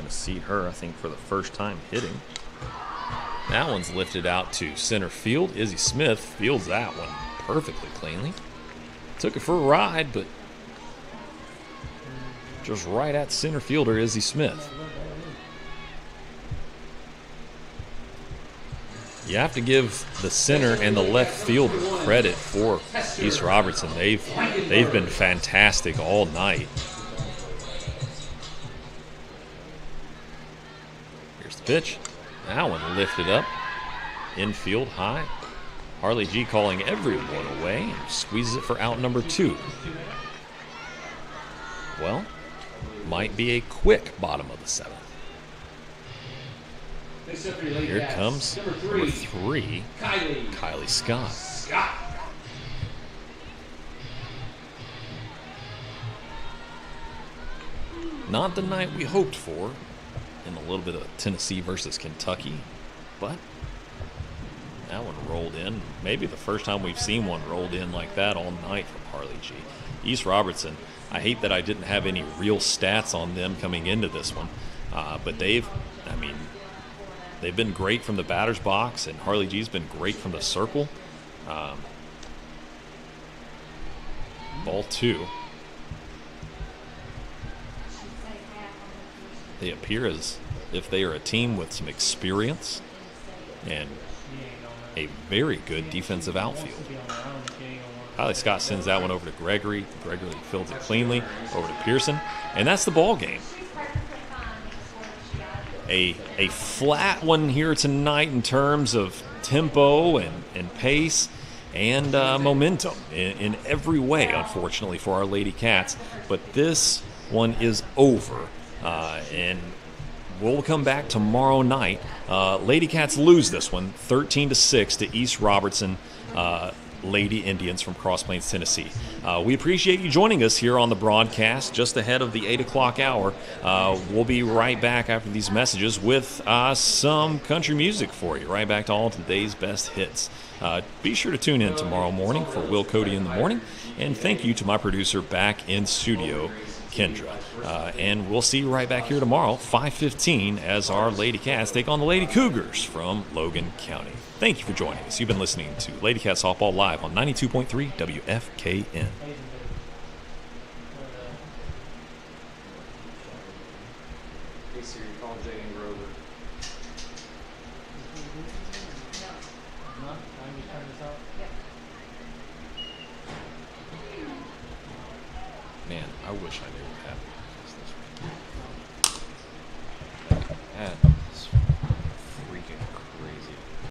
See her, I think, for the first time hitting. That one's lifted out to center field. Izzy Smith fields that one perfectly cleanly. Took it for a ride, but just right at center fielder Izzy Smith. You have to give the center and the left fielder credit for East Robertson. They've been fantastic all night. Pitch. That one lifted up. Infield high. Harley G calling everyone away and squeezes it for out number 2. Well, might be a quick bottom of the 7th. Here comes number 3, Kylie Scott. Not the night we hoped for in a little bit of Tennessee versus Kentucky, but that one rolled in. Maybe the first time we've seen one rolled in like that all night from Harley G. East Robertson, I hate that I didn't have any real stats on them coming into this one, but they've been great from the batter's box, and Harley G's been great from the circle. Ball 2. They appear as if they are a team with some experience and a very good defensive outfield. Kylie Scott sends that one over to Gregory. Gregory fields it cleanly over to Pearson, and that's the ball game. A flat one here tonight in terms of tempo and pace and momentum in every way, unfortunately, for our Lady Cats. But this one is over, and we'll come back tomorrow night. Lady Cats lose this one 13-6 to East Robertson Lady Indians from Cross Plains, Tennessee. We appreciate you joining us here on the broadcast just ahead of the 8 o'clock hour. We'll be right back after these messages with some country music for you, right back to all today's best hits. Be sure to tune in tomorrow morning for Will Cody in the Morning, and thank you to my producer back in studio, Kendra. And we'll see you right back here tomorrow, 5:15, as our Lady Cats take on the Lady Cougars from Logan County. Thank you for joining us. You've been listening to Lady Cats Softball Live on 92.3 WFKN. Hey Siri, call Jaden Grover. Man, I wish I knew what happened.